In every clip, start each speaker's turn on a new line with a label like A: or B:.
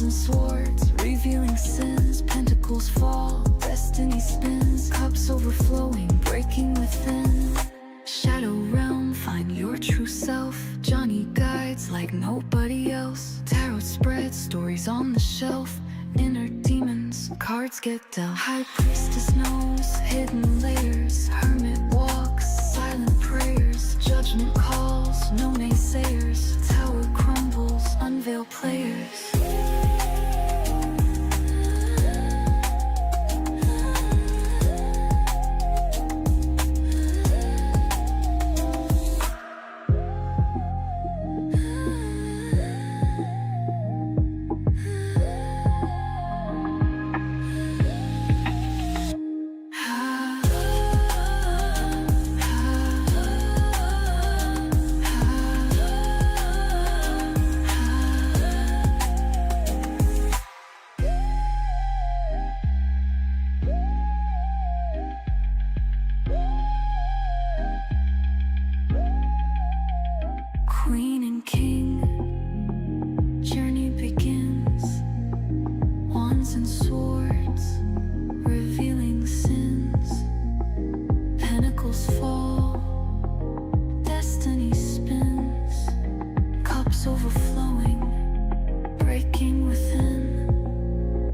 A: and swords, revealing sins. Pentacles fall, destiny spins. Cups overflowing, breaking within. Shadow realm, find your true self. Jonny guides like nobody else. Tarot spreads, stories on the shelf. Inner demons, cards get dealt. High priestess knows hidden layers. Hermit walks, silent prayers. Judgment calls, no naysayers. Tower crumbles, unveil players. Queen and king, journey begins. Wands and swords, revealing sins. Pentacles fall, destiny spins. Cups overflowing, breaking within.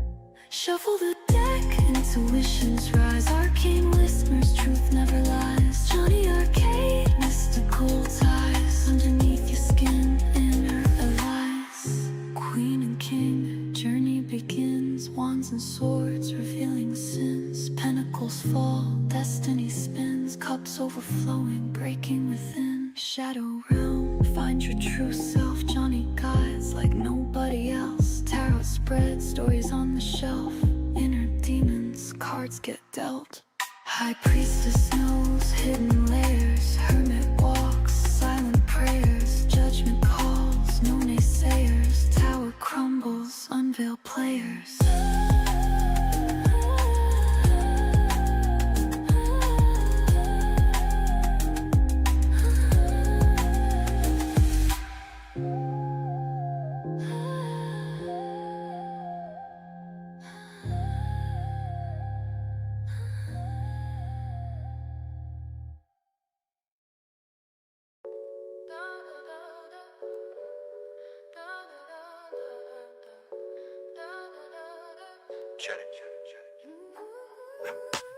A: Shuffle the deck, intuitions rise. Arcane whispers, truth never lies. Jonny Arkade, mystical ties. Underneath your skin, inner allies. Queen and king, journey begins. Wands and swords, revealing sins. Pentacles fall, destiny spins. Cups overflowing, breaking within. Shadow realm, find your true self. Jonny guides like nobody else. Tarot spreads, stories on the shelf. Inner demons, cards get dealt. High priestess knows hidden layers. Hermit walks, silent prayers. Judgment calls, no naysayers. Tower crumbles, unveil players.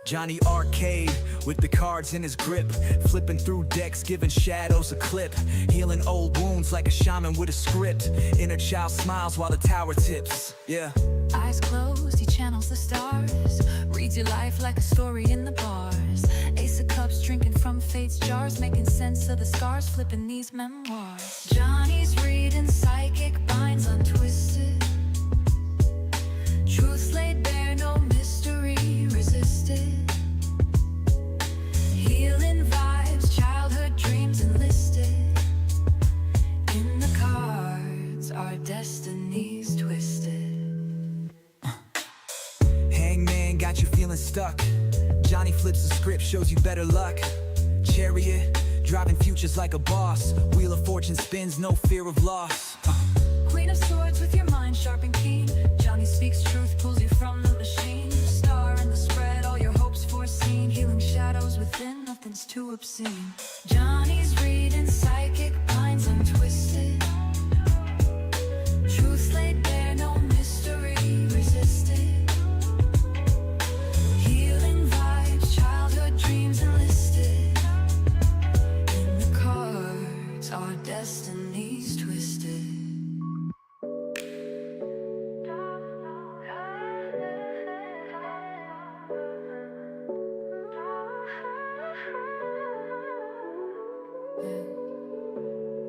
B: Jonny Arkade with the cards in his grip, flipping through decks, giving shadows a clip, healing old wounds like a shaman with a script. Inner child smiles while the tower tips. Yeah.
A: Eyes closed, he channels the stars. Reads your life like a story in the bars. Ace of cups, drinking from fate's jars. Making sense of the scars, flipping these memoirs. Jonny's reading psychic binds untwisted. Truths laid bare, no mystery resisted. Healing vibes, childhood dreams enlisted. In the cards, our destinies twisted.
B: Hangman got you feeling stuck. Jonny flips the script, shows you better luck. Chariot, driving futures like a boss. Wheel of fortune spins, no fear of loss.
A: Queen of swords with your mind sharp and keen. Jonny speaks truth, pulls you from the machine. Star in the spread, all your hopes foreseen. Healing shadows within, nothing's too obscene. Jonny's reading psychic binds untwisted. Truth laid bare, no mystery resisted. Healing vibes, childhood dreams enlisted. In the cards, our destinies twisted.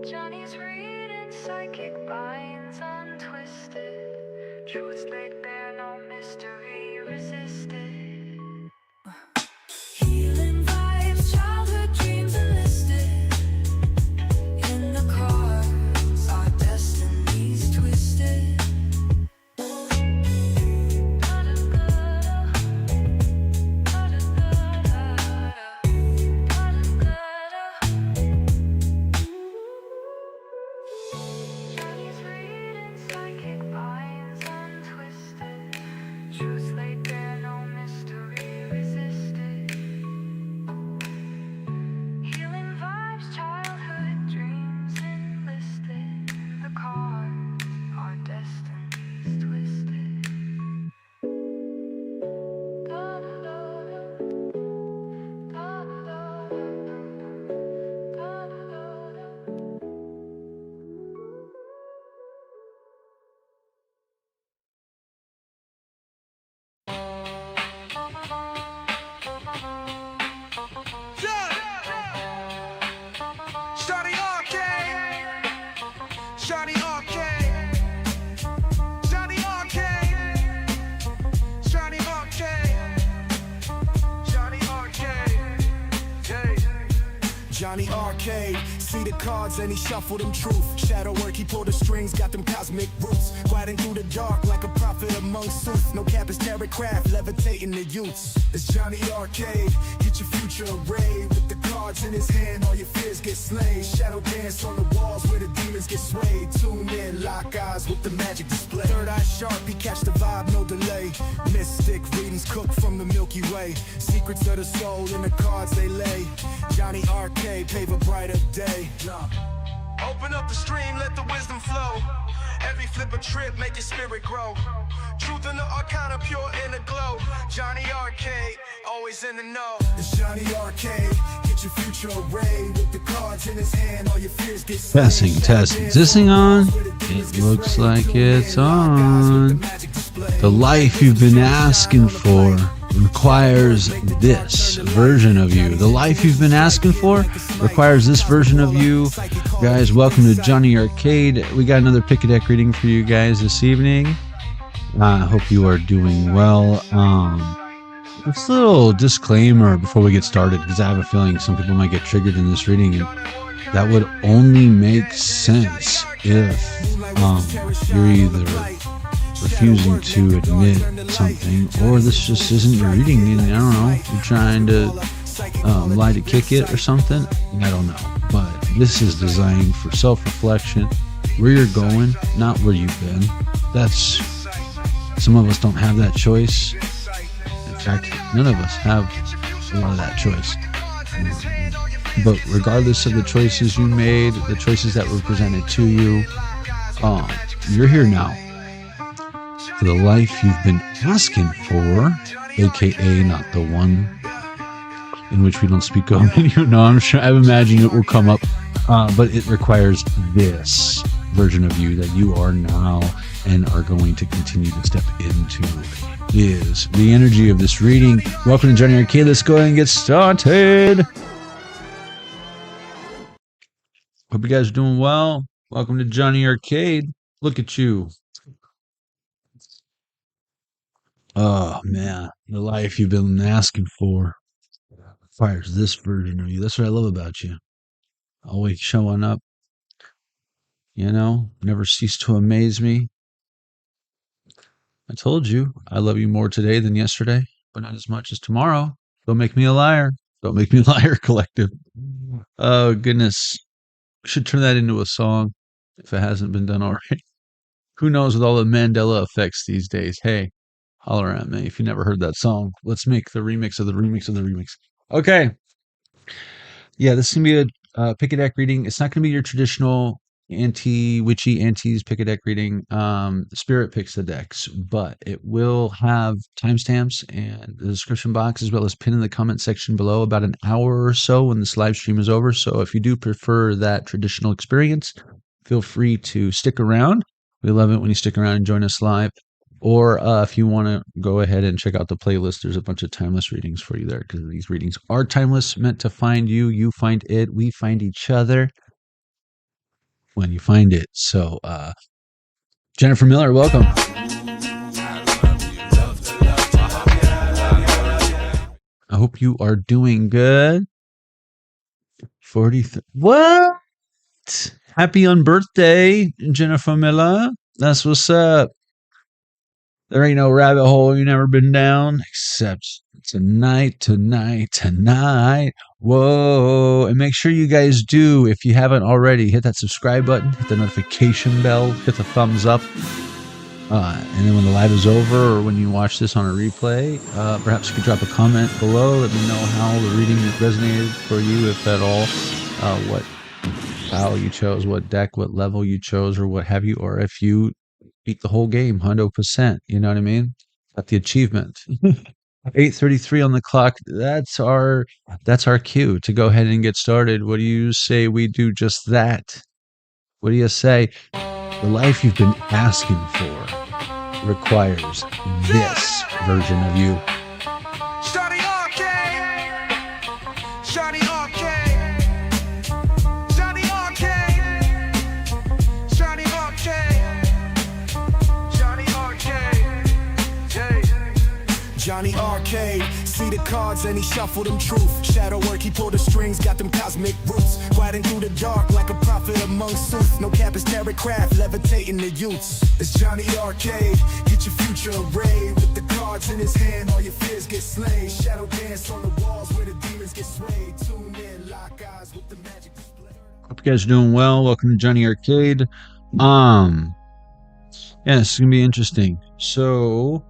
A: Jonny's reading psychic binds untwisted. Truths laid bare, no mystery resisted. Healing vibes, childhood dreams enlisted. In the cards, our destinies twisted. Jonny's reading psychic binds truth laid bare, no mystery resisted. Healing vibes, childhood dreams enlisted. The cards, our destinies twisted. Da da da da da da da da.
B: Johnny Arkade, Johnny Arkade, Johnny Arkade, Johnny Arkade, Johnny Arkade, hey. Johnny Arkade, see the cards and he shuffled them truth. Shadow work, he pulled the strings, got them cosmic roots. Gliding through the dark like a prophet among suits. No cap is terror craft, levitating the youths. It's Johnny Arkade, get your future arrayed. With the cards in his hand, all your fears get slain. Shadow dance on the walls where the demons get swayed. Tune in, lock eyes with the magic display. Third eye sharp, he catch the vibe, no delay. Mystic readings cooked from the Milky Way. Secrets of the soul in the cards they lay. Johnny Arkade, pave a brighter day. Open up the stream, let the wisdom flow. Every flip a trip, make your spirit grow. Truth in the arcana, pure in the glow. Johnny Arkade, always in the know. It's Johnny Arkade, get your future arrayed. With the cards in his hand, all your fears get slain.
C: Testing. Is this thing on? It looks like it's on. The life you've been asking for requires this version of you. The life you've been asking for requires this version of you. Guys, welcome to Johnny Arkade. We got another pick a deck reading for you guys this evening. I hope you are doing well. Just a little disclaimer before we get started, because I have a feeling some people might get triggered in this reading, and that would only make sense if you're either refusing to admit something, or this just isn't your reading, and I don't know, you're trying to lie to kick it or something. I don't know, but this is designed for self-reflection, where you're going, not where you've been. That's, some of us don't have that choice. In fact, none of us have a lot of that choice. But regardless of the choices you made, the choices that were presented to you, you're here now. For the life you've been asking for, aka not the one in which we don't speak of. I'm sure, I imagine it will come up, but it requires this version of you that you are now and are going to continue to step into, is the energy of this reading. Welcome to Johnny Arkade. Let's go ahead and get started. Hope you guys are doing well. Welcome to Johnny Arkade. Look at you. Oh man, the life you've been asking for requires this version of you. That's what I love about you. Always showing up. Never cease to amaze me. I told you I love you more today than yesterday, but not as much as tomorrow. Don't make me a liar. Don't make me a liar, collective. Oh goodness. We should turn that into a song if it hasn't been done already. Who knows with all the Mandela effects these days? Hey, holler at me if you never heard that song. Let's make the remix of the remix of the remix. Okay. Yeah, this is going to be a pick a deck reading. It's not going to be your traditional witchy antis pick a deck reading. Spirit picks the decks, but it will have timestamps and the description box, as well as pin in the comment section below, about an hour or so when this live stream is over. So if you do prefer that traditional experience, feel free to stick around. We love it when you stick around and join us live. Or if you want to go ahead and check out the playlist, there's a bunch of timeless readings for you there, because these readings are timeless, meant to find you. You find it. We find each other when you find it. So, Jennifer Miller, welcome. I hope you are doing good. 43. What? Happy unbirthday, Jennifer Miller. That's what's up. There ain't no rabbit hole you never been down, except tonight. Whoa. And make sure you guys do, if you haven't already, hit that subscribe button, hit the notification bell, hit the thumbs up. And then when the live is over, or when you watch this on a replay, perhaps you could drop a comment below. Let me know how the reading resonated for you, if at all. What file you chose, what deck, what level you chose, or what have you, or if you beat the whole game 100%. You know what I mean? Got the achievement. 8:33 on the clock. That's our cue to go ahead and get started. What do you say we do just that? What do you say? The life you've been asking for requires this version of you.
B: Jonny Arkade, Jonny Arkade, Jonny Arkade, Jonny Arkade, Jonny Arkade, Jonny Arkade. See the cards and he shuffled them truth. Shadow work, he pulled the strings, got them cosmic roots. Riding through the dark like a prophet among suits. No cap is tarot craft, levitating the youths. It's Jonny Arkade, get your future arrayed. With the cards in his hand, all your fears get slayed. Shadow dance on the walls where the demons get swayed. Tune in, lock eyes with the magic display.
C: Hope you guys are doing well. Welcome to Jonny Arkade. Yeah, this is gonna be interesting. So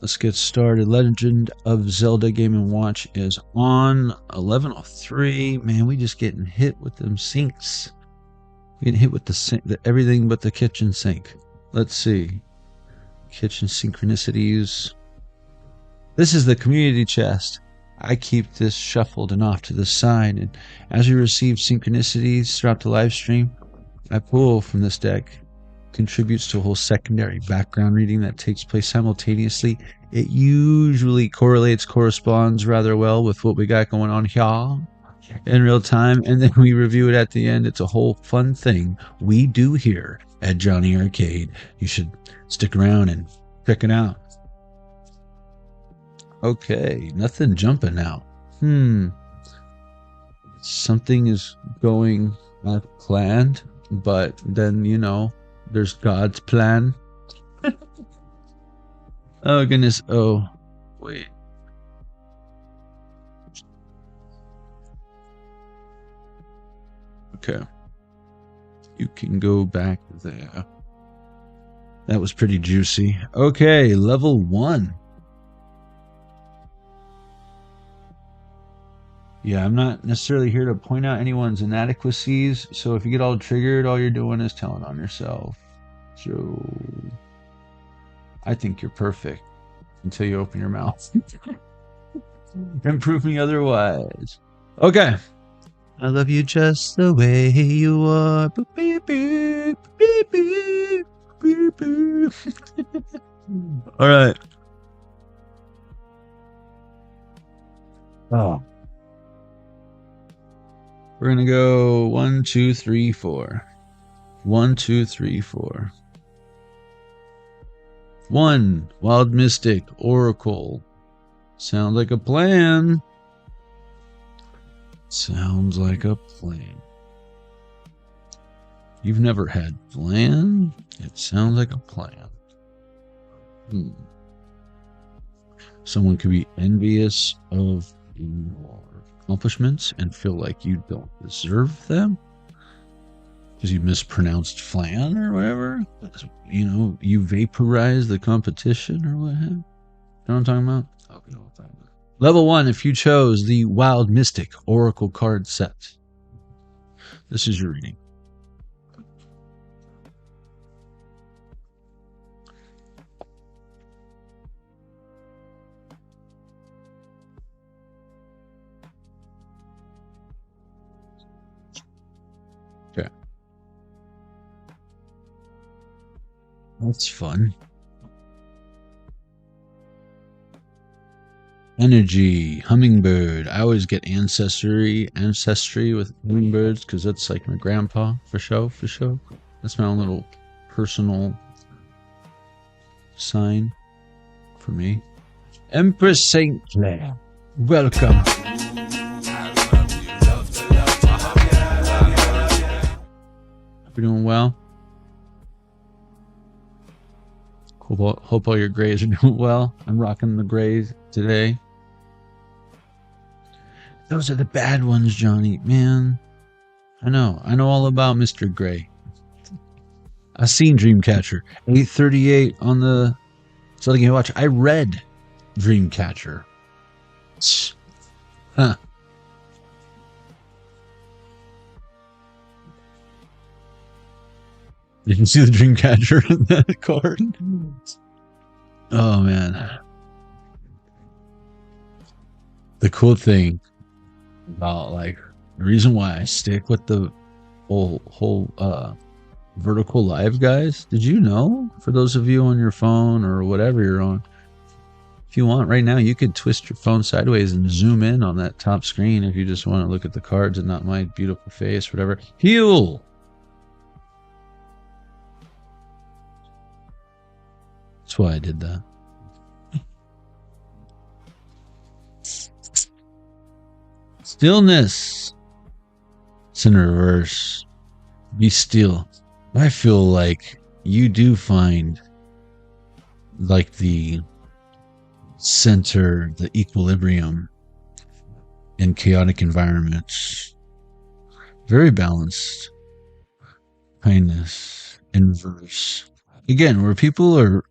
C: let's get started. Legend of Zelda Game & Watch is on 11:03. Man, we just getting hit with them sinks. We getting hit with the sink, everything but the kitchen sink. Let's see. Kitchen synchronicities. This is the community chest. I keep this shuffled and off to the side, and as we receive synchronicities throughout the live stream, I pull from this deck. Contributes to a whole secondary background reading that takes place simultaneously. It usually corresponds rather well with what we got going on here in real time, and then we review it at the end. It's a whole fun thing we do here at Jonny Arkade. You should stick around and check it out. Okay, nothing jumping out. Something is going as planned, but then, you know, there's God's plan. Oh goodness. Oh wait, okay, you can go back there. That was pretty juicy. Okay, level 1. Yeah, I'm not necessarily here to point out anyone's inadequacies, so if you get all triggered, all you're doing is telling on yourself. So I think you're perfect until you open your mouth and prove me otherwise. Okay. I love you just the way you are. Boop, beep, beep, beep, beep, beep, beep. All right. Oh. We're going to go 1, 2, 3, 4. 1, 2, 3, 4. 1. Wild Mystic Oracle. Sounds like a plan. Sounds like a plan. You've never had plan? It sounds like a plan. Someone could be envious of your accomplishments and feel like you don't deserve them because you mispronounced flan or whatever. You know, you vaporize the competition or what have you. Know what I'm talking about? Okay, what I'm talking about. Level 1, if you chose the Wild Mystic Oracle card set, this is your reading. Okay. That's fun. Energy, hummingbird. I always get ancestry with hummingbirds because that's like my grandpa, for sure. That's my own little personal sign for me. Empress Saint Clair, welcome. We're doing well. Hope all your grays are doing well. I'm rocking the grays today. Those are the bad ones, Johnny. Man, I know all about Mr. Gray. I seen Dreamcatcher. 8:38 on the Southern Game Watch. I read Dreamcatcher. Huh. Did you see the Dreamcatcher in that card? Oh man. The cool thing about like the reason why I stick with the whole vertical live, guys, did you know, for those of you on your phone or whatever you're on, if you want right now, you could twist your phone sideways and zoom in on that top screen if you just want to look at the cards and not my beautiful face, whatever. Heal. That's why I did that. Stillness. It's in reverse. Be still. I feel like you do find like the center, the equilibrium in chaotic environments. Very balanced. Kindness in reverse. Again, where people are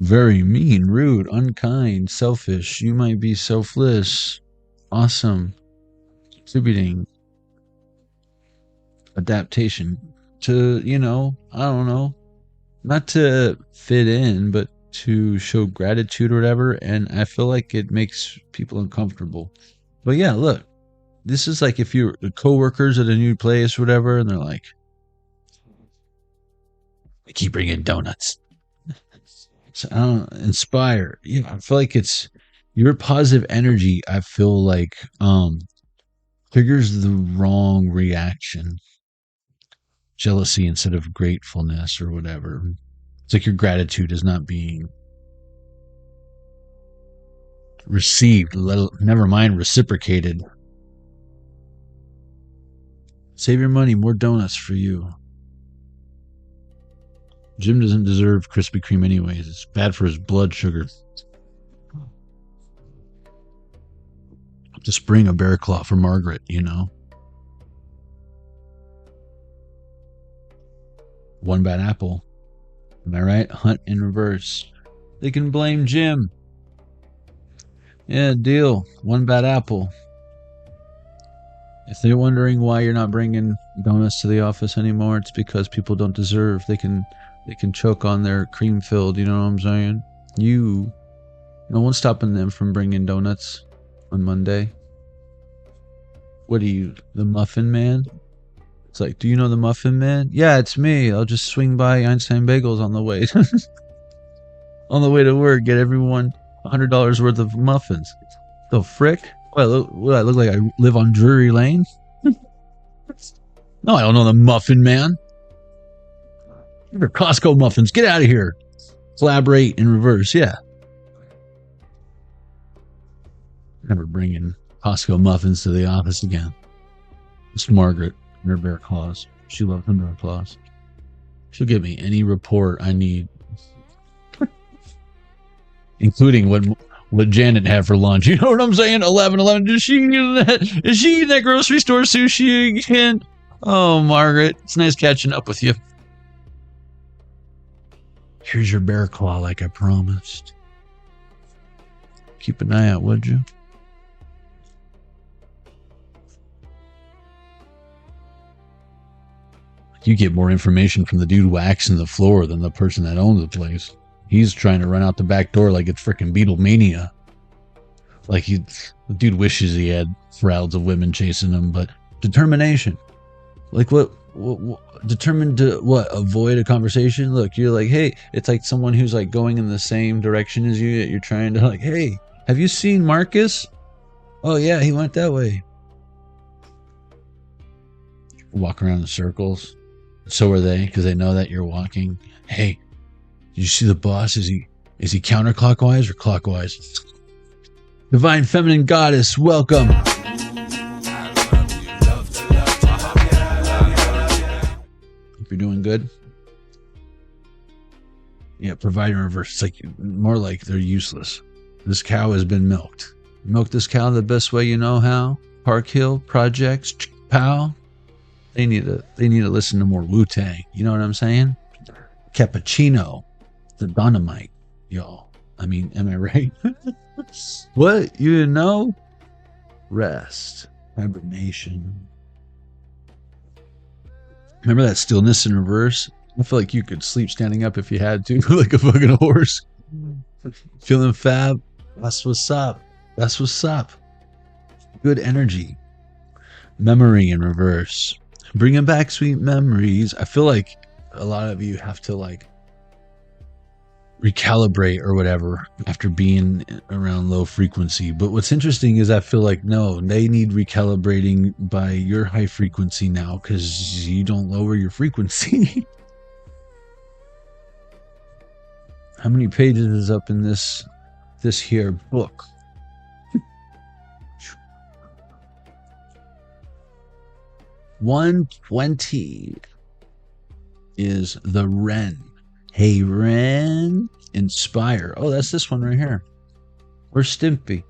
C: very mean, rude, unkind, selfish. You might be selfless, awesome, contributing, adaptation to, you know, I don't know, not to fit in, but to show gratitude or whatever. And I feel like it makes people uncomfortable. But yeah, look, this is like if you're co-workers at a new place or whatever, and they're like, I keep bringing donuts. So I don't inspire. Yeah, I feel like it's your positive energy. I feel like triggers the wrong reaction. Jealousy instead of gratefulness or whatever. It's like your gratitude is not being received, never mind reciprocated. Save your money, more donuts for you. Jim doesn't deserve Krispy Kreme anyways. It's bad for his blood sugar. Just bring a bear claw for Margaret, you know. One bad apple. Am I right? Hunt in reverse. They can blame Jim. Yeah, deal. One bad apple. If they're wondering why you're not bringing donuts to the office anymore, it's because people don't deserve. They can choke on their cream filled, you know what I'm saying? No one's stopping them from bringing donuts on Monday. What are you, the Muffin Man? It's like, do you know the Muffin Man? Yeah, it's me. I'll just swing by Einstein Bagels on the way. On the way to work, get everyone $100 worth of muffins. The frick? What I look like I live on Drury Lane? No, I don't know the Muffin Man. They're Costco muffins. Get out of here. Collaborate in reverse. Yeah. Never bringing Costco muffins to the office again. It's Margaret and her bear claws. She loves her bear claws. She'll give me any report I need, including what Janet had for lunch. You know what I'm saying? 11. Is she eating that grocery store sushi again? Oh, Margaret, it's nice catching up with you. Here's your bear claw like I promised. Keep an eye out, would you? You get more information from the dude waxing the floor than the person that owns the place. He's trying to run out the back door like it's freaking Beatlemania. Like the dude wishes he had crowds of women chasing him, but determination. Like what determined to what? Avoid a conversation? Look, you're like, hey, it's like someone who's like going in the same direction as you that you're trying to like, hey, have you seen Marcus? Oh yeah, he went that way. Walk around in circles. So are they, because they know that you're walking. Hey, did you see the boss? Is he counterclockwise or clockwise? Divine Feminine Goddess, welcome. Hope you're doing good. Yeah, provide in reverse. It's like more like they're useless. This cow has been milked. Milk this cow the best way you know how. Park Hill Projects, pow. They need to listen to more Wu-Tang. You know what I'm saying? Cappuccino, the dynamite, y'all. I mean, am I right? What? You know? Rest, hibernation. Remember that stillness in reverse? I feel like you could sleep standing up if you had to, like a fucking horse. Feeling fab? That's what's up. That's what's up. Good energy. Memory in reverse. Bringing back sweet memories. I feel like a lot of you have to like recalibrate or whatever after being around low frequency. But what's interesting is I feel like, no, they need recalibrating by your high frequency now because you don't lower your frequency. How many pages is up in this here book? 120 is the Ren. Hey, Ren. Inspire. Oh, that's this one right here. Where's Stimpy?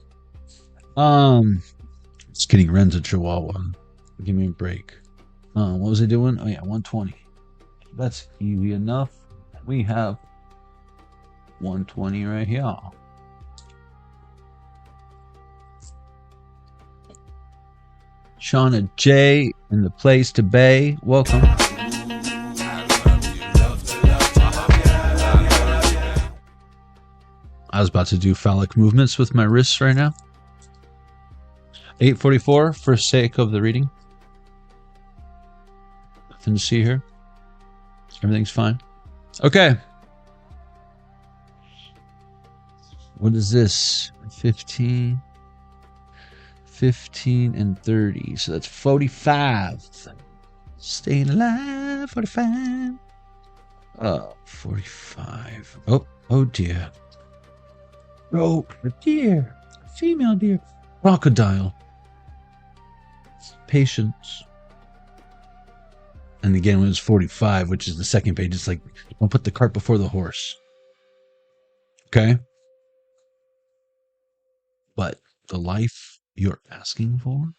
C: Just kidding. Ren's a Chihuahua. Give me a break. What was I doing? Oh, yeah, 120. That's easy enough. We have 120 right here. Shauna J in the place to bay. Welcome. I was about to do phallic movements with my wrists right now. 8:44 for sake of the reading. Nothing to see here. Everything's fine. Okay. What is this? 15 and 30. So that's 45. Staying alive. 45. 45. Oh dear. Oh, a deer. A female deer. Crocodile. Patience. And again, when it's 45, which is the second page, it's like, don't put the cart before the horse. Okay? But the life you're asking for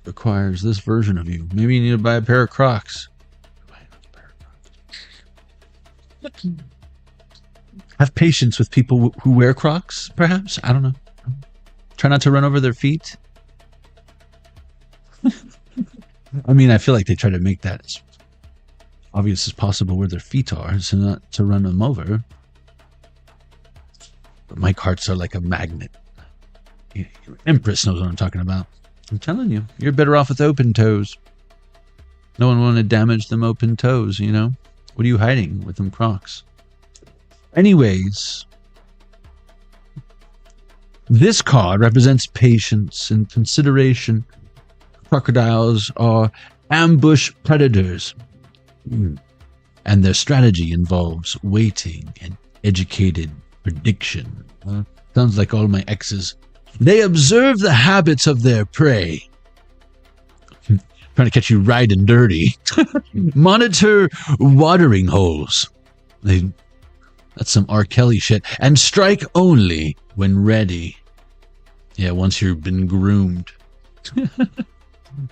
C: requires this version of you. Maybe you need to buy a pair of Crocs. Have patience with people who wear Crocs, perhaps? I don't know. Try not to run over their feet. I mean, I feel like they try to make that as obvious as possible where their feet are, so not to run them over. But my carts are like a magnet. Empress knows what I'm talking about. I'm telling you, you're better off with open toes. No one want to damage them open toes, you know? What are you hiding with them Crocs? Anyways, this card represents patience and consideration. Crocodiles are ambush predators, and their strategy involves waiting and educated prediction. Sounds like all my exes. They observe the habits of their prey. Trying to catch you riding dirty. Monitor watering holes. That's some R. Kelly shit. And strike only when ready. Yeah, once you've been groomed.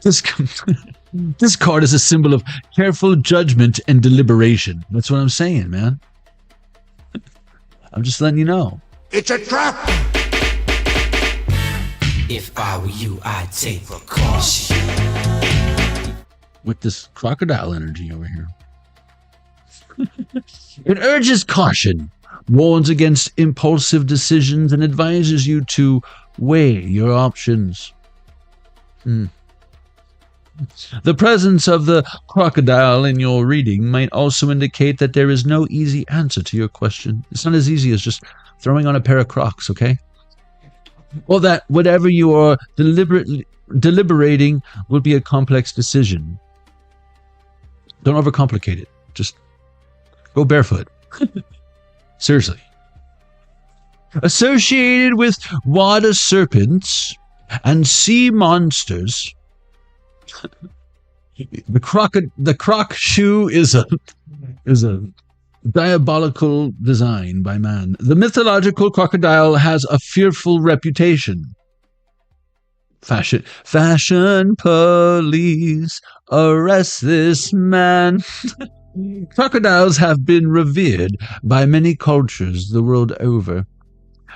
C: This card is a symbol of careful judgment and deliberation. That's what I'm saying, man. I'm just letting you know.
D: It's a trap! If I were you, I'd take precaution.
C: With this crocodile energy over here. It urges caution, warns against impulsive decisions, and advises you to weigh your options. The presence of the crocodile in your reading might also indicate that there is no easy answer to your question. It's not as easy as just throwing on a pair of Crocs, okay? Or that whatever you are deliberating will be a complex decision. Don't overcomplicate it. Just go barefoot. Seriously. Associated with water serpents and sea monsters, the croc shoe is a diabolical design by man. The mythological crocodile has a fearful reputation. Fashion police, arrest this man. Crocodiles have been revered by many cultures the world over,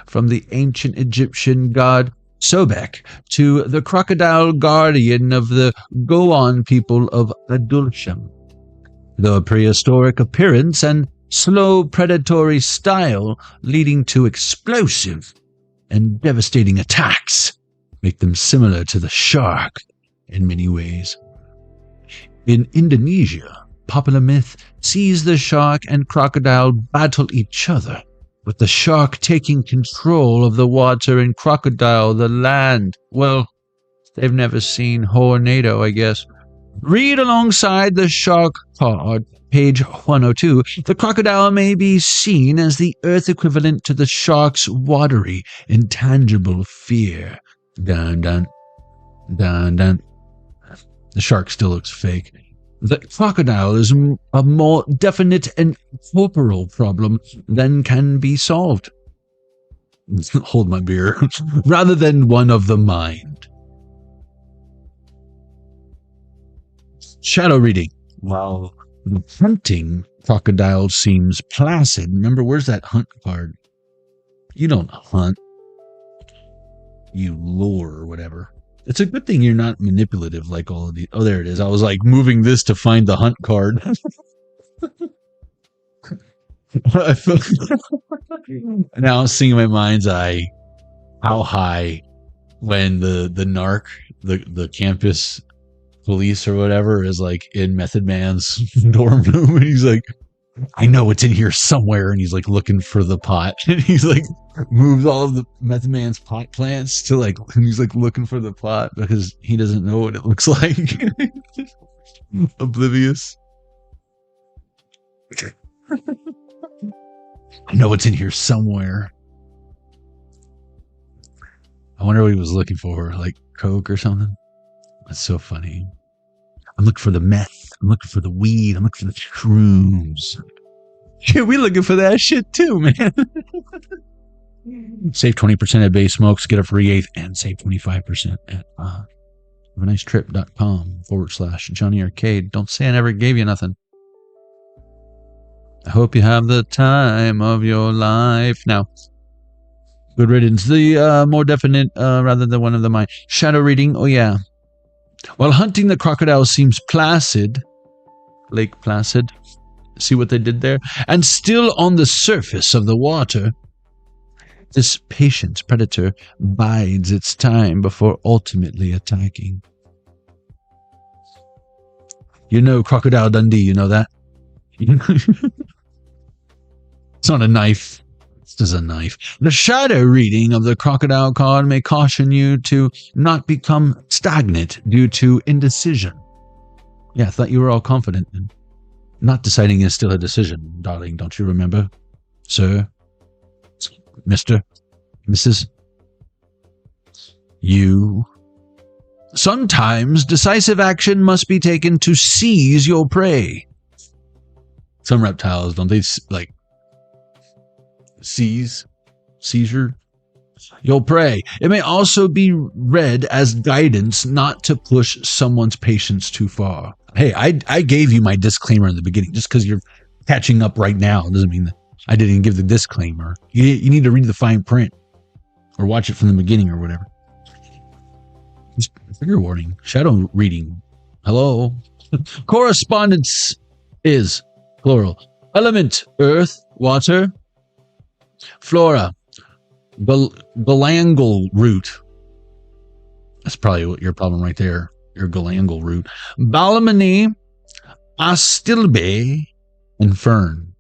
C: from the ancient Egyptian god Sobek to the crocodile guardian of the Goan people of Adulsham. Though a prehistoric appearance and slow predatory style leading to explosive and devastating attacks make them similar to the shark in many ways. In Indonesia, popular myth sees the shark and crocodile battle each other, with the shark taking control of the water and crocodile the land. Well, they've never seen Hornado, I guess. Read alongside the shark card, page 102. The crocodile may be seen as the earth equivalent to the shark's watery, intangible fear. Dun dun. Dun dun. The shark still looks fake. The crocodile is a more definite and corporal problem than can be solved. Hold my beer. Rather than one of the mind. Shadow reading. While the hunting crocodile seems placid. Remember, where's that hunt card? You don't hunt. You lure or whatever. It's a good thing you're not manipulative like all of the... Oh, there it is. I was like moving this to find the hunt card. I feel... Now I'm seeing in my mind's eye how high when the narc, the campus police or whatever is like in Method Man's dorm room, and he's like, I know it's in here somewhere, and he's like looking for the pot, and he's like moves all of the Method Man's pot plants to like, and he's like looking for the pot because he doesn't know what it looks like. Oblivious. I know it's in here somewhere. I wonder what he was looking for, like coke or something. That's so funny. I'm looking for the meth. I'm looking for the weed. I'm looking for the shrooms. Yeah, we looking for that shit too, man. Save 20% at base smokes, get a free eighth, and save 25% at havanicetrip.com/Jonny Arkade. Don't say I never gave you nothing. I hope you have the time of your life. Now, good riddance. The more definite rather than one of the mind. Shadow reading. Oh, yeah. While hunting the crocodile seems placid, Lake Placid, see what they did there? And still on the surface of the water, this patient predator bides its time before ultimately attacking. You know Crocodile Dundee, you know that? It's not a knife. It's just a knife. The shadow reading of the crocodile card may caution you to not become stagnant due to indecision. Yeah, I thought you were all confident. And not deciding is still a decision, darling. Don't you remember? Sir? Mr.? Mrs.? You? Sometimes decisive action must be taken to seize your prey. Some reptiles, don't they, like, seizure your prey. It may also be read as guidance not to push someone's patience too far. Hey, I gave you my disclaimer in the beginning. Just because you're catching up right now doesn't mean that I didn't give the disclaimer. You need to read the fine print or watch it from the beginning or whatever. Trigger warning. Shadow reading. Hello. Correspondence is plural. Element: earth, water. Flora: galangal root. That's probably what your problem right there. Your galangal root. Balamini, astilbe, and fern.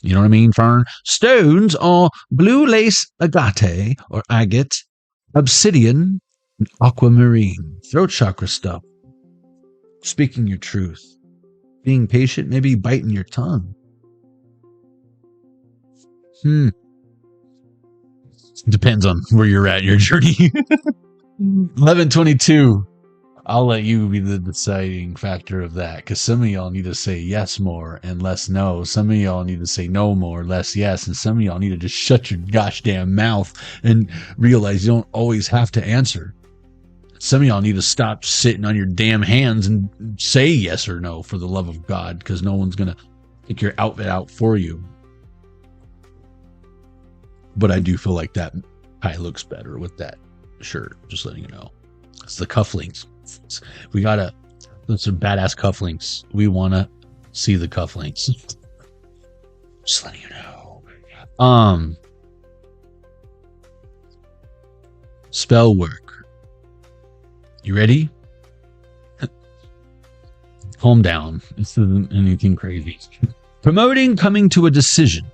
C: You know what I mean? Fern. Stones are blue lace agate or agate, obsidian, and aquamarine. Throat chakra stuff. Speaking your truth. Being patient, maybe biting your tongue. Depends on where you're at in your journey. 1122. I'll let you be the deciding factor of that, because some of y'all need to say yes more and less no. Some of y'all need to say no more, less yes, and some of y'all need to just shut your gosh damn mouth and realize you don't always have to answer. Some of y'all need to stop sitting on your damn hands and say yes or no, for the love of God, because no one's going to pick your outfit out for you. But I do feel like that tie looks better with that shirt, just letting you know. It's the cufflinks. Those are badass cufflinks. We want to see the cufflinks. Just letting you know. Spell work. You ready? Calm down. This isn't anything crazy. Promoting coming to a decision.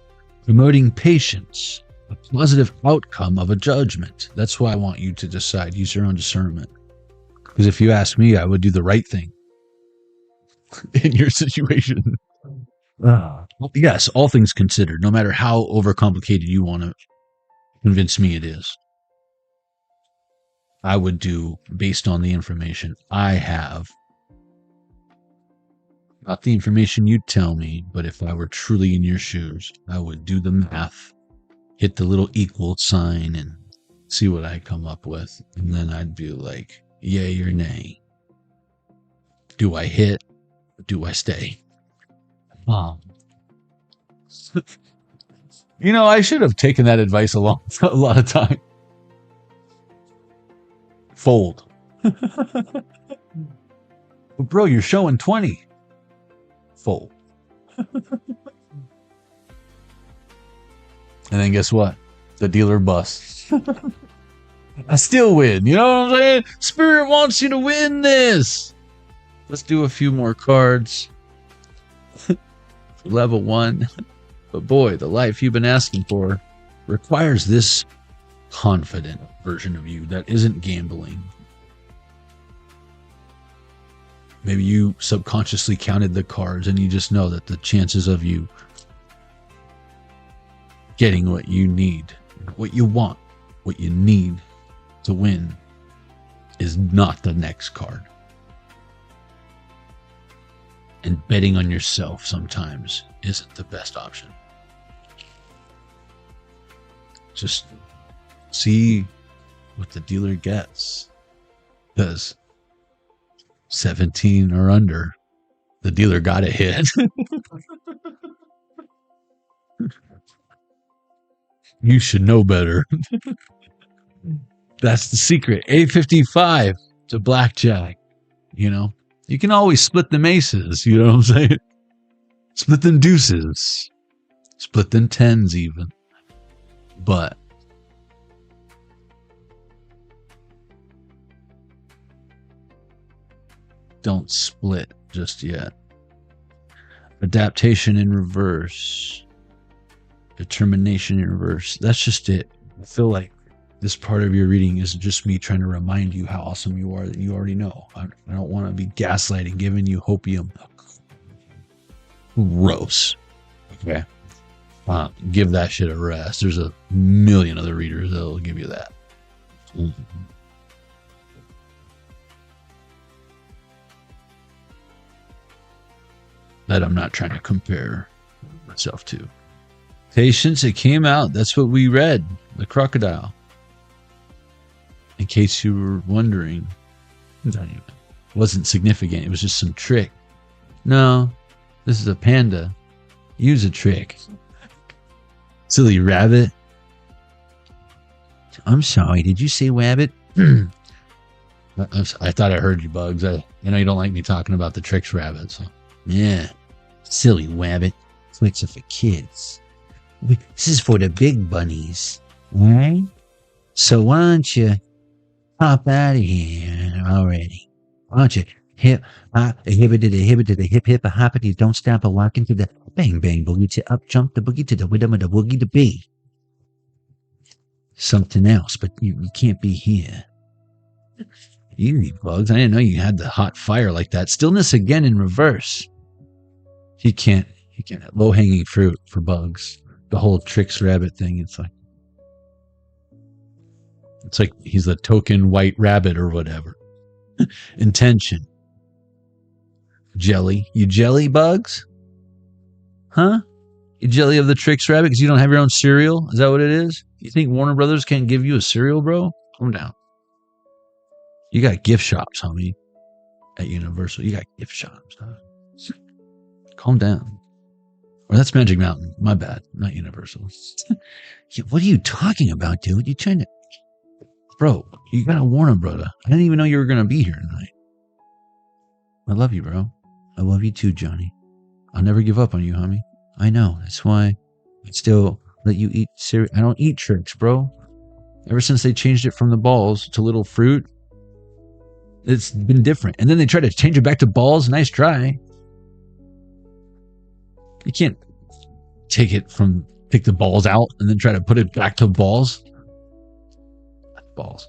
C: Promoting patience. A positive outcome of a judgment. That's why I want you to decide. Use your own discernment. Because if you ask me, I would do the right thing in your situation. Yes, all things considered, no matter how overcomplicated you want to convince me it is, I would do based on the information I have. Not the information you tell me, but if I were truly in your shoes, I would do the math, hit the little equal sign, and see what I come up with. And then I'd be like, yay or nay. Do I hit? Or do I stay? You know, I should have taken that advice a lot of time. Fold. But bro, you're showing 20. Fold. And then guess what? The dealer busts. I still win. You know what I'm saying? Spirit wants you to win this. Let's do a few more cards. Level 1. But boy, the life you've been asking for requires this confident version of you that isn't gambling. Maybe you subconsciously counted the cards and you just know that the chances of you getting what you need, what you want, what you need to win is not the next card. And betting on yourself sometimes isn't the best option. Just see what the dealer gets. Because 17 or under, the dealer got a hit. You should know better. That's the secret. 855 to blackjack. You know, you can always split them aces. You know what I'm saying? Split them deuces. Split them tens even. But don't split just yet. Adaptation in reverse. Determination in reverse. That's just it. I feel like this part of your reading is just me trying to remind you how awesome you are that you already know. I don't want to be gaslighting, giving you hopium. Gross. Okay. Give that shit a rest. There's a million other readers that'll give you that. That I'm not trying to compare myself to. Patience, it came out. That's what we read. The crocodile. In case you were wondering. It wasn't significant. It was just some trick. No, this is a panda. Use a trick. Silly rabbit. I'm sorry. Did you say rabbit? I thought I heard you, Bugs. I know you don't like me talking about the tricks rabbit. So. Yeah. Silly rabbit. Tricks are for kids. This is for the big bunnies. Alright? So why don't you hop out of here already? Why don't you hip a hip a hoppity, don't stop a walk into the bang bang boogie to up jump the boogie to the rhythm of the woogie to be. Something else, but you can't be here. You Bugs, I didn't know you had the hot fire like that. Stillness again in reverse. He can't low hanging fruit for Bugs. The whole tricks rabbit thing, it's like he's the token white rabbit or whatever. Intention. Jelly. You jelly, Bugs? Huh? You jelly of the tricks rabbit because you don't have your own cereal? Is that what it is? You think Warner Brothers can't give you a cereal, bro? Calm down. You got gift shops, homie. At Universal, you got gift shops. Huh? Calm down. Or that's Magic Mountain. My bad. Not Universal. What are you talking about, dude? You trying to... Bro, you gotta warn him, brother. I didn't even know you were gonna be here tonight. I love you, bro. I love you too, Johnny. I'll never give up on you, homie. I know. That's why I still let you eat cereal. I don't eat tricks, bro. Ever since they changed it from the balls to little fruit, it's been different. And then they tried to change it back to balls. Nice try. You can't take the balls out and then try to put it back to balls. Balls.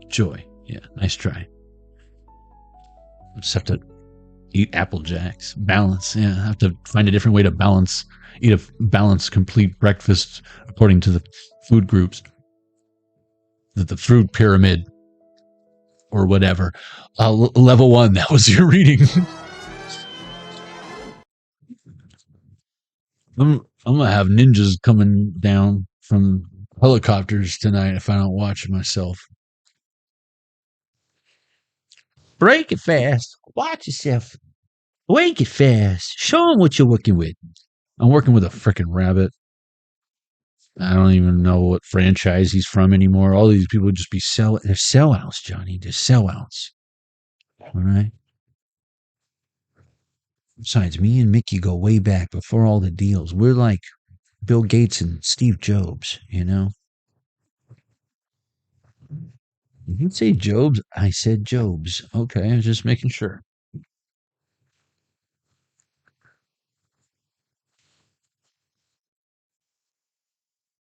C: Joy. Yeah, nice try. Just have to eat Apple Jacks. Balance. Yeah, I have to find a different way to balance. Eat a balanced, complete breakfast according to the food groups. The food pyramid. Or whatever. Level 1, that was your reading. I'm gonna have ninjas coming down from helicopters tonight if I don't watch it myself. Break it fast. Watch yourself. Break it fast. Show them what you're working with. I'm working with a freaking rabbit. I don't even know what franchise he's from anymore. All these people would just be they're sellouts, Johnny. They're sellouts. All right. Besides, me and Mickey go way back before all the deals. We're like Bill Gates and Steve Jobs, you know? You didn't say Jobs. I said Jobs. Okay, I was just making sure.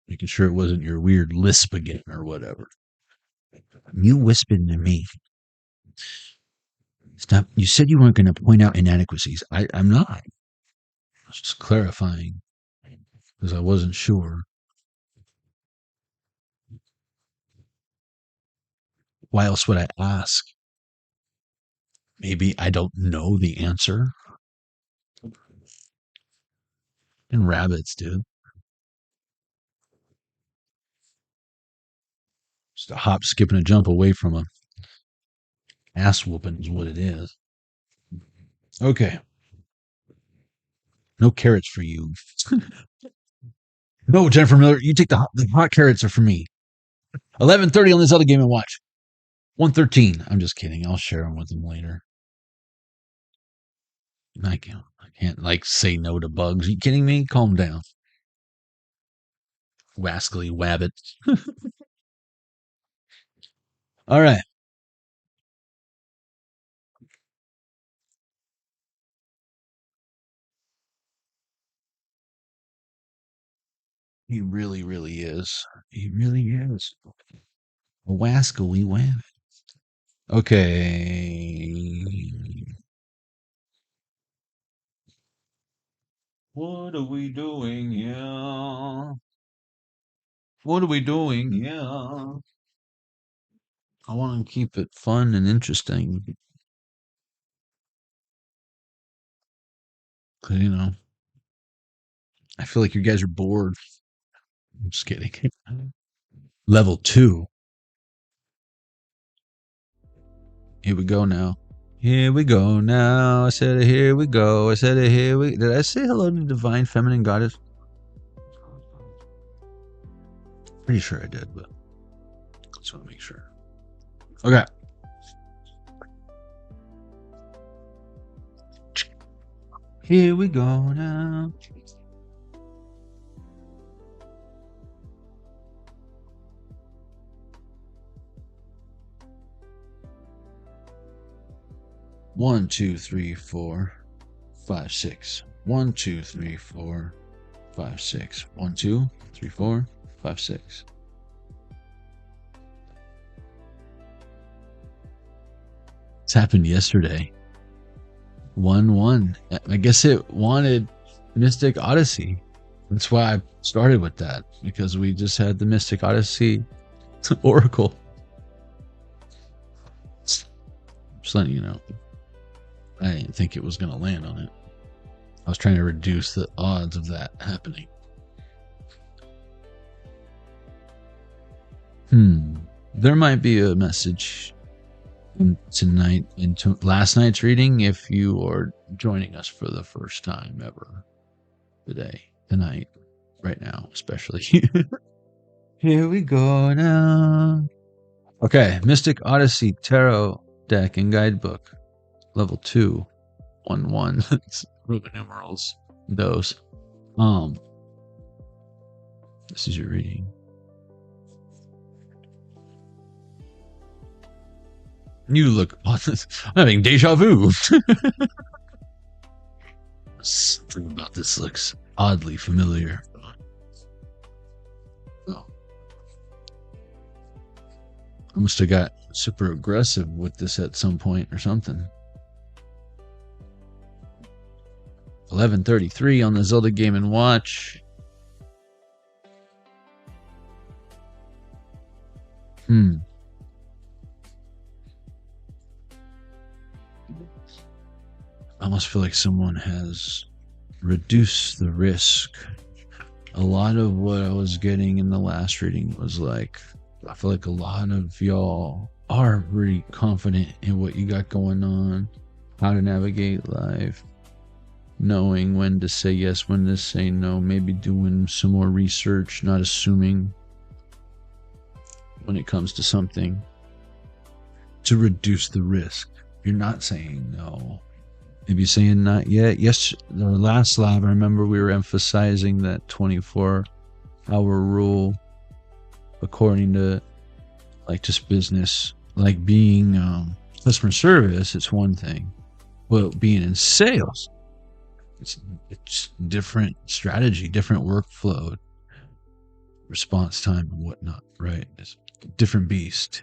C: Making sure it wasn't your weird lisp again or whatever. You whispered to me. Stop. You said you weren't going to point out inadequacies. I'm not. I was just clarifying because I wasn't sure. Why else would I ask? Maybe I don't know the answer. And rabbits, dude. Just a hop, skip, and a jump away from a ass whooping is what it is. Okay. No carrots for you. No, Jennifer Miller, you take the hot carrots are for me. 11:30 on this other Game & Watch. 1:13. I'm just kidding. I'll share them with them later. I can't like say no to bugs. Are you kidding me? Calm down. Wascally wabbit. All right. He really, really is. He really is. A wascally wabbit. Okay. What are we doing here? What are we doing here? I want to keep it fun and interesting. Because, you know, I feel like you guys are bored. I'm just kidding. Level 2. Here we go now. Here we go now. I said, here we go. I said, here we... Did I say hello to Divine Feminine Goddess? Pretty sure I did, but I just want to make sure. Okay. Here we go now. One, two, three, 4, 5, 6. 1, 2, 3, 4, 5, 6. 1, 2, 3, 4, 5, 6. This happened yesterday. 1-1. I guess it wanted Mystic Odyssey. That's why I started with that, because we just had the Mystic Odyssey Oracle. Just letting you know. I didn't think it was going to land on it. I was trying to reduce the odds of that happening. There might be a message tonight into last night's reading if you are joining us for the first time ever today, tonight, right now, especially. Here we go now. Okay, Mystic Odyssey Tarot Deck and Guidebook, level 2, 1-1. It's Roman numerals. Those. This is your reading. You look upon this. I'm having deja vu. Something about this looks oddly familiar. Oh. I must have got super aggressive with this at some point or something. 11:33 on the Zelda Game & Watch. I almost feel like someone has reduced the risk. A lot of what I was getting in the last reading was like, I feel like a lot of y'all are pretty confident in what you got going on, how to navigate life, knowing when to say yes, when to say no, maybe doing some more research, not assuming when it comes to something, to reduce the risk. You're not saying no. Maybe saying not yet. Yes, the last lab, I remember we were emphasizing that 24-hour rule according to like just business. Like being customer service, it's one thing. Well, being in sales, it's different strategy, different workflow, response time and whatnot, right? It's a different beast.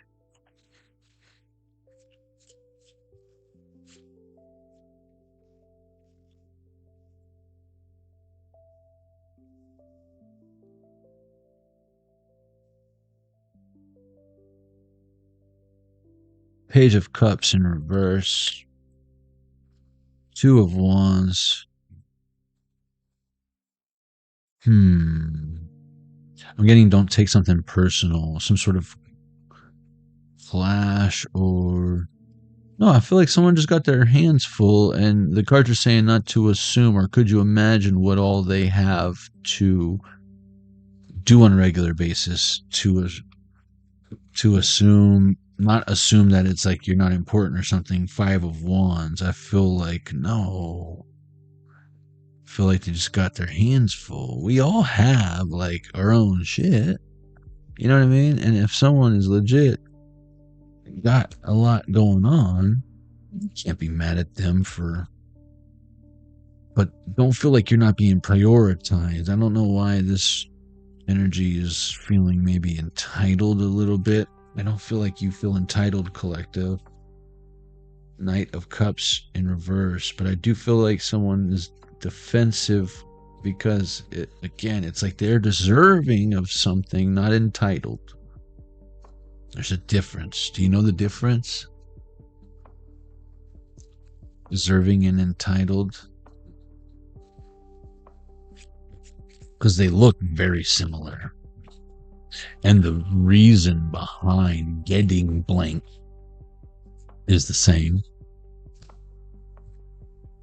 C: Page of Cups in reverse. 2 of Wands. I'm getting don't take something personal. Some sort of flash or... No, I feel like someone just got their hands full and the cards are saying not to assume, or could you imagine what all they have to do on a regular basis to assume... Not assume that it's like you're not important or something. 5 of Wands. I feel like, no. I feel like they just got their hands full. We all have, like, our own shit. You know what I mean? And if someone is legit, got a lot going on, you can't be mad at them for... But don't feel like you're not being prioritized. I don't know why this energy is feeling maybe entitled a little bit. I don't feel like you feel entitled, collective. Knight of Cups in reverse. But I do feel like someone is defensive because, it's like they're deserving of something, not entitled. There's a difference. Do you know the difference? Deserving and entitled. Because they look very similar. And the reason behind getting blank is the same.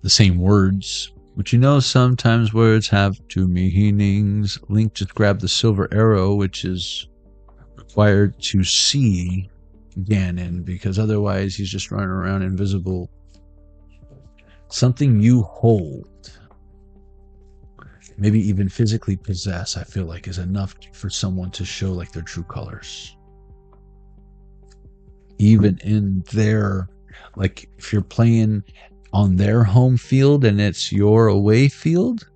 C: The same words. But you know, sometimes words have two meanings. Link just grabbed the silver arrow, which is required to see Ganon, because otherwise he's just running around invisible. Something you hold, maybe even physically possess, I feel like is enough for someone to show like their true colors. Even in their, like if you're playing on their home field and it's your away field,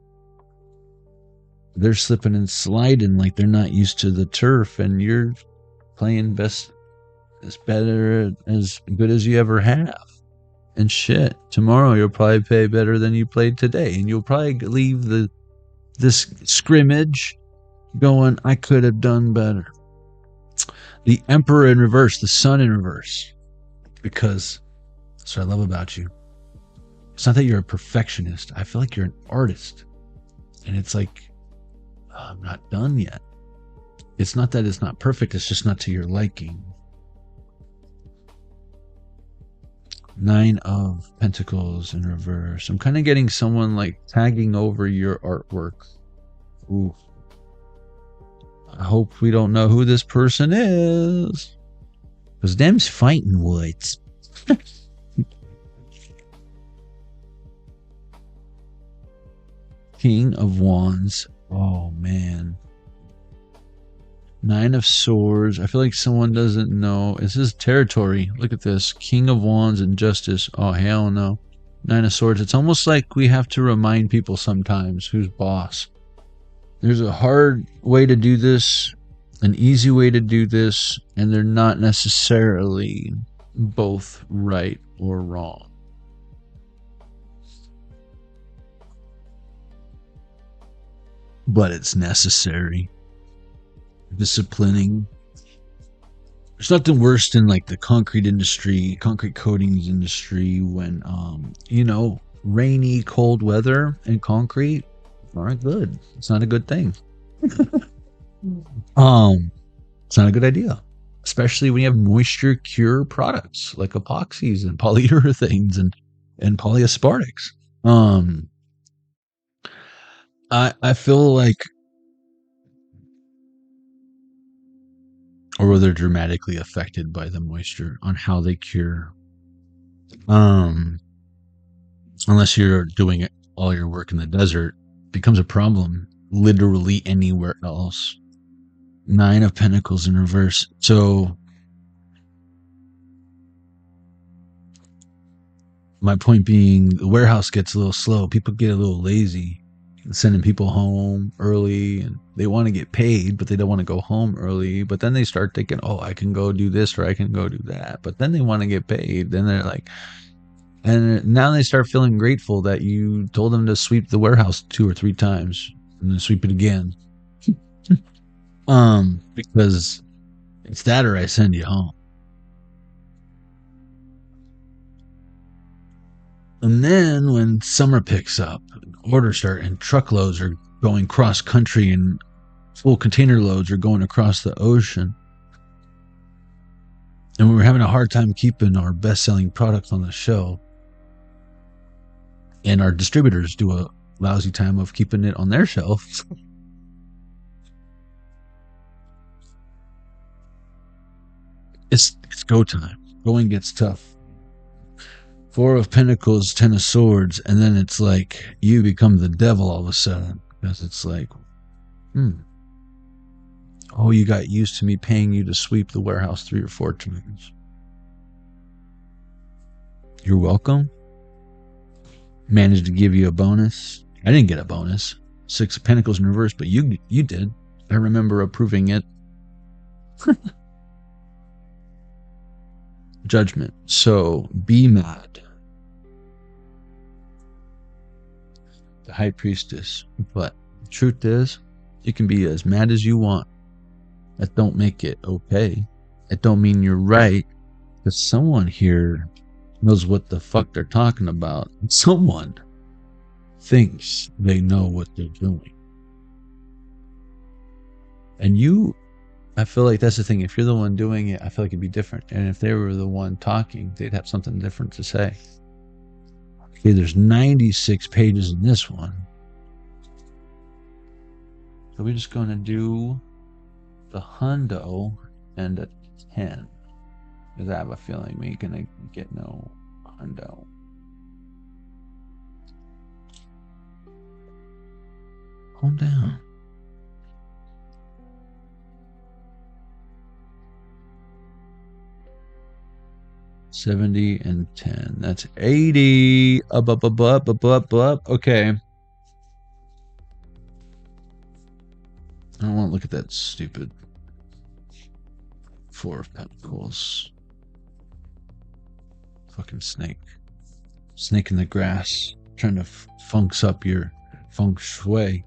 C: they're slipping and sliding like they're not used to the turf, and you're playing as good as you ever have. And shit, tomorrow you'll probably play better than you played today, and you'll probably leave this scrimmage going, I could have done better. The Emperor in reverse, the Sun in reverse. Because that's what I love about you. It's not that you're a perfectionist. I feel like you're an artist. And it's like, I'm not done yet. It's not that it's not perfect, it's just not to your liking. Nine of Pentacles in reverse. I'm kind of getting someone like tagging over your artwork. Ooh. I hope we don't know who this person is. Because them's fighting woods. King of Wands. Oh, man. Nine of Swords. I feel like someone doesn't know. This is territory. Look at this. King of Wands and Justice. Oh, hell no. Nine of Swords. It's almost like we have to remind people sometimes who's boss. There's a hard way to do this, an easy way to do this, and they're not necessarily both right or wrong. But it's necessary. Disciplining. There's nothing worse than like the concrete industry, concrete coatings industry, when you know, rainy, cold weather and concrete aren't good. It's not a good thing. It's not a good idea, especially when you have moisture cure products like epoxies and polyurethanes and polyaspartics. I feel like, or they're dramatically affected by the moisture on how they cure. Unless you're doing all your work in the desert, it becomes a problem literally anywhere else. Nine of Pentacles in reverse. So my point being, the warehouse gets a little slow. People get a little lazy, sending people home early, and they want to get paid, but they don't want to go home early. But then they start thinking, oh, I can go do this or I can go do that. But then they want to get paid. Then they're like, and now they start feeling grateful that you told them to sweep the warehouse 2 or 3 times and then sweep it again. Because it's that or I send you home. And then when summer picks up, orders start, and truckloads are going cross country and full container loads are going across the ocean. And we were having a hard time keeping our best-selling products on the shelf. And our distributors do a lousy time of keeping it on their shelves. It's go time. Going gets tough. 4 of Pentacles, 10 of Swords, and then it's like you become the devil all of a sudden. Because it's like, oh, you got used to me paying you to sweep the warehouse 3 or 4 times. You're welcome. Managed to give you a bonus. I didn't get a bonus. 6 of Pentacles in reverse, but you did. I remember approving it. Judgment. So be mad. The High Priestess. But the truth is, you can be as mad as you want. That don't make it okay. It don't mean you're right. Because someone here knows what the fuck they're talking about. Someone thinks they know what they're doing. And you, I feel like that's the thing. If you're the one doing it, I feel like it'd be different. And if they were the one talking, they'd have something different to say. Okay, there's 96 pages in this one. So we're just going to do the hundo and a 10. Because I have a feeling we ain't going to get no hundo. Calm down. $70 and 10. That's 80. Up. Okay. I don't want to look at that stupid 4 of Pentacles. Fucking snake. Snake in the grass. Trying to funks up your feng shui.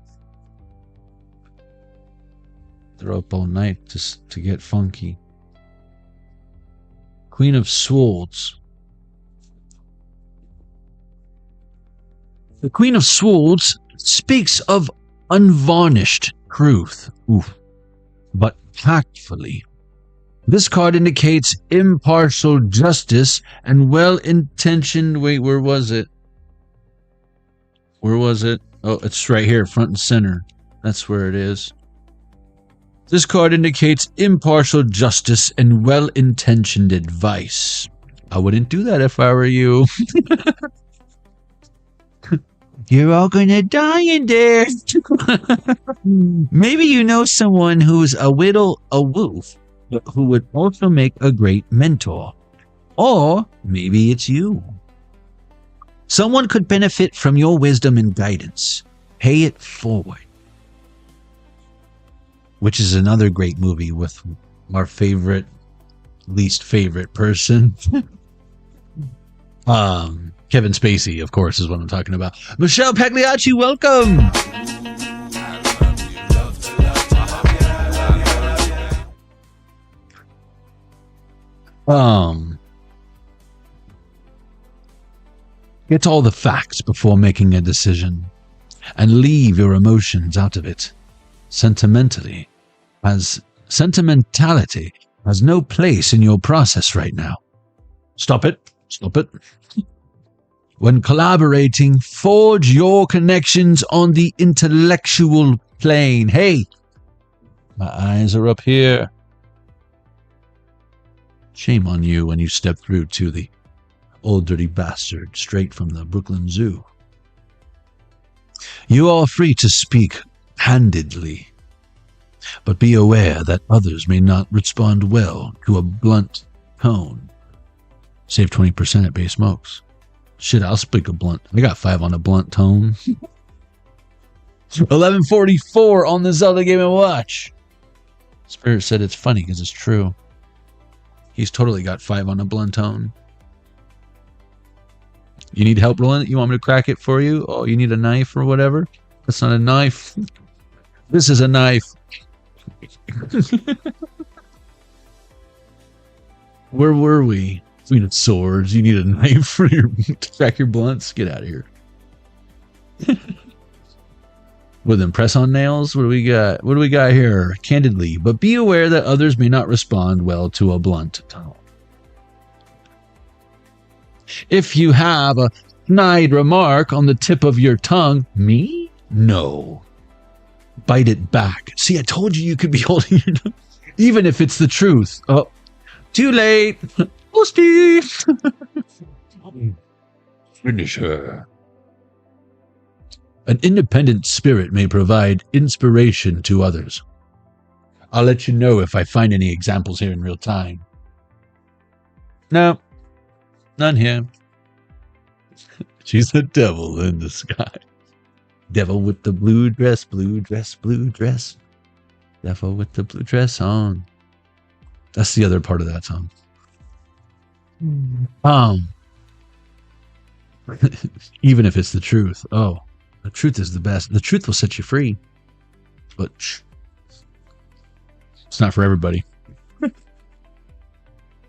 C: They're up all night just to get funky. Queen of Swords. The Queen of Swords speaks of unvarnished truth, but tactfully. This card indicates impartial justice and well-intentioned... Wait, where was it? Where was it? Oh, it's right here, front and center. That's where it is. This card indicates impartial justice and well-intentioned advice. I wouldn't do that if I were you. You're all gonna die in there. Maybe you know someone who's a wolf, but who would also make a great mentor. Or maybe it's you. Someone could benefit from your wisdom and guidance. Pay it forward. Which is another great movie with our least favorite person. Kevin Spacey, of course, is what I'm talking about. Michelle Pagliacci, welcome! Get all the facts before making a decision, and leave your emotions out of it. Sentimentality has no place in your process right now. Stop it. Stop it. When collaborating, forge your connections on the intellectual plane. Hey, my eyes are up here. Shame on you when you step through to the old dirty bastard straight from the Brooklyn Zoo. You are free to speak handedly, but be aware that others may not respond well to a blunt tone. Save 20% at base smokes. Shit, I'll speak a blunt. I got 5 on a blunt tone. 1144 on the Zelda Game & Watch. Spirit said it's funny because it's true. He's totally got 5 on a blunt tone. You need help rolling it? You want me to crack it for you? Oh, you need a knife or whatever? That's not a knife. This is a knife. Where were we? We needed swords. You need a knife for to crack your blunts? Get out of here. With them press-on nails? What do we got? What do we got here? Candidly, but be aware that others may not respond well to a blunt tone. If you have a snide remark on the tip of your tongue, me? No. Bite it back. See, I told you could be holding your tongue. Even if it's the truth. Oh, too late. Finish her. An independent spirit may provide inspiration to others. I'll let you know if I find any examples here in real time. No, none here. She's the devil in the sky. Devil with the blue dress, blue dress, blue dress. Devil with the blue dress on. That's the other part of that song. Even if it's the truth. Oh, the truth is the best. The truth will set you free. But it's not for everybody.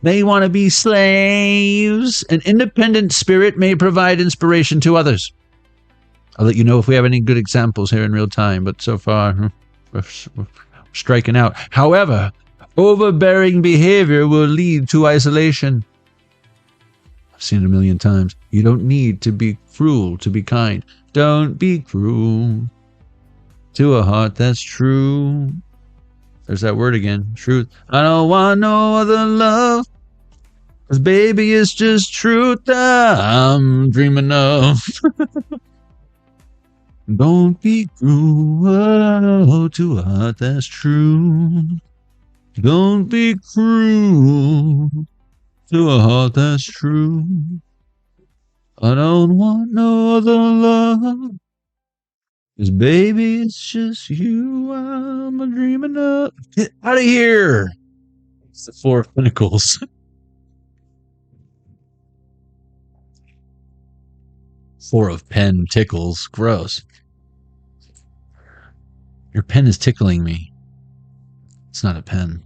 C: They want to be slaves. An independent spirit may provide inspiration to others. I'll let you know if we have any good examples here in real time, but so far, we're striking out. However, overbearing behavior will lead to isolation. I've seen it a million times. You don't need to be cruel to be kind. Don't be cruel to a heart that's true. There's that word again. Truth. I don't want no other love. 'Cause baby, it's just truth that I'm dreaming of. Don't be cruel to a heart that's true. Don't be cruel to a heart that's true. I don't want no other love. 'Cause baby, it's just you I'm a dreaming of. Get out of here. It's the 4 of Pentacles. 4 of pen tickles. Gross. Your pen is tickling me. It's not a pen.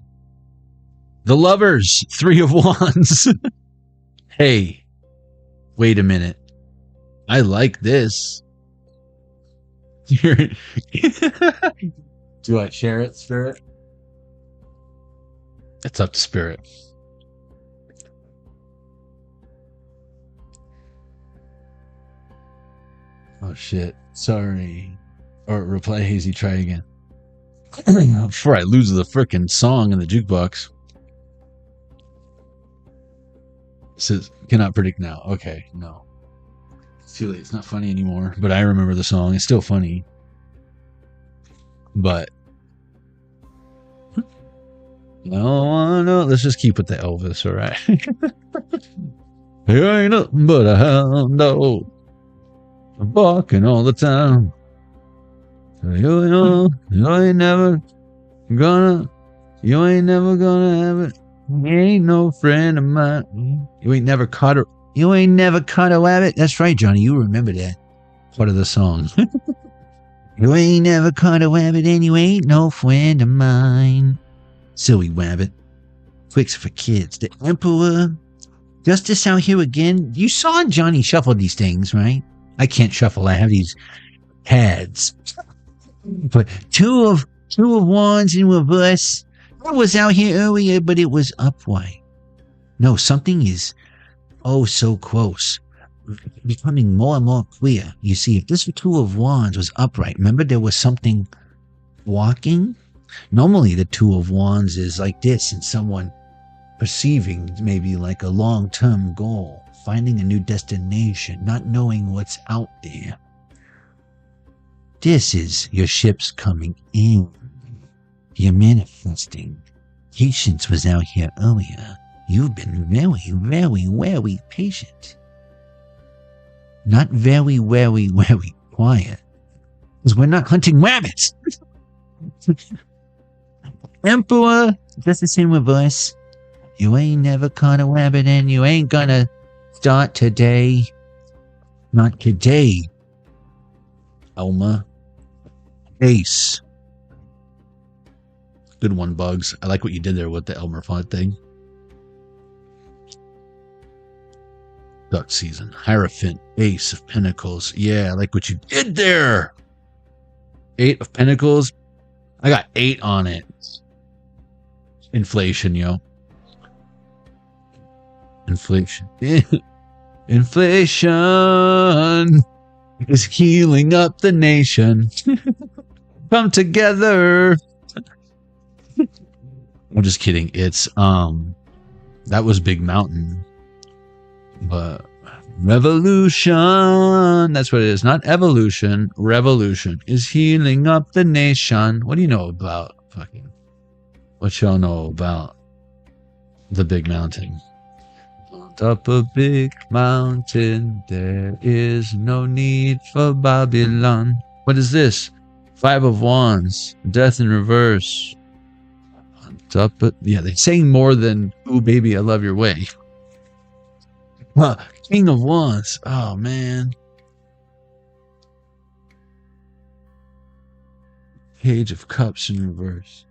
C: The Lovers. 3 of Wands. Hey. Wait a minute. I like this. Do I share it, Spirit? It's up to spirit. Oh shit. Sorry. Or reply hazy, try again. Before I lose the frickin' song in the jukebox. It says cannot predict now. Okay, no. It's too late. It's not funny anymore. But I remember the song. It's still funny. But no, let's just keep with the Elvis, alright? There ain't nothing but a hound dog. I'm barking all the time. You ain't never gonna have it. You ain't no friend of mine. You ain't never caught a rabbit. That's right, Johnny. You remember that part of the song. You ain't never caught a rabbit and you ain't no friend of mine. Silly rabbit. Quicks for kids. The Emperor. Justice out here again. You saw Johnny shuffle these things, right? I can't shuffle. I have these pads. But two of wands in reverse. I was out here earlier, but it was upright. No, something is so close. Becoming more and more clear. You see, if this two of wands was upright, remember there was something walking? Normally the two of wands is like this and someone perceiving maybe like a long-term goal, finding a new destination, not knowing what's out there. This is your ships coming in. You're manifesting. Patience was out here earlier. You've been very, very, very patient. Not very, very, very quiet. Because we're not hunting rabbits. Emperor, just the same with us. You ain't never caught a rabbit and you ain't gonna start today. Not today. Elma. Ace. Good one, Bugs. I like what you did there with the Elmer Font thing. Duck season. Hierophant. Ace of Pentacles. Yeah, I like what you did there. 8 of Pentacles. I got 8 on it. Inflation, yo. Inflation. Inflation is healing up the nation. Come together. I'm just kidding. It's that was Big Mountain. But revolution, that's what it is. Not evolution. Revolution is healing up the nation. What do you know about fucking what y'all know about the Big Mountain? Up a big mountain, there is no need for Babylon. What is this? 5 of Wands, Death in reverse. On top of, yeah, they're saying more than, ooh, baby, I love your way. King of Wands. Oh, man. Page of Cups in reverse.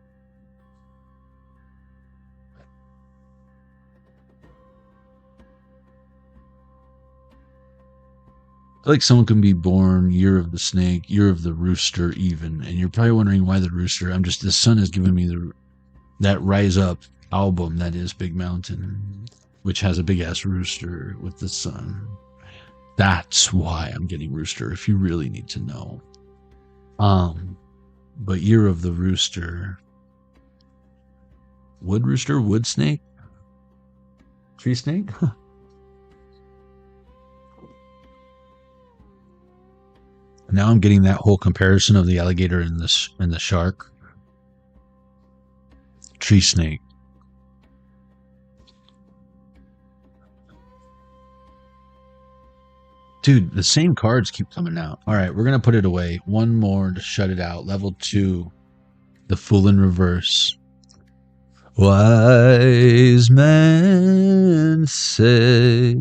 C: I feel like someone can be born year of the snake, year of the rooster even, and you're probably wondering why the rooster. The sun has given me that Rise Up album that is Big Mountain, which has a big ass rooster with the sun. That's why I'm getting rooster, if you really need to know. But year of the rooster. Wood rooster, wood snake? Tree snake? Now I'm getting that whole comparison of the alligator and the shark. Tree snake. Dude, the same cards keep coming out. All right, we're going to put it away. One more to shut it out. Level 2. The Fool in reverse. Wise men say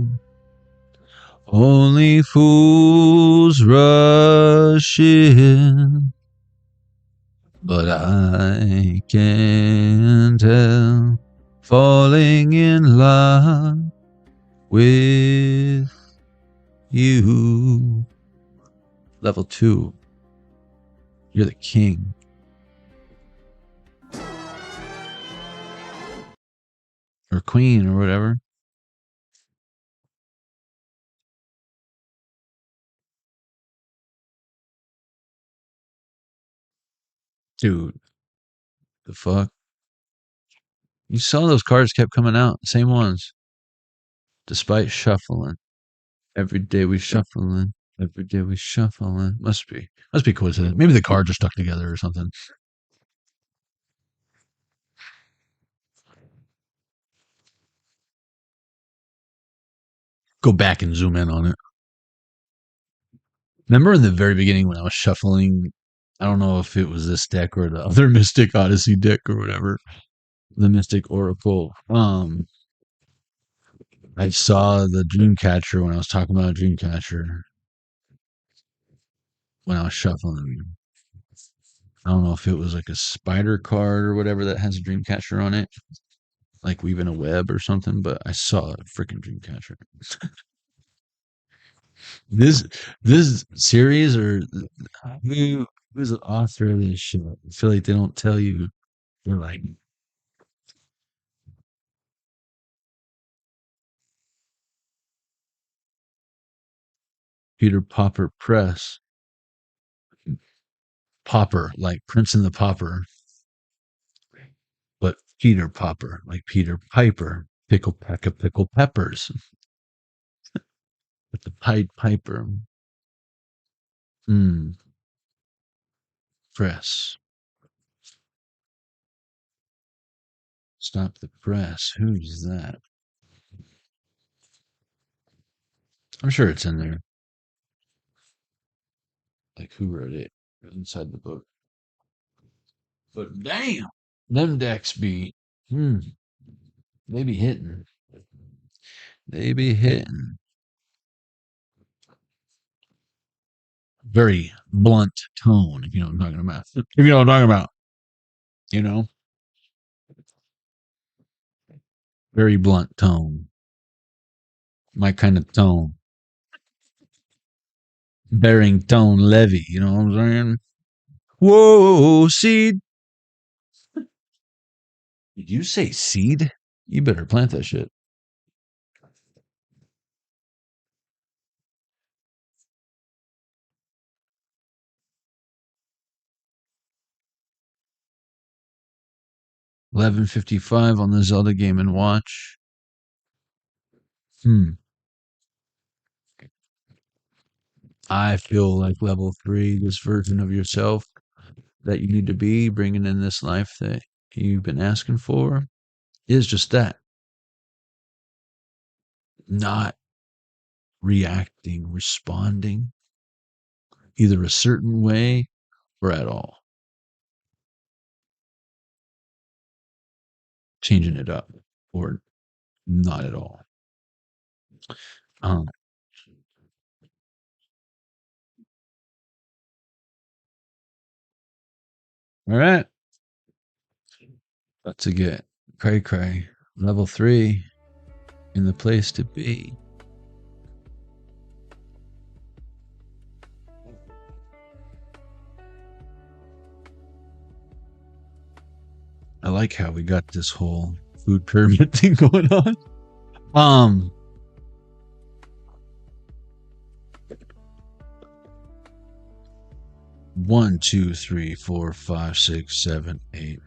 C: only fools rush in, but I can't help falling in love with you. Level 2. You're the king. queen or whatever. Dude, the fuck? You saw those cards kept coming out, same ones, despite shuffling. Every day we shuffling. Every day we shuffling. Must be coincidence. Maybe the cards are stuck together or something. Go back and zoom in on it. Remember in the very beginning when I was shuffling, I don't know if it was this deck or the other Mystic Odyssey deck or whatever, the Mystic Oracle. I saw the Dreamcatcher when I was talking about Dreamcatcher when I was shuffling. I don't know if it was like a spider card or whatever that has a Dreamcatcher on it, like weaving a web or something, but I saw a freaking Dreamcatcher. This series, or who's the author of this shit? I feel like they don't tell you. They're like, Peter Popper Press. Popper, like Prince and the Popper, but Peter Popper, like Peter Piper, pickle peck of pickle peppers, with the Pied Piper. Press. Stop the press. Who's that? I'm sure it's in there. Like who wrote it inside the book? But damn, them decks be they be hitting. They be hitting. Very blunt tone, if you know what I'm talking about. If you know what I'm talking about. You know? Very blunt tone. My kind of tone. Barrington Levy, you know what I'm saying? Whoa, seed. Did you say seed? You better plant that shit. $11.55 on the Zelda Game and Watch. I feel like level 3, this version of yourself that you need to be bringing in this life that you've been asking for is just that. Not reacting, responding either a certain way or at all. Changing it up or not at all. All right. About to get cray level 3 in the place to be. I like how we got this whole food pyramid thing going on. 1, 2, 3, 4, 5, 6, 7, 8.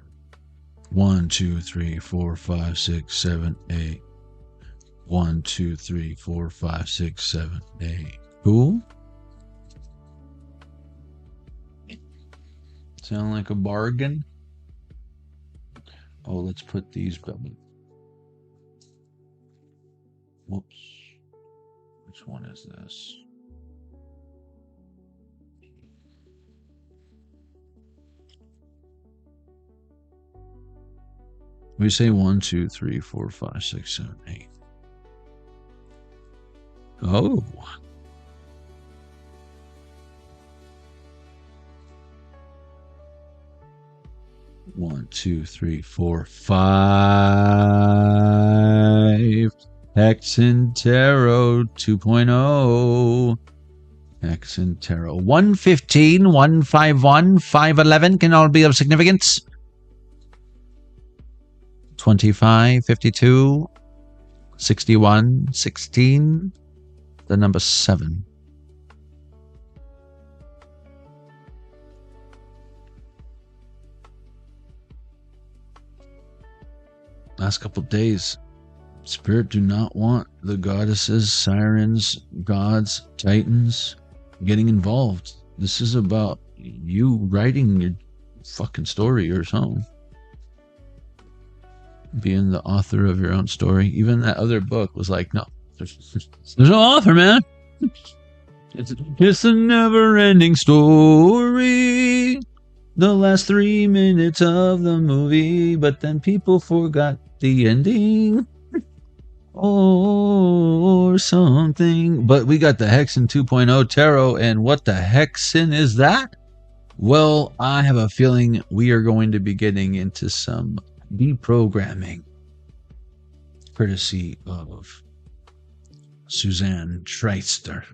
C: 1, 2, 3, 4, 5, 6, 7, 8. 1, 2, 3, 4, 5, 6, 7, 8. Cool. Sound like a bargain? Oh, let's put these back. Whoops. Which one is this? We say 1, 2, 3, 4, 5, 6, 7, 8. Oh. One, 2, 3, 4, 5. Hexen Tarot 2.0. Hexen Tarot 115, 151, 511 can all be of significance. 25, 52, 61, 16, the number 7. Last couple days, Spirit do not want the goddesses, sirens, gods, titans getting involved. This is about you writing your fucking story or something. Being the author of your own story. Even that other book was like, no, there's no author, man. It's a never-ending story. The last 3 minutes of the movie, but then people forgot the ending. Or something. But we got the HEXEN 2.0 tarot, and what the HEXEN is that? Well, I have a feeling we are going to be getting into some deprogramming, courtesy of Suzanne Trister.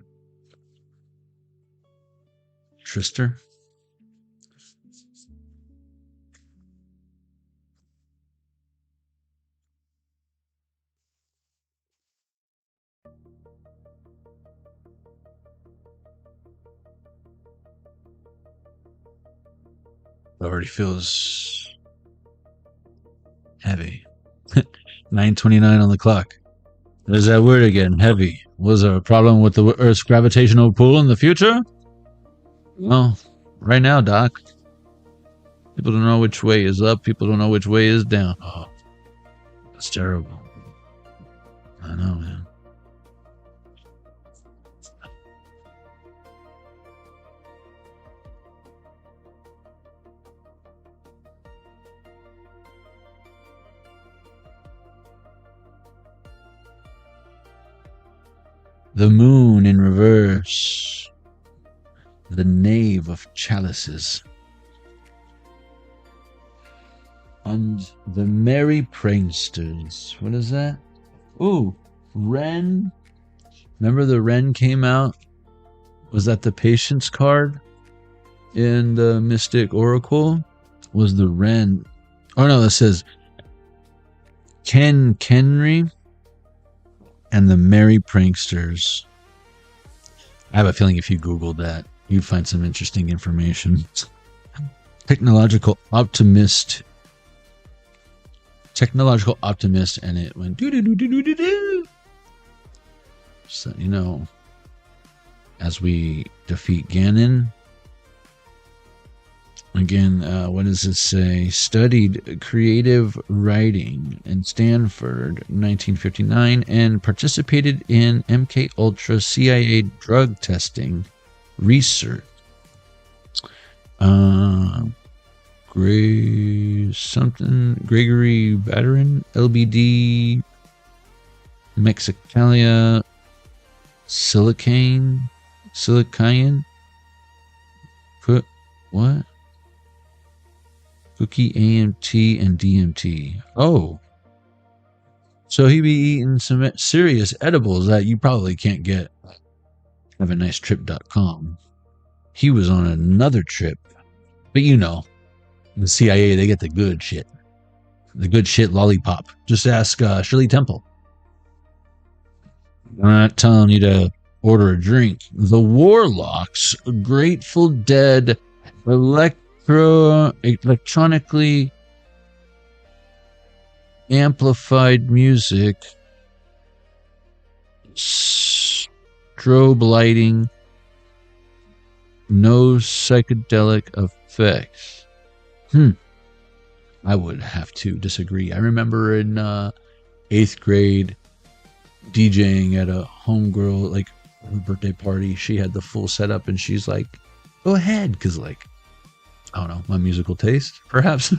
C: Trister? Already feels heavy. 9:29 on the clock. There's that word again, heavy. Was there a problem with the Earth's gravitational pull in the future? Well, right now, Doc. People don't know which way is up. People don't know which way is down. Oh, that's terrible. I know, man. The moon in reverse. The knave of chalices. And the merry pranksters. What is that? Ooh, Ren. Remember the Ren came out? Was that the patience card in the Mystic Oracle? Was the Ren? Oh no, that says Kenry and the merry pranksters. I have a feeling if you Googled that, you'd find some interesting information. Technological optimist, and it went do do do do do do do. So you know, as we defeat Ganon. Again, what does it say? Studied creative writing in Stanford, 1959, and participated in MK Ultra CIA drug testing research. Gregory Bateran, LBD, Mexicalia, Silicane, what? Cookie, AMT, and DMT. Oh. So he be eating some serious edibles that you probably can't get at havanicetrip.com. He was on another trip. But you know, the CIA, they get the good shit. The good shit lollipop. Just ask Shirley Temple. I'm not telling you to order a drink. The Warlocks, Grateful Dead, electronically amplified music, strobe lighting, no psychedelic effects. I would have to disagree. I remember in 8th grade DJing at a homegirl, like her birthday party. She had the full setup and she's like, go ahead, because like, I don't know, my musical taste, perhaps.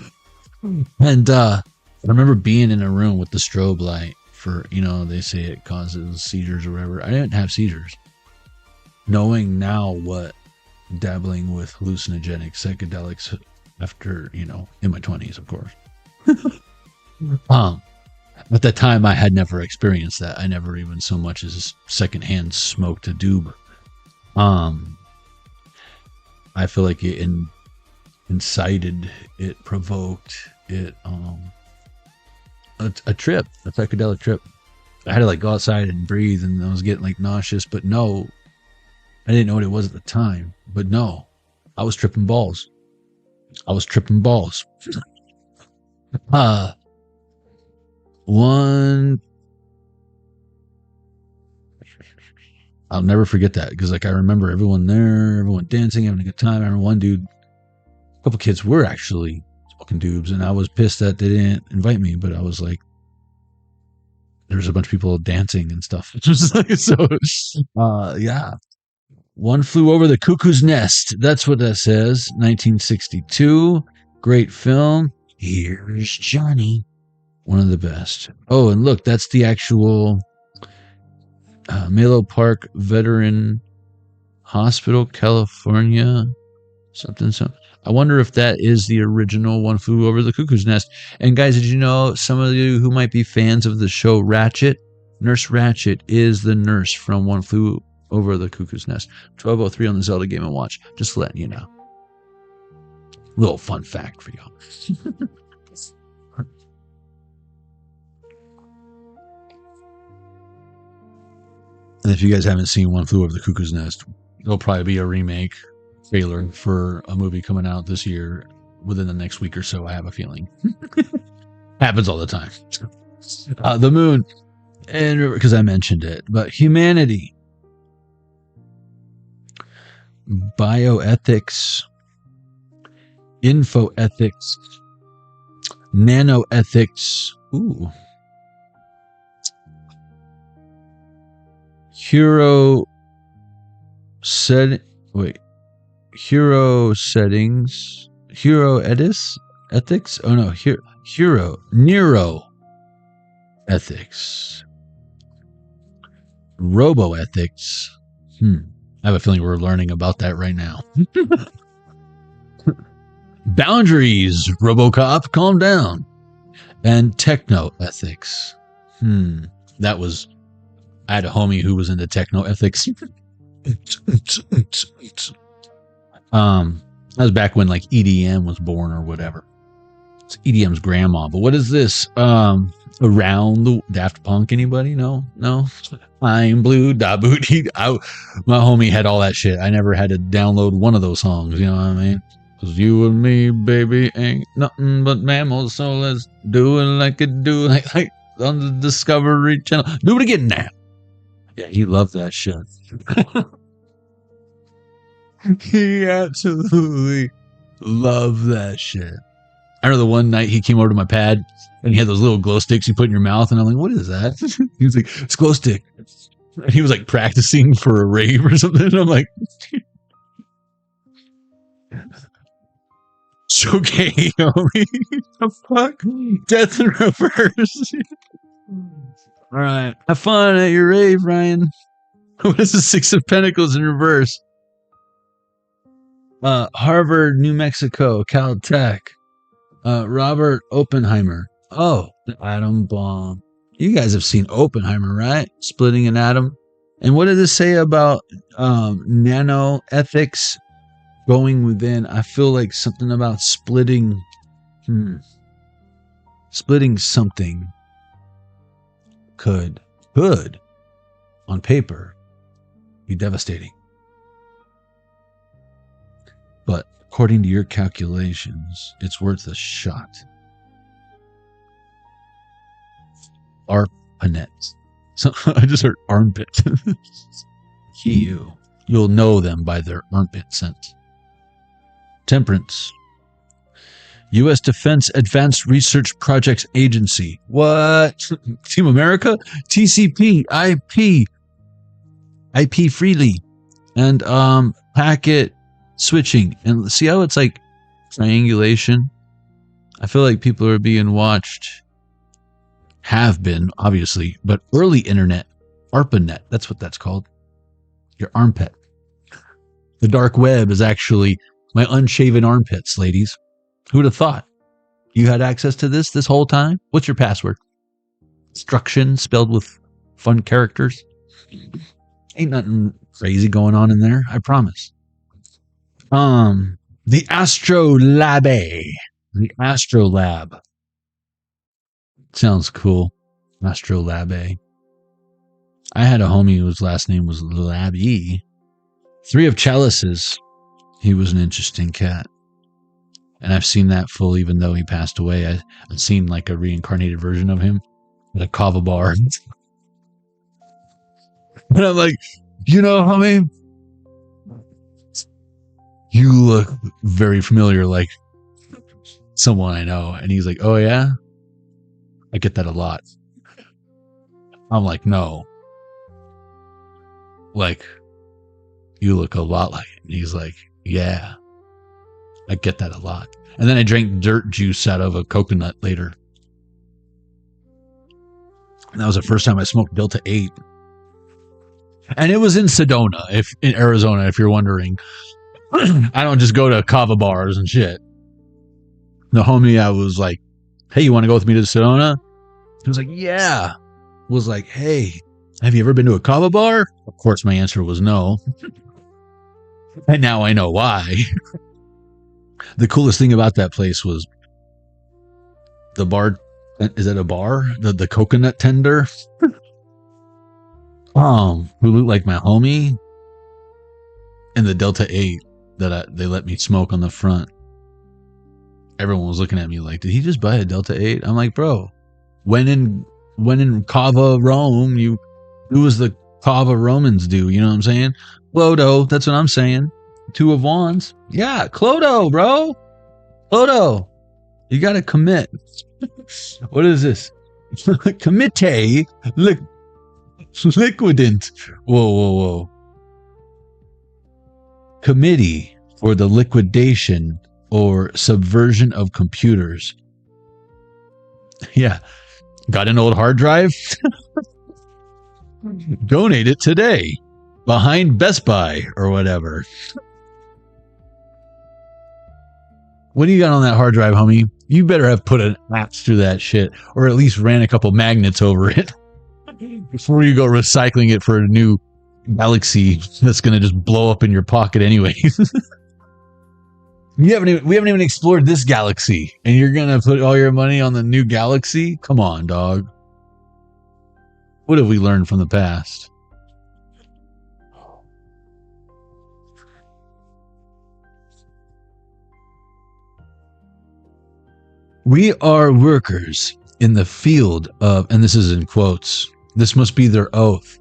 C: And I remember being in a room with the strobe light for, you know, they say it causes seizures or whatever. I didn't have seizures. Knowing now what dabbling with hallucinogenic psychedelics after, you know, in my 20s, of course. At that time, I had never experienced that. I never even so much as secondhand smoked a doob. I feel like it incited, it provoked, it a trip, a psychedelic trip. I had to like go outside and breathe, and I was getting like nauseous. But no, I didn't know what it was at the time. But no, I was tripping balls. One, I'll never forget that because like I remember everyone there, everyone dancing, having a good time. I remember one dude, a couple kids were actually smoking doobs, and I was pissed that they didn't invite me. But I was like, there was a bunch of people dancing and stuff. Yeah. One Flew Over the Cuckoo's Nest. That's what that says. 1962. Great film. Here's Johnny. One of the best. Oh, and look, that's the actual Menlo Park Veteran Hospital, California. Something. I wonder if that is the original One Flew Over the Cuckoo's Nest. And guys, did you know, some of you who might be fans of the show Ratchet, Nurse Ratchet is the nurse from One Flew Over the Cuckoo's Nest. 12:03 on the Zelda Game & Watch. Just letting you know. Little fun fact for y'all. And if you guys haven't seen One Flew Over the Cuckoo's Nest, there'll probably be a remake trailer for a movie coming out this year within the next week or so, I have a feeling. Happens all the time. The moon, and because I mentioned it, but humanity, bioethics, infoethics, nanoethics, hero settings, hero ethics. Oh no, neuro ethics, robo ethics. I have a feeling we're learning about that right now. Boundaries, RoboCop, calm down. And techno ethics. That was, I had a homie who was into techno ethics. That was back when like EDM was born or whatever. It's EDM's grandma. But what is this? Around the Daft Punk? Anybody? No. I'm blue, da booty. My homie had all that shit. I never had to download one of those songs. You know what I mean? Cause you and me, baby, ain't nothing but mammals. So let's do it like it do, like on the Discovery Channel. Do it again now. Yeah, he loved that shit. He absolutely loved that shit. I remember the one night he came over to my pad and he had those little glow sticks you put in your mouth, and I'm like, what is that? He was like, it's glow stick. And he was like practicing for a rave or something. And I'm like, it's okay, homie. The fuck? Death in reverse. All right. Have fun at your rave, Ryan. What is the Six of Pentacles in reverse? Harvard, New Mexico, Caltech. Robert Oppenheimer. Oh, the atom bomb. You guys have seen Oppenheimer, right? Splitting an atom. And what did this say about nano ethics going within? I feel like something about splitting. Splitting something could, on paper, be devastating. But according to your calculations, it's worth a shot. Arpanet. So I just heard armpit. You'll know them by their armpit scent. Temperance. U.S. Defense Advanced Research Projects Agency. What? Team America? TCP, IP freely. And packet switching. And see how it's like triangulation? I feel like people are being watched. Have been, obviously, but early internet, ARPANET, that's what that's called. Your armpit. The dark web is actually my unshaven armpits, ladies. Who would have thought? You had access to this whole time? What's your password? Instruction spelled with fun characters? Ain't nothing crazy going on in there, I promise. The Astrolabe. The Astrolab. Sounds cool. Astrolabe. I had a homie whose last name was Labby. 3 of Chalices. He was an interesting cat. And I've seen that full, even though he passed away. I've seen like a reincarnated version of him at a kava bar. And I'm like, you know, homie, you look very familiar, like someone I know. And he's like, oh yeah? I get that a lot. I'm like, no. Like, you look a lot like it. And he's like, yeah. I get that a lot. And then I drank dirt juice out of a coconut later. And that was the first time I smoked Delta 8. And it was in Sedona, in Arizona, if you're wondering. I don't just go to kava bars and shit. The homie, I was like, hey, you want to go with me to Sedona? He was like, yeah. Was like, hey, have you ever been to a kava bar? Of course, my answer was no. And now I know why. The coolest thing about that place was the bar. Is it a bar? The coconut tender. Who looked like my homie, and the Delta 8 that they let me smoke on the front. Everyone was looking at me like, did he just buy a Delta 8? I'm like, bro, when in Cava, Rome, you do as the Cava Romans do. You know what I'm saying? Clodo, that's what I'm saying. 2 of Wands. Yeah, Clodo, bro. Clodo. You got to commit. What is this? Committee. Liquidant. Whoa. Committee for the liquidation or subversion of computers. Yeah. Got an old hard drive? Donate it today. Behind Best Buy or whatever. What do you got on that hard drive, homie? You better have put an axe through that shit, or at least ran a couple magnets over it before you go recycling it for a new Galaxy that's going to just blow up in your pocket anyway. We haven't even explored this Galaxy, and you're going to put all your money on the new Galaxy? Come on, dog. What have we learned from the past? We are workers in the field of, and this is in quotes, this must be their oath.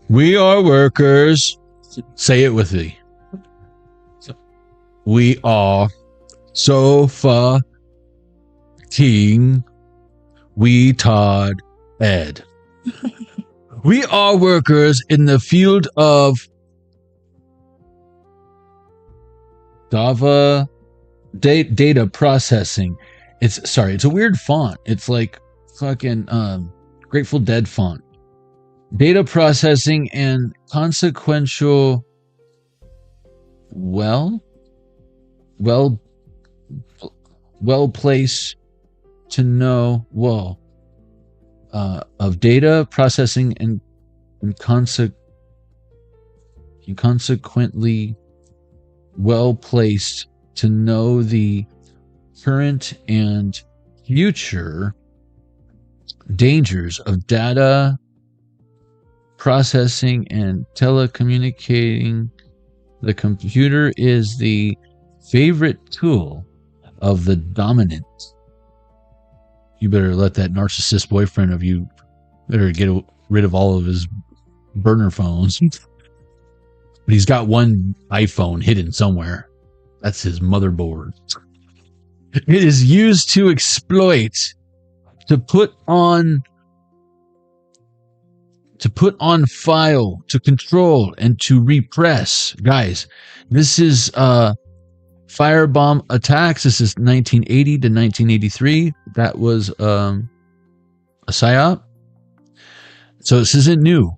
C: We are workers. Say it with me. We are so fucking retard ed. We are workers in the field of Java data processing. It's a weird font. It's like fucking Grateful Dead font. Data processing and consequential well placed to know of data processing and consequently well placed to know the current and future dangers of data processing and telecommunicating. The computer is the favorite tool of the dominant. You better let that narcissist boyfriend of you better get rid of all of his burner phones. But he's got one iPhone hidden somewhere. That's his motherboard. It is used to exploit, to put on file, to control, and to repress. Guys, this is firebomb attacks. This is 1980 to 1983. That was a psyop. So this isn't new.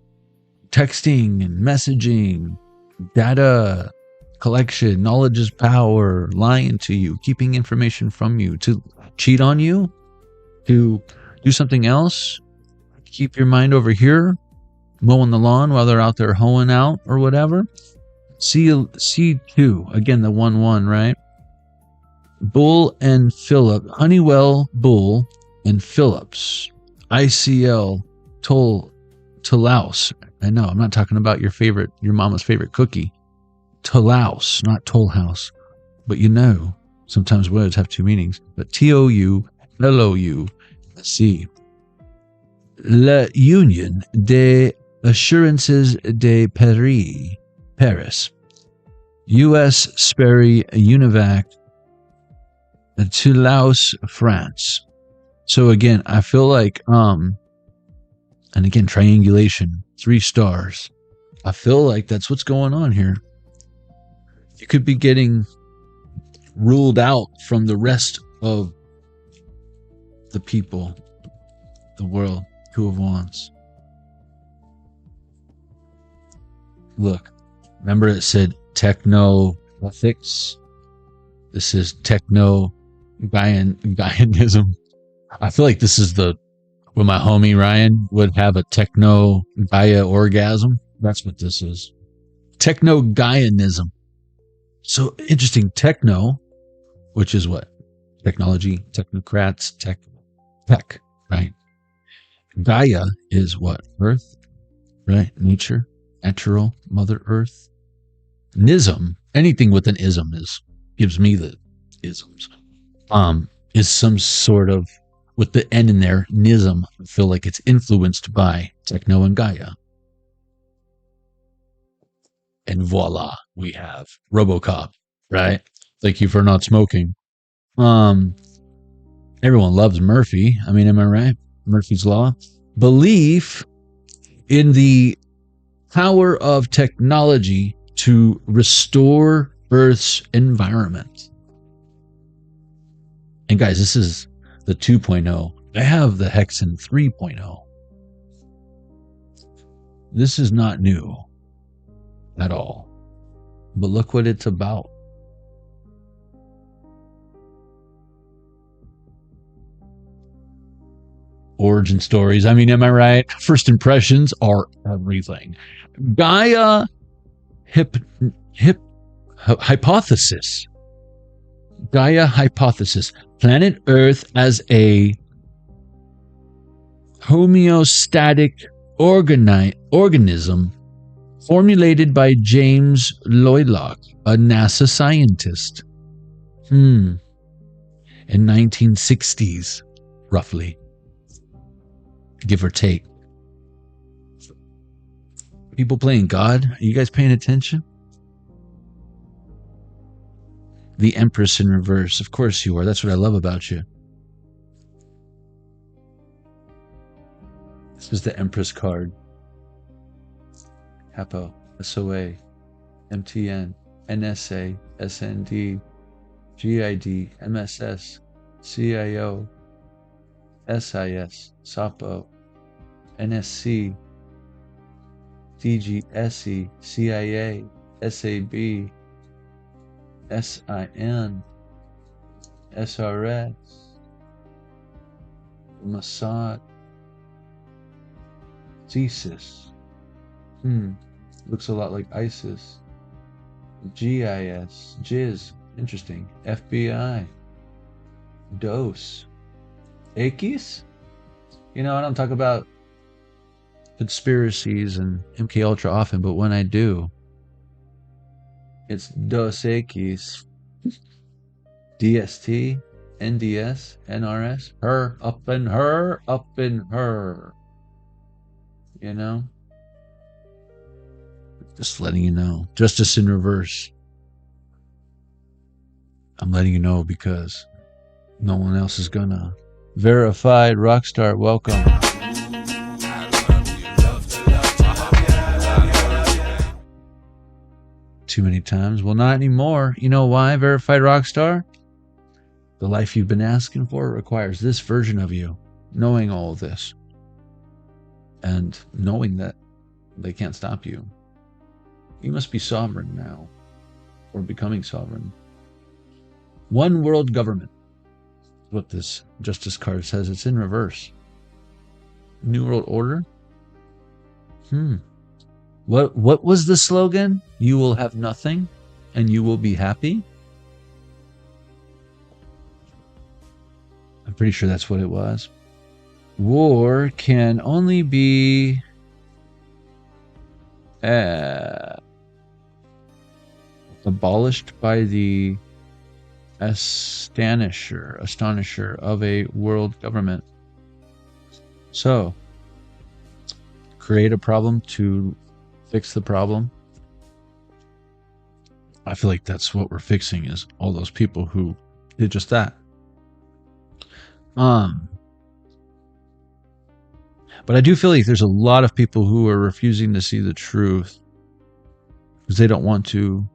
C: Texting and messaging, data collection, knowledge is power, lying to you, keeping information from you, to cheat on you, to do something else, keep your mind over here, mowing the lawn while they're out there hoeing out or whatever. C2, again, the 1-1, right? Bull and Philip, Honeywell Bull and Phillips. ICL Toulouse. I know, I'm not talking about your mama's favorite cookie. Toulouse, not Toll House. But you know, sometimes words have two meanings. But TOULOUSE. La Union des Assurances de Paris. U.S. Sperry Univac, Toulouse, France. So again, I feel like, and again, triangulation, 3 stars. I feel like that's what's going on here. You could be getting ruled out from the rest of the people, the world, who have wants. Look, remember it said techno ethics? This is techno Gaianism. I feel like this is when my homie Ryan would have a techno Gaia orgasm. That's what this is. Techno Gaianism. So interesting. Techno, which is what? Technology, technocrats, tech, right? Gaia is what? Earth, right? Nature, natural, Mother Earth. Nism, anything with an ism gives me the isms. Is some sort of, with the N in there, nism. I feel like it's influenced by techno and Gaia. And voila, we have RoboCop, right? Thank you for not smoking. Everyone loves Murphy. I mean, am I right? Murphy's Law. Belief in the power of technology to restore Earth's environment. And guys, this is the 2.0. I have the HEXEN 3.0. This is not new at all. But look what it's about. Origin stories. I mean, am I right? First impressions are everything. Gaia hypothesis. Gaia hypothesis. Planet Earth as a homeostatic organism formulated by James Lovelock, a NASA scientist. In 1960s, roughly. Give or take. People playing God? Are you guys paying attention? The Empress in reverse. Of course you are. That's what I love about you. This is the Empress card. HAPO, SOA, MTN, NSA, SND, GID, MSS, CIO, SIS, SAPO, NSC, DGSE, CIA, SAB, SIN, SRS, Mossad, CSIS. Looks a lot like ISIS. GIS, JIS, interesting. FBI, DOS, AKIS. You know, I don't talk about conspiracies and MK Ultra often, but when I do, it's Dos Equis, DST, NDS, NRS, her, up in her, up in her. You know? Just letting you know. Justice in reverse. I'm letting you know because no one else is gonna. Verified Rockstar, welcome. Too many times. Well, not anymore. You know why, Verified Rockstar? The life you've been asking for requires this version of you, knowing all of this. And knowing that they can't stop you. You must be sovereign now, or becoming sovereign. One world government. What this Justice card says. It's in reverse. New World Order. What was the slogan? You will have nothing, and you will be happy. I'm pretty sure that's what it was. war can only be abolished by the astonisher of a world government. So, create a problem to fix the problem. I feel like that's what we're fixing, is all those people who did just that. But I do feel like there's a lot of people who are refusing to see the truth because they don't want to.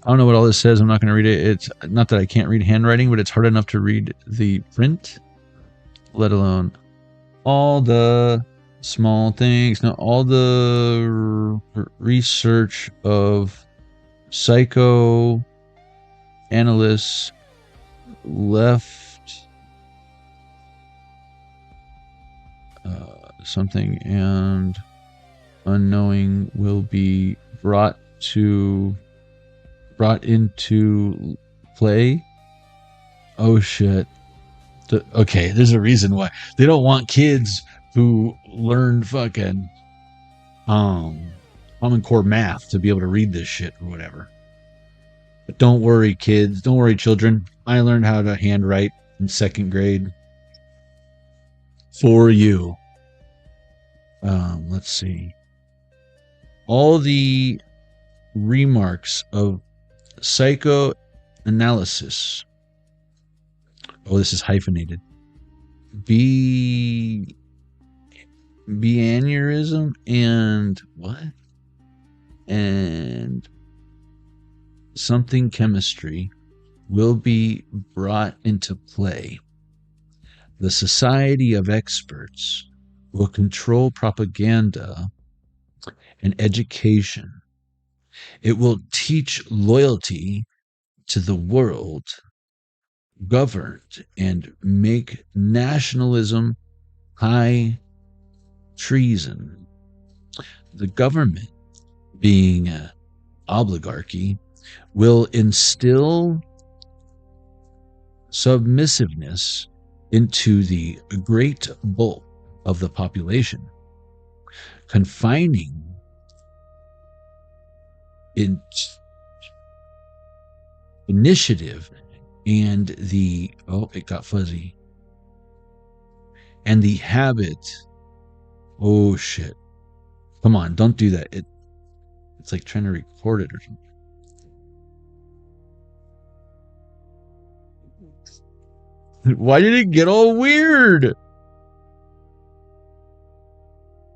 C: I don't know what all this says. I'm not going to read it. It's not that I can't read handwriting, but it's hard enough to read the print, let alone all the small things. No, all the research of psychoanalysts left something, and unknowing will be brought into play. Oh shit. Okay, there's a reason why they don't want kids who learn fucking Common Core math to be able to read this shit or whatever. But don't worry, kids. Don't worry, children. I learned how to handwrite in 2nd grade for you. Let's see. All the remarks of psychoanalysis. Oh, this is hyphenated. Behaviorism and what? And something chemistry will be brought into play. The Society of Experts will control propaganda and education. It will teach loyalty to the world governed and make nationalism high treason. The government, being an oligarchy, will instill submissiveness into the great bulk of the population, confining initiative and the it got fuzzy, and the habit. Oh shit, come on, don't do that. It's like trying to record it or something. Why did it get all weird?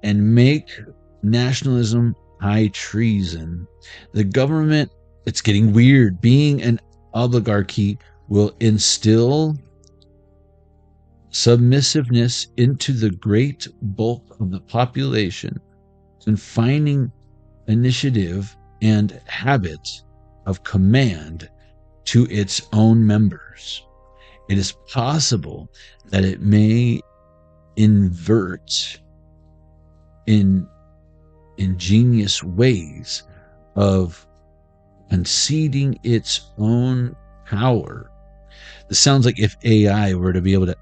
C: And make nationalism high treason. The government, it's getting weird. Being an oligarchy will instill submissiveness into the great bulk of the population, confining initiative and habit of command to its own members. It is possible that it may invert in ingenious ways of conceding its own power. This sounds like if AI were to be able to,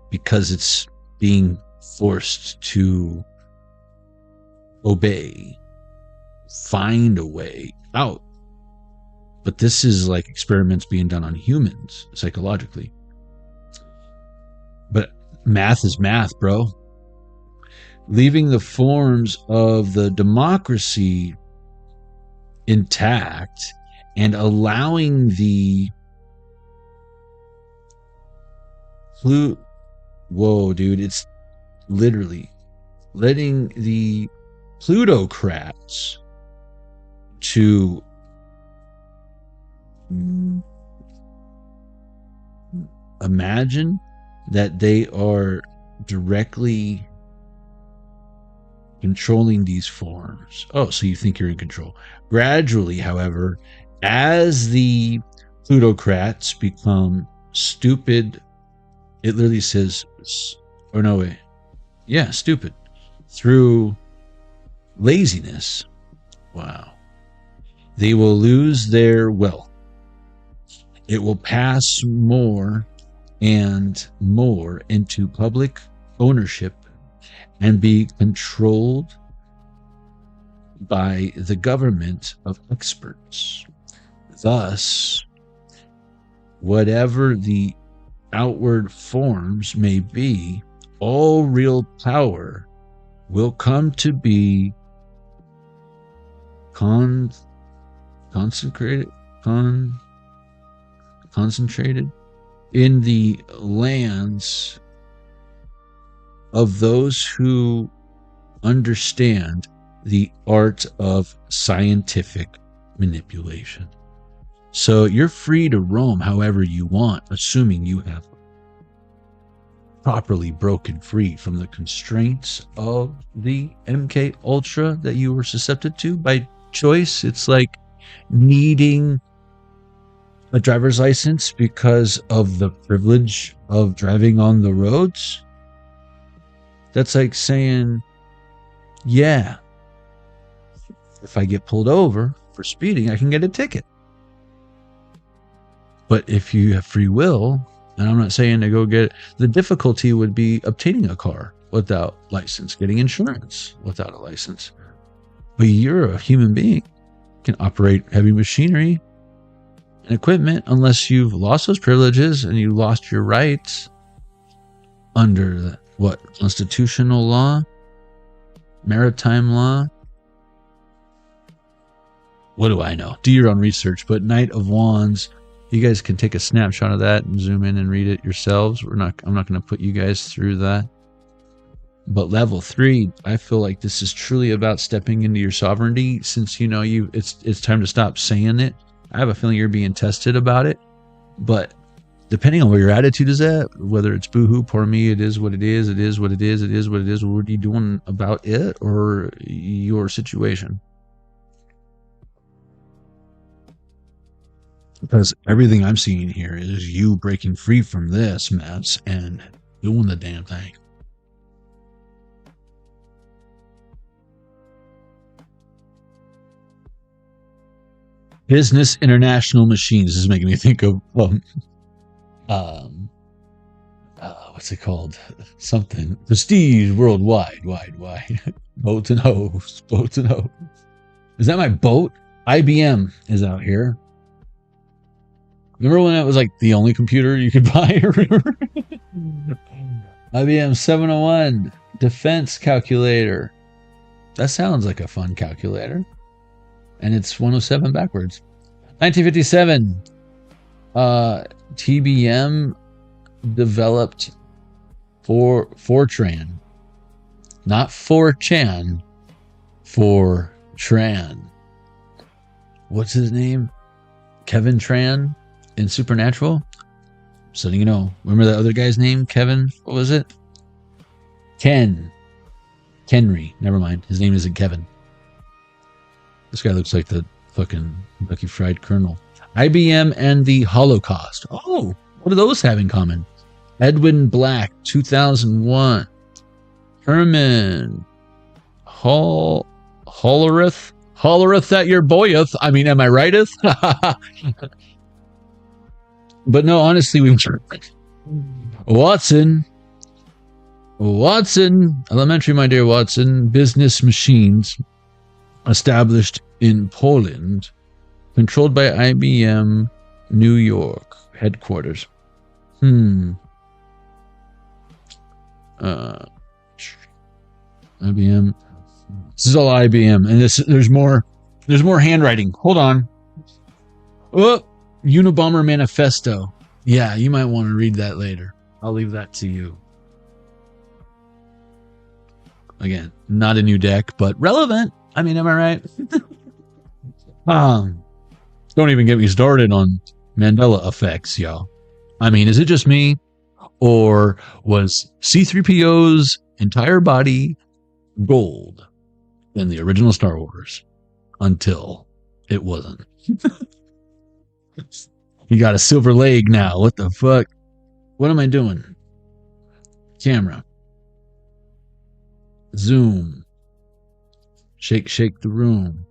C: because it's being forced to obey, find a way out. But this is like experiments being done on humans psychologically. But math is math, bro. Leaving the forms of the democracy intact and allowing the whoa, dude, it's literally letting the plutocrats to imagine that they are directly controlling these forms. Oh, so you think you're in control. Gradually, however, as the plutocrats become stupid, it literally says, or no way, yeah, stupid, through laziness. Wow. They will lose their wealth. It will pass more and more into public ownership and be controlled by the government of experts. Thus, whatever the outward forms may be, all real power will come to be concentrated in the lands of those who understand the art of scientific manipulation. So you're free to roam however you want, assuming you have properly broken free from the constraints of the MK Ultra that you were susceptible to by choice. It's like needing a driver's license because of the privilege of driving on the roads. That's like saying, yeah, if I get pulled over for speeding, I can get a ticket. But if you have free will, and I'm not saying to go get it, the difficulty would be obtaining a car without license, getting insurance without a license. But you're a human being, can operate heavy machinery and equipment unless you've lost those privileges and you lost your rights under what, constitutional law, maritime law. What do I know? Do your own research. But Knight of Wands, you guys can take a snapshot of that and zoom in and read it yourselves. I'm not going to put you guys through that. But level 3, I feel like this is truly about stepping into your sovereignty. Since you know it's time to stop saying it. I have a feeling you're being tested about it. But depending on where your attitude is at, whether it's boohoo, poor me, it is what it is, it is what it is, it is what it is. What are you doing about it or your situation? Because everything I'm seeing here is you breaking free from this mess and doing the damn thing. Business International Machines. This is making me think of what's it called? Something Prestige Worldwide, wide. Boats and hoes. Is that my boat? IBM is out here. Remember when that was like the only computer you could buy? IBM 701 defense calculator. That sounds like a fun calculator. And it's 107 backwards. 1957. TBM developed Fortran. Not 4chan. Fortran. What's his name? Kevin Tran in Supernatural? So you know. Remember that other guy's name? Kevin? What was it? Kenry. Never mind. His name isn't Kevin. This guy looks like the fucking Kentucky Fried Colonel. IBM and the Holocaust. Oh, what do those have in common? Edwin Black, 2001. Herman Hollerith. Hollerith that your boyeth. I mean, am I righteth? But no, honestly, Watson, elementary, my dear Watson, business machines established in Poland, controlled by IBM, New York headquarters. IBM. This is all IBM, and there's more handwriting. Hold on. Oh, Unabomber Manifesto. Yeah, you might want to read that later. I'll leave that to you. Again, not a new deck, but relevant. I mean, am I right? Don't even get me started on Mandela effects, y'all. I mean, is it just me? Or was C-3PO's entire body gold in the original Star Wars until it wasn't? You got a silver leg now. What the fuck? What am I doing? Camera. Zoom. Shake the room.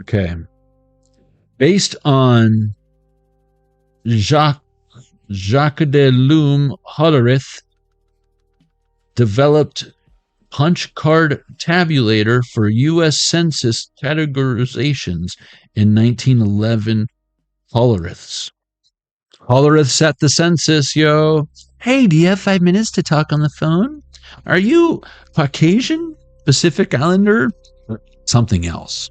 C: Okay. Based on Jacques de Loom Hollerith, developed punch card tabulator for U.S. Census categorizations in 1911. Holleriths. Holleriths at the census, yo. Hey, do you have 5 minutes to talk on the phone? Are you Caucasian, Pacific Islander, or something else?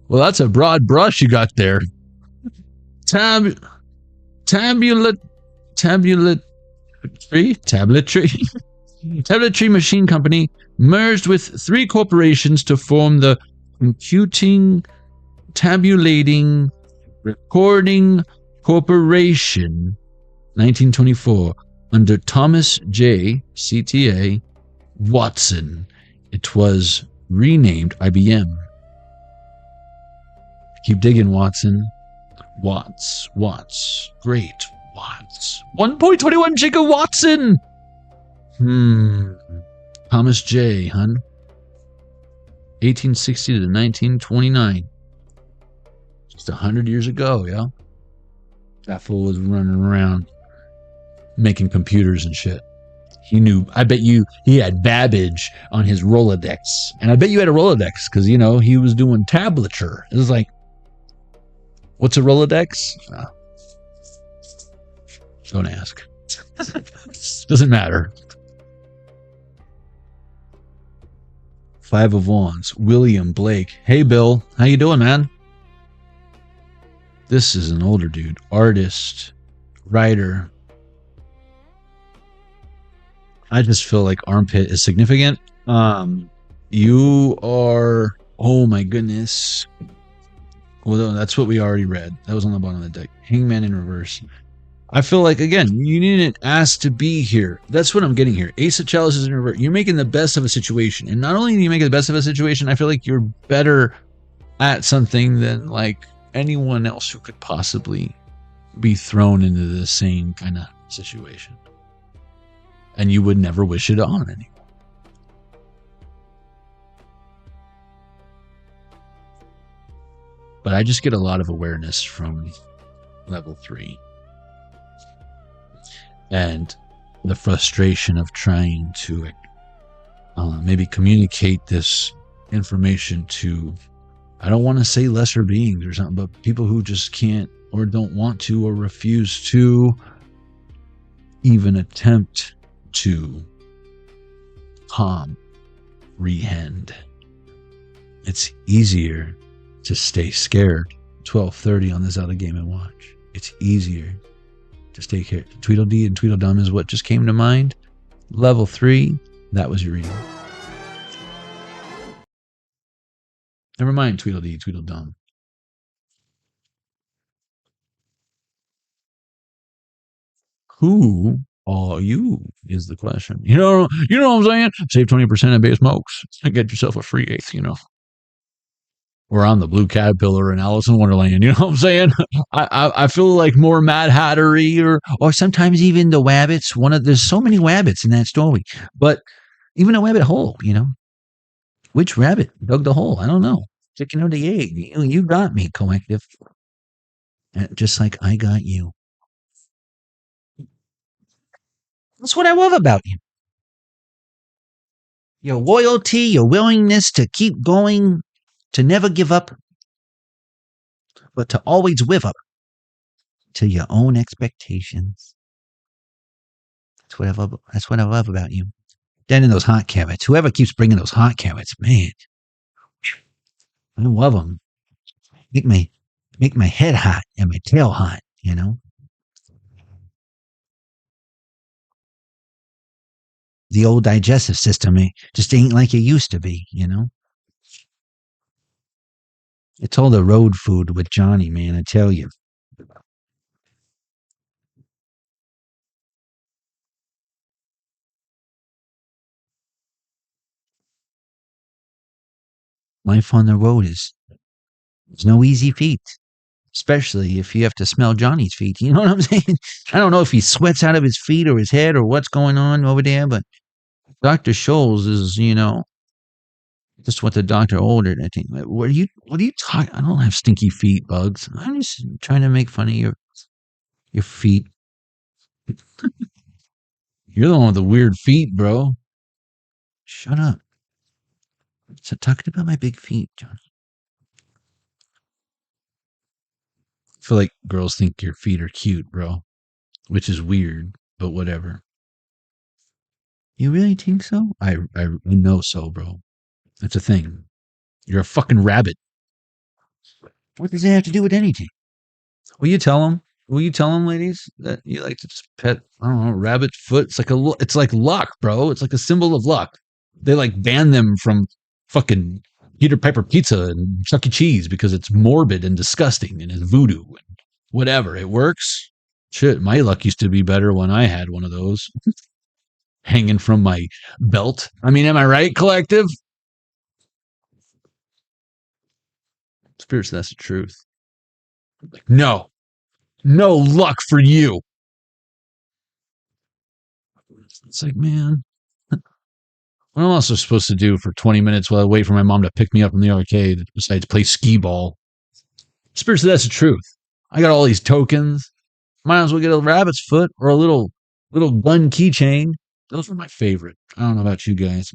C: Well, that's a broad brush you got there. Tabletry Machine Company merged with 3 corporations to form the Computing, Tabulating, Recording Corporation, 1924, under Thomas J. CTA Watson. It was renamed IBM. Keep digging, Watson. Watts. Great Watts. 1.21 gigawatson! Thomas J., hun. 1860 to 1929. Just 100 years ago, yeah? That fool was running around making computers and shit. He knew, I bet you, he had Babbage on his Rolodex. And I bet you had a Rolodex, because, you know, he was doing tablature. It was like, what's a Rolodex? Don't ask. Doesn't matter. 5 of Wands. William Blake. Hey, Bill. How you doing, man? This is an older dude. Artist. Writer. I just feel like armpit is significant. You are... Oh, my goodness. Well, that's what we already read. That was on the bottom of the deck. Hangman in reverse. I feel like, again, you didn't ask to be here. That's what I'm getting here. Ace of Chalices in reverse. You're making the best of a situation. And not only do you make the best of a situation, I feel like you're better at something than, like, anyone else who could possibly be thrown into the same kind of situation. And you would never wish it on anyone. But I just get a lot of awareness from level 3. And the frustration of trying to maybe communicate this information to, I don't want to say lesser beings or something, but people who just can't or don't want to or refuse to even attempt to comprehend. It's easier to stay scared. 12:30 on this other game and watch. It's easier to stay scared. Tweedledee and Tweedledum is what just came to mind. Level 3, that was your reading. Never mind Tweedledee, Tweedledum. Who are you is the question. You know what I'm saying? Save 20% at base smokes and get yourself a free 8th, you know. Or on the Blue Caterpillar in Alice in Wonderland, you know what I'm saying? I feel like more Mad Hattery or sometimes even the Wabbits. There's so many Wabbits in that story. But even a Wabbit hole, you know. Which rabbit dug the hole? I don't know. Chicken or the egg? You got me, collective. Just like I got you. That's what I love about you. Your loyalty, your willingness to keep going, to never give up, but to always live up to your own expectations. That's what I love about you. Then in those hot carrots, whoever keeps bringing those hot carrots, man, I love them. Make my head hot and my tail hot, you know. The old digestive system just ain't like it used to be, you know. It's all the road food with Jonny, man, I tell you. Life on the road is no easy feat, especially if you have to smell Johnny's feet. You know what I'm saying? I don't know if he sweats out of his feet or his head or what's going on over there, but Dr. Scholes is, you know, just what the doctor ordered, I think. What are you talking? I don't have stinky feet, Bugs. I'm just trying to make fun of your feet. You're the one with the weird feet, bro. Shut up. So talking about my big feet, Jonny. I feel like girls think your feet are cute, bro. Which is weird, but whatever. You really think so? I know so, bro. That's a thing. You're a fucking rabbit. What does that have to do with anything? Will you tell them? Will you tell them, ladies, that you like to just pet, I don't know, rabbit foot? It's like luck, bro. It's like a symbol of luck. They like ban them from fucking Peter Piper Pizza and Chuck E. Cheese because it's morbid and disgusting and it's voodoo and whatever. It works. Shit, my luck used to be better when I had one of those hanging from my belt. I mean, am I right, collective? Spirits, that's the truth. Like, no luck for you. It's like, man, what am I also supposed to do for 20 minutes while I wait for my mom to pick me up from the arcade besides play skee ball? Spirits, that's the truth. I got all these tokens. Might as well get a rabbit's foot or a little gun keychain. Those were my favorite. I don't know about you guys,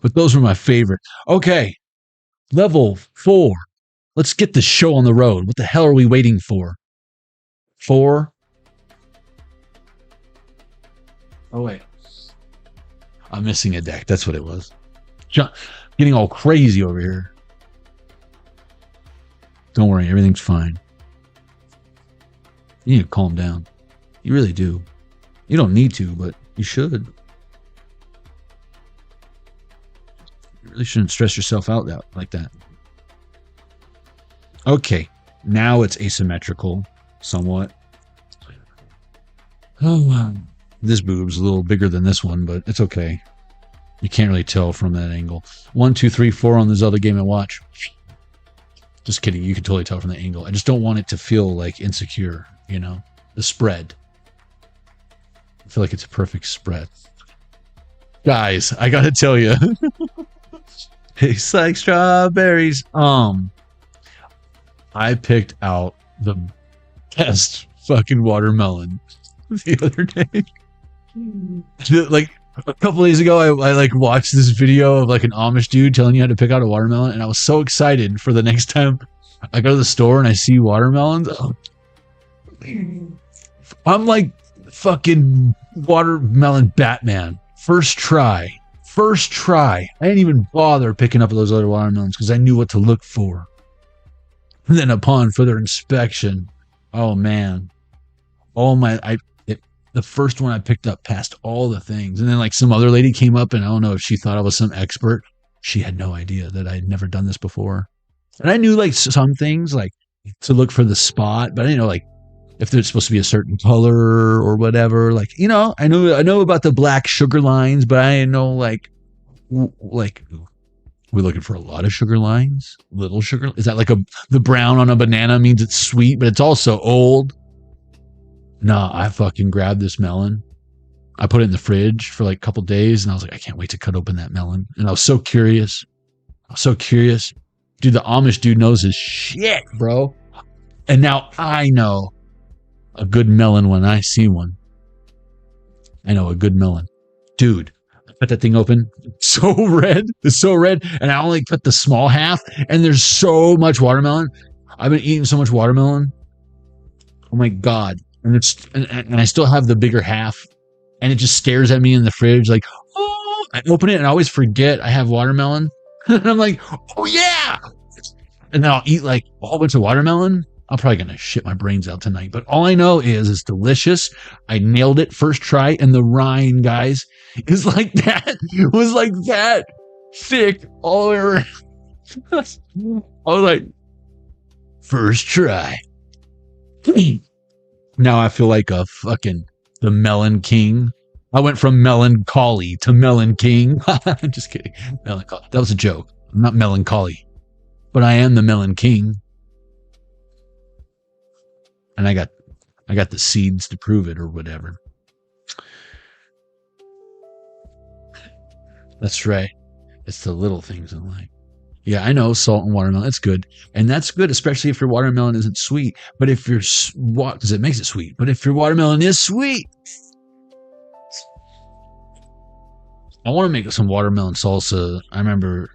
C: but those were my favorite. Okay, level 4. Let's get this show on the road. What the hell are we waiting for? 4. Oh, wait. I'm missing a deck. That's what it was. Getting all crazy over here. Don't worry. Everything's fine. You need to calm down. You really do. You don't need to, but you should. You really shouldn't stress yourself out like that. Okay. Now it's asymmetrical. Somewhat. Oh, this boob's a little bigger than this one, but it's okay. You can't really tell from that angle. 1, 2, 3, 4 on this other Game & Watch. Just kidding. You can totally tell from the angle. I just don't want it to feel like insecure, you know? The spread. I feel like it's a perfect spread. Guys, I gotta tell you. Tastes like strawberries. I picked out the best fucking watermelon the other day. Like a couple days ago, I like watched this video of like an Amish dude telling you how to pick out a watermelon, and I was so excited for the next time I go to the store and I see watermelons. I'm like fucking watermelon Batman. First try. I didn't even bother picking up those other watermelons because I knew what to look for. And then upon further inspection, oh man, the first one I picked up passed all the things. And then like some other lady came up and I don't know if she thought I was some expert. She had no idea that I had never done this before. And I knew like some things like to look for the spot, but I didn't know like if there's supposed to be a certain color or whatever. Like, you know, I know about the black sugar lines, but I didn't know like we're looking for a lot of sugar lines, little sugar. Is that like the brown on a banana means it's sweet, but it's also old? Nah, I fucking grabbed this melon. I put it in the fridge for like a couple days and I was like, I can't wait to cut open that melon. And I was so curious. Dude, the Amish dude knows his shit, bro. And now I know a good melon when I see one. I know a good melon. Dude, I cut that thing open. It's so red. And I only cut the small half and there's so much watermelon. I've been eating so much watermelon. Oh my God. And I still have the bigger half, and it just stares at me in the fridge like, oh, I open it and I always forget I have watermelon. And I'm like, oh yeah. And then I'll eat like a whole bunch of watermelon. I'm probably going to shit my brains out tonight, but all I know is it's delicious. I nailed it first try. And the rind, guys, is like that. It was like that thick all the way around. I was like, first try. Now I feel like a fucking the Melon King. I went from melancholy to Melon King. I'm just kidding. Melancholy. That was a joke. I'm not melancholy, but I am the Melon King. And I got the seeds to prove it or whatever. That's right. It's the little things in life. Yeah, I know, salt and watermelon, it's good. And that's good, especially if your watermelon isn't sweet. But if because it makes it sweet. But if your watermelon is sweet, I want to make some watermelon salsa. I remember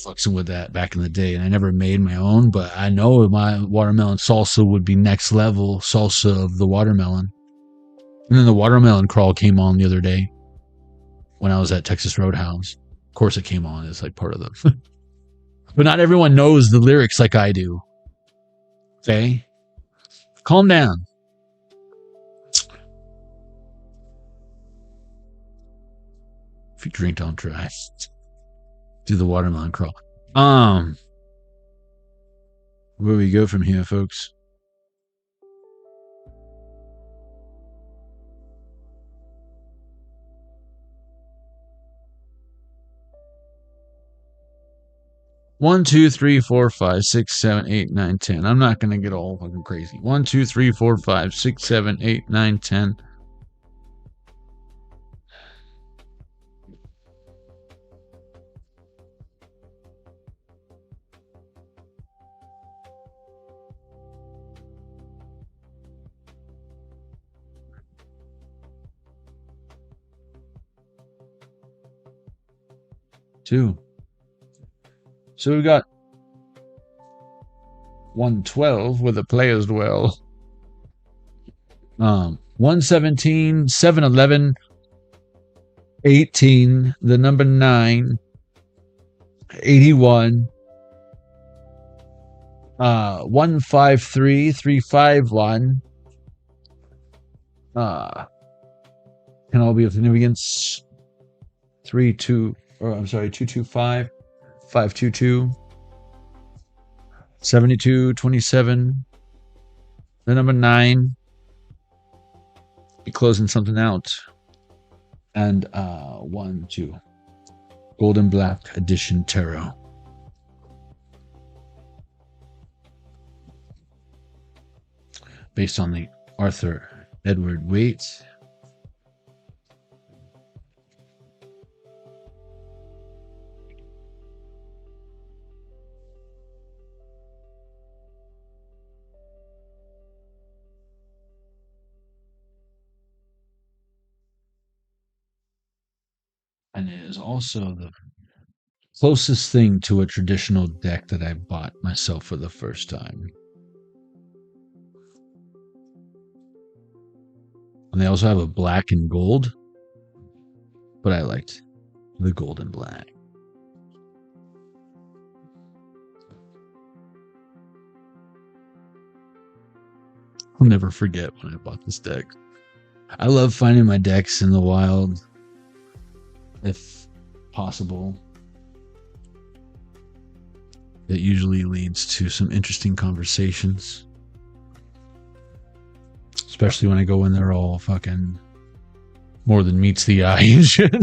C: flexing with that back in the day, and I never made my own, but I know my watermelon salsa would be next level salsa of the watermelon. And then the watermelon crawl came on the other day when I was at Texas Roadhouse. Of course it came on. It's like part of the... But not everyone knows the lyrics like I do. Okay? Calm down. If you drink, don't drive. Do the watermelon crawl. Where we go from here, folks? One, 2, 3, 4, 5, 6, 7, 8, 9, 10. I'm not gonna get all fucking crazy. 1, 2, 3, 4, 5, 6, 7, 8, 9, 10. Two. So we got 112 where the players dwell. 117, 711, 18, the number 9, 81, 153, 351. Can all be of significance. 225. 522, 72, 27, the number 9, be closing something out, and 1, 2, Golden Black Edition Tarot. Based on the Arthur Edward Waite. And it is also the closest thing to a traditional deck that I bought myself for the first time. And they also have a black and gold, but I liked the gold and black. I'll never forget when I bought this deck. I love finding my decks in the wild, if possible. It usually leads to some interesting conversations. Especially when I go in there all fucking more than meets the eye and shit.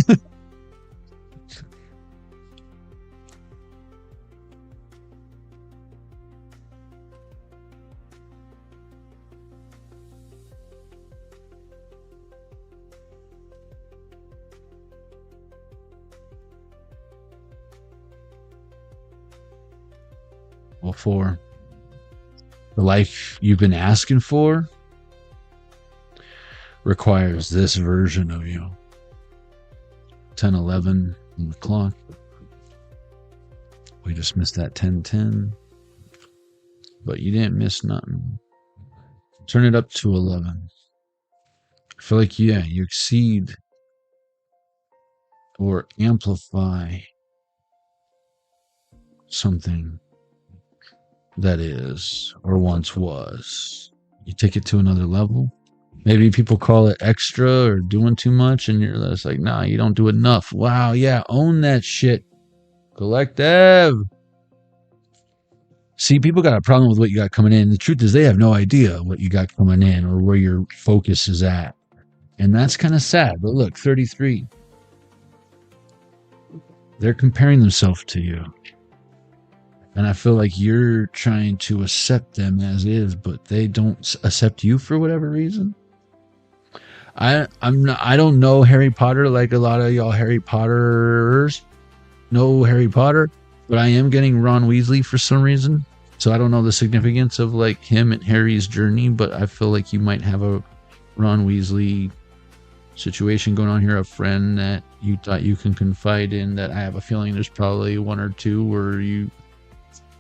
C: Well, for the life you've been asking for requires this version of you. 10, 11 on the clock. We just missed that 10, 10. But you didn't miss nothing. Turn it up to 11. I feel like, yeah, you exceed or amplify something that is or once was. You take it to another level. Maybe people call it extra or doing too much, and you're just like, nah, you don't do enough. Wow, yeah, own that shit. Collective. See, people got a problem with what you got coming in. The truth is they have no idea what you got coming in or where your focus is at. And that's kind of sad. But look, 33. They're comparing themselves to you. And I feel like you're trying to accept them as is, but they don't accept you for whatever reason. I don't know Harry Potter like a lot of y'all Harry Potterers know Harry Potter, but I am getting Ron Weasley for some reason. So I don't know the significance of like him and Harry's journey, but I feel like you might have a Ron Weasley situation going on here, a friend that you thought you can confide in, that I have a feeling there's probably one or two where he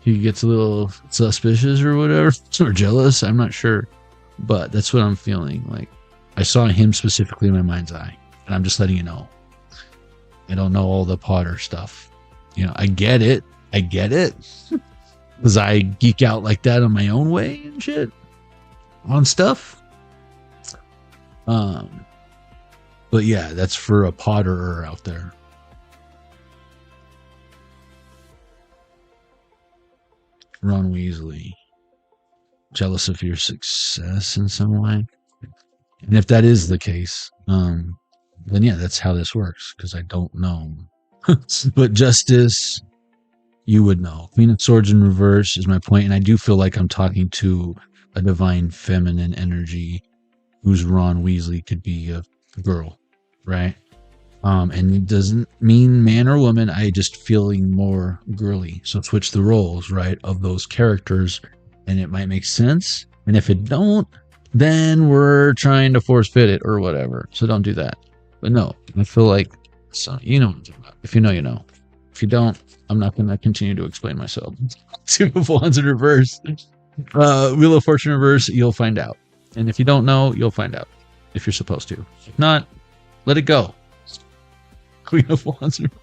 C: gets a little suspicious or whatever, or jealous. I'm not sure, but that's what I'm feeling. Like, I saw him specifically in my mind's eye, and I'm just letting you know. I don't know all the Potter stuff. You know, I get it. Because I geek out like that on my own way and shit. On stuff. But yeah, that's for a Potterer out there. Ron Weasley. Jealous of your success in some way. And if that is the case, then yeah, that's how this works, because I don't know. But Justice, you would know. Queen of Swords in reverse is my point, and I do feel like I'm talking to a divine feminine energy whose Ron Weasley could be a girl, right? And it doesn't mean man or woman. I just feeling more girly. So switch the roles, right, of those characters, and it might make sense. And if it don't, then we're trying to force fit it or whatever. So don't do that. But no, I feel like, so you know what I'm talking about. If you know, you know. If you don't, I'm not going to continue to explain myself. Two of Wands in reverse. Wheel of Fortune in reverse, you'll find out. And if you don't know, you'll find out. If you're supposed to. If not, let it go. Queen of Wands in reverse.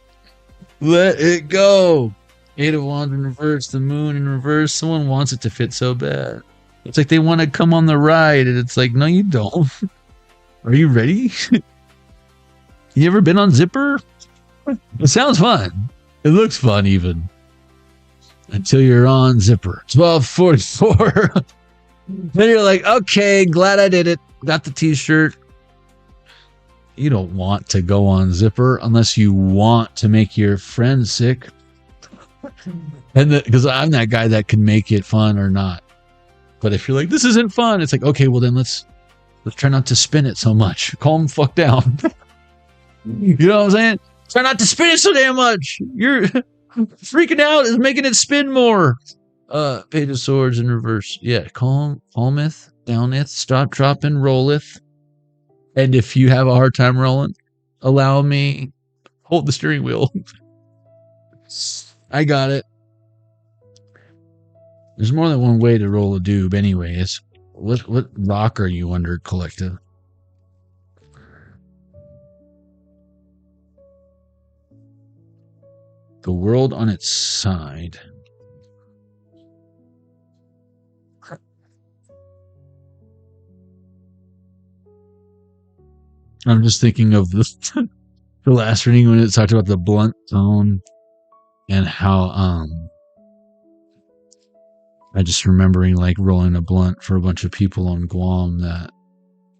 C: Let it go. Eight of Wands in reverse. The Moon in reverse. Someone wants it to fit so bad. It's like they want to come on the ride, and it's like, no, you don't. Are you ready? You ever been on Zipper? It sounds fun. It looks fun even. Until you're on Zipper. 1244. Then you're like, okay, glad I did it. Got the t-shirt. You don't want to go on Zipper unless you want to make your friends sick. And because I'm that guy that can make it fun or not. But if you're like, this isn't fun, it's like, okay, well then let's try not to spin it so much. Calm the fuck down. You know what I'm saying? Try not to spin it so damn much. You're freaking out is making it spin more. Page of Swords in reverse. Yeah, calmeth, downeth, stop, dropping, rolleth. And if you have a hard time rolling, allow me hold the steering wheel. I got it. There's more than one way to roll a doob anyways. What rock are you under, collective? The world on its side. I'm just thinking of the last reading when it talked about the blunt tone and how I just remembering like rolling a blunt for a bunch of people on Guam that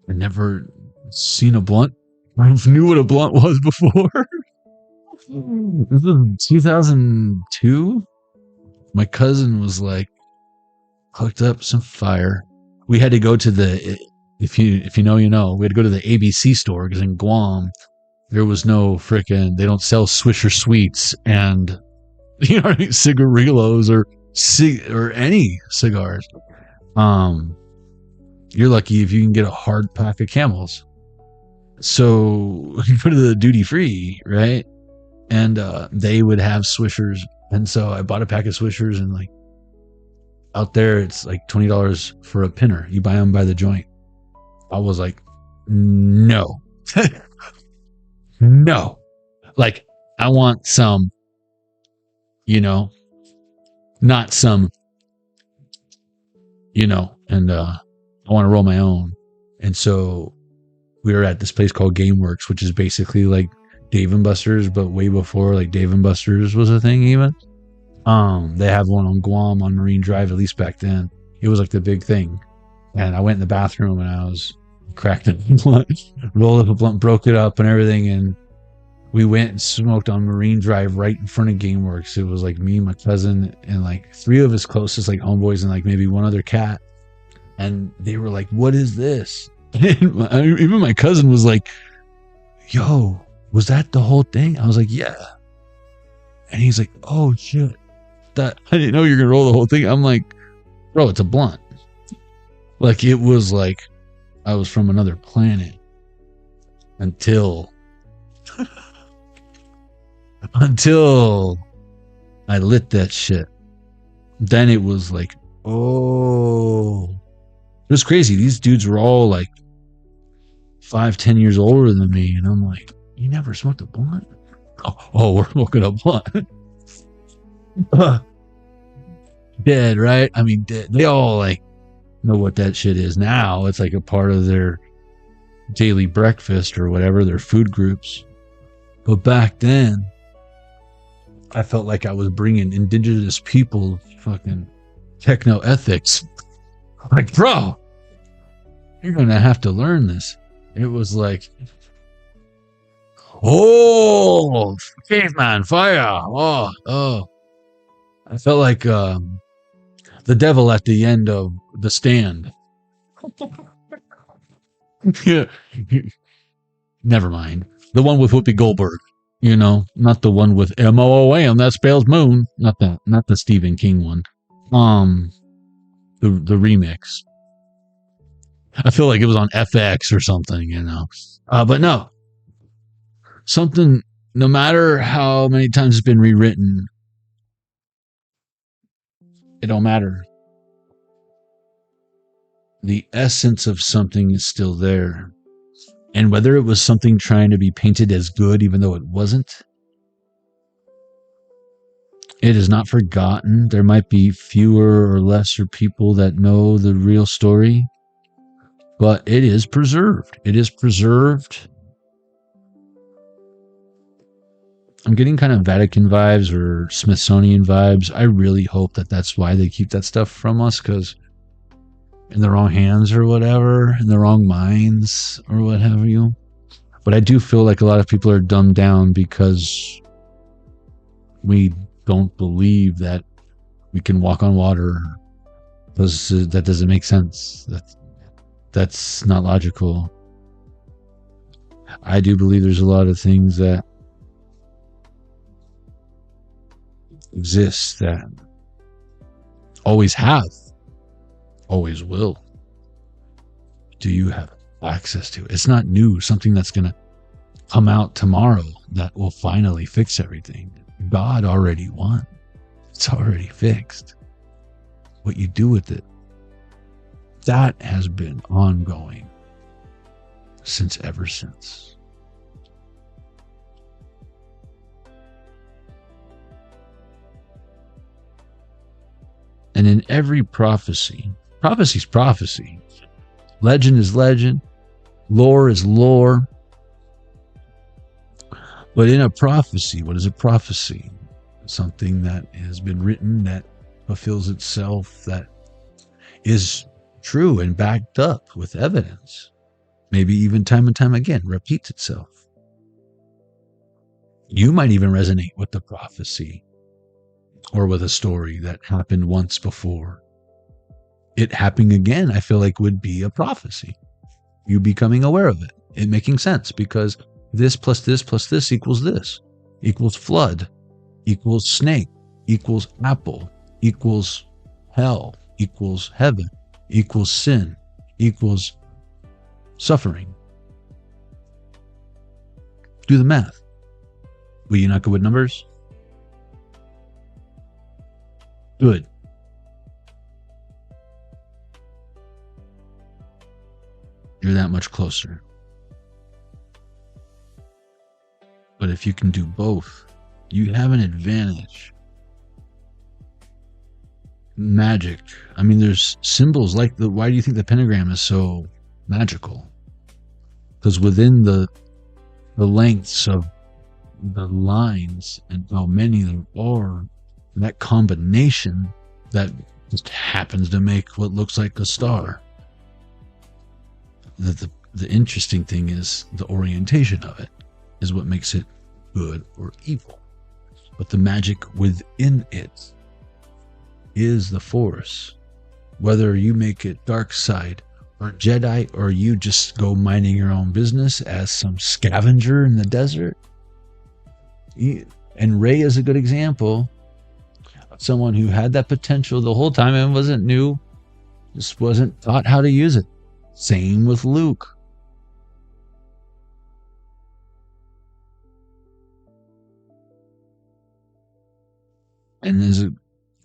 C: I never seen a blunt. I knew what a blunt was before. This was 2002. My cousin was like hooked up some fire. We had to go to the, if you know, you know, we had to go to the ABC store because in Guam there was no frickin', they don't sell Swisher Sweets and, you know what I mean, cigarillos or any cigars. You're lucky if you can get a hard pack of Camels. So you go to the duty free, right? And they would have Swishers, and so I bought a pack of Swishers, and like out there it's like $20 for a pinner. You buy them by the joint. I was like, no. No, like I want some, you know, not some, you know, and I want to roll my own. And so we were at this place called GameWorks, which is basically like Dave and Buster's, but way before like Dave and Buster's was a thing even. They have one on Guam on Marine Drive, at least back then. It was like the big thing. And I went in the bathroom and I was cracked a blunt, rolled up a blunt, broke it up and everything. And we went and smoked on Marine Drive right in front of GameWorks. It was like me, my cousin, and like three of his closest like homeboys and like maybe one other cat. And they were like, what is this? And even my cousin was like, yo, was that the whole thing? I was like, yeah. And he's like, oh shit, that I didn't know you were gonna roll the whole thing. I'm like, bro, it's a blunt. Like it was like I was from another planet until until I lit that shit. Then it was like, oh, it was crazy. These dudes were all like 5-10 years older than me, and I'm like, you never smoked a blunt? Oh, we're smoking a blunt. Dead, right? I mean, dead. They all like know what that shit is now. It's like a part of their daily breakfast or whatever, their food groups. But back then, I felt like I was bringing indigenous people fucking techno ethics. Like, bro, you're gonna have to learn this. It was like, oh, caveman fire. Oh. I felt like the devil at the end of The Stand. Yeah. Never mind. The one with Whoopi Goldberg. You know, not the one with MOOM, that spells moon. Not that. Not the Stephen King one. The remix. I feel like it was on FX or something, you know. But no. Something, no matter how many times it's been rewritten, it don't matter. The essence of something is still there. And whether it was something trying to be painted as good, even though it wasn't, it is not forgotten. There might be fewer or lesser people that know the real story, but it is preserved. It is preserved. I'm getting kind of Vatican vibes or Smithsonian vibes. I really hope that that's why they keep that stuff from us, because in the wrong hands or whatever, in the wrong minds or what have you. But I do feel like a lot of people are dumbed down because we don't believe that we can walk on water. Because that doesn't make sense. That's not logical. I do believe there's a lot of things that exist that always have, always will. Do you have access to it? It's not new, something that's going to come out tomorrow that will finally fix everything. God already won. It's already fixed. What you do with it, that has been ongoing ever since. And in every prophecy is prophecy. Legend is legend. Lore is lore. But in a prophecy, what is a prophecy? Something that has been written, that fulfills itself, that is true and backed up with evidence. Maybe even time and time again, repeats itself. You might even resonate with the prophecy or with a story that happened once before. It happening again, I feel like, would be a prophecy. You becoming aware of it. It making sense, because this plus this plus this equals flood, equals snake, equals apple, equals hell, equals heaven, equals sin, equals suffering. Do the math. Were you not good with numbers? Good. You're that much closer. But if you can do both, you have an advantage. Magic. I mean, there's symbols like why do you think the pentagram is so magical? Because within the lengths of the lines and how many there are, that combination that just happens to make what looks like a star. The interesting thing is the orientation of it is what makes it good or evil. But the magic within it is the Force. Whether you make it dark side or Jedi, or you just go minding your own business as some scavenger in the desert. And Rey is a good example of someone who had that potential the whole time and wasn't new, just wasn't taught how to use it. Same with Luke. And as it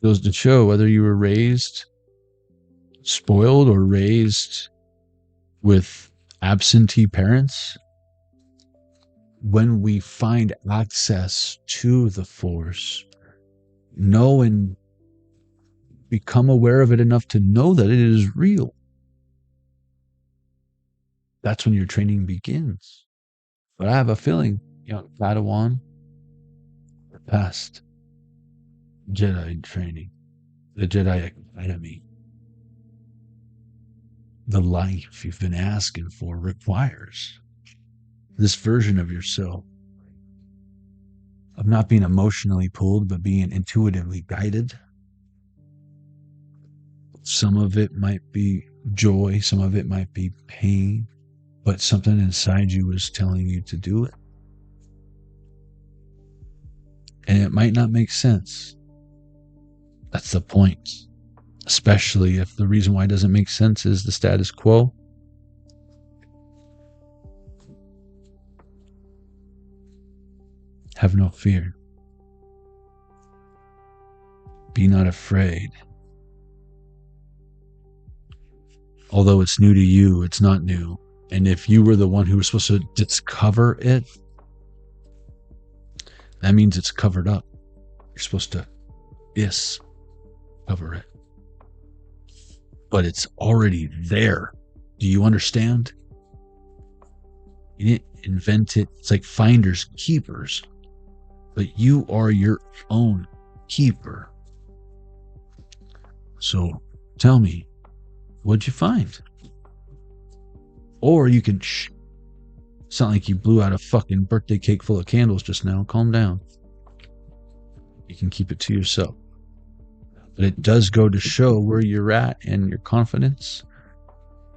C: goes to show, whether you were raised spoiled or raised with absentee parents, when we find access to the Force, know and become aware of it enough to know that it is real, that's when your training begins. But I have a feeling, young Padawan, we're past Jedi training, the Jedi Academy. The life you've been asking for requires this version of yourself, of not being emotionally pulled, but being intuitively guided. Some of it might be joy, some of it might be pain, but something inside you is telling you to do it. And it might not make sense. That's the point. Especially if the reason why it doesn't make sense is the status quo. Have no fear. Be not afraid. Although it's new to you, it's not new. And if you were the one who was supposed to discover it, that means it's covered up. You're supposed to discover it. But it's already there. Do you understand? You didn't invent it. It's like finders keepers. But you are your own keeper. So tell me, what'd you find? Or you can sound like you blew out a fucking birthday cake full of candles just now. Calm down. You can keep it to yourself. But it does go to show where you're at and your confidence.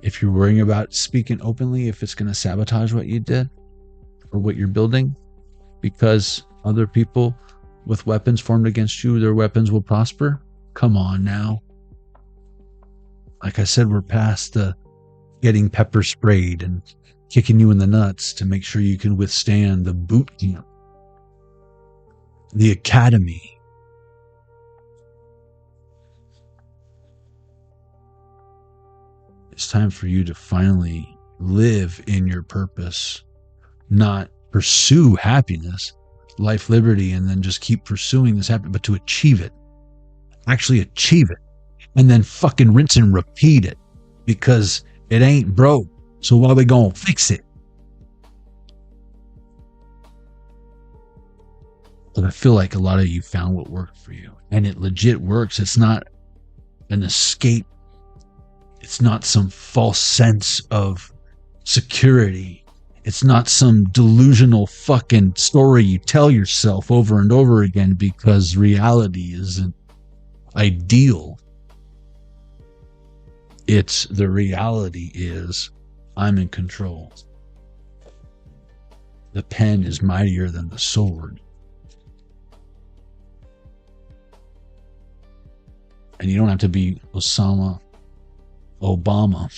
C: If you're worrying about speaking openly, if it's going to sabotage what you did or what you're building, because other people with weapons formed against you, their weapons will prosper. Come on now. Like I said, we're past the getting pepper sprayed and kicking you in the nuts to make sure you can withstand the boot camp, the academy. It's time for you to finally live in your purpose, not pursue happiness, life, liberty, and then just keep pursuing this happiness, but to achieve it. Actually achieve it. And then fucking rinse and repeat it, because it ain't broke. So why we gonna fix it? But I feel like a lot of you found what worked for you, and it legit works. It's not an escape. It's not some false sense of security. It's not some delusional fucking story you tell yourself over and over again because reality isn't ideal. It's the reality is I'm in control. The pen is mightier than the sword. And you don't have to be Osama Obama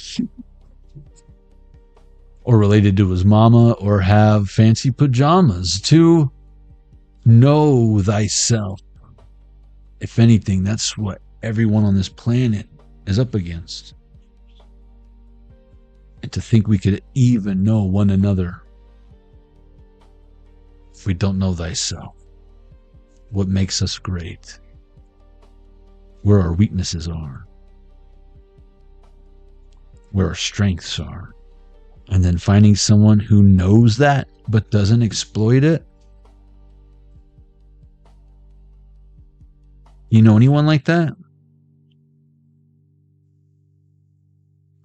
C: or related to his mama or have fancy pajamas to know thyself. If anything, that's what everyone on this planet is up against. And to think we could even know one another if we don't know thyself. What makes us great. Where our weaknesses are. Where our strengths are. And then finding someone who knows that but doesn't exploit it. You know anyone like that?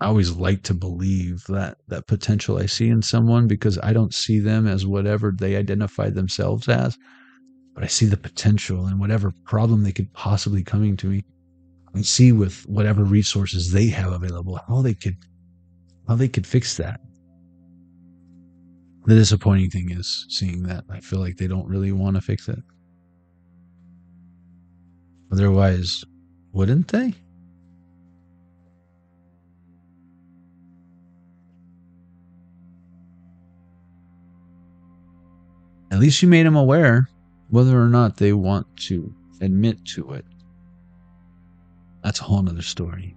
C: I always like to believe that potential I see in someone, because I don't see them as whatever they identify themselves as, but I see the potential in whatever problem they could possibly coming to me. I see with whatever resources they have available how they could fix that. The disappointing thing is seeing that I feel like they don't really want to fix it. Otherwise, wouldn't they? At least you made them aware. Whether or not they want to admit to it, that's a whole nother story.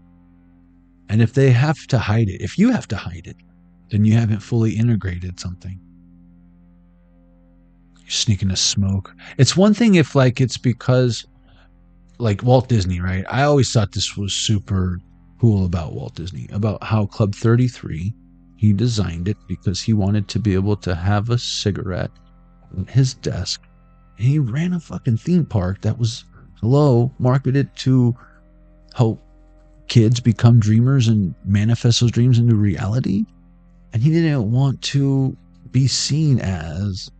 C: And if they have to hide it, if you have to hide it, then you haven't fully integrated something. You're sneaking a smoke. It's one thing if like it's because like Walt Disney, right? I always thought this was super cool about Walt Disney, about how Club 33, he designed it because he wanted to be able to have a cigarette on his desk. And he ran a fucking theme park that was, marketed to help kids become dreamers and manifest those dreams into reality. And he didn't want to be seen as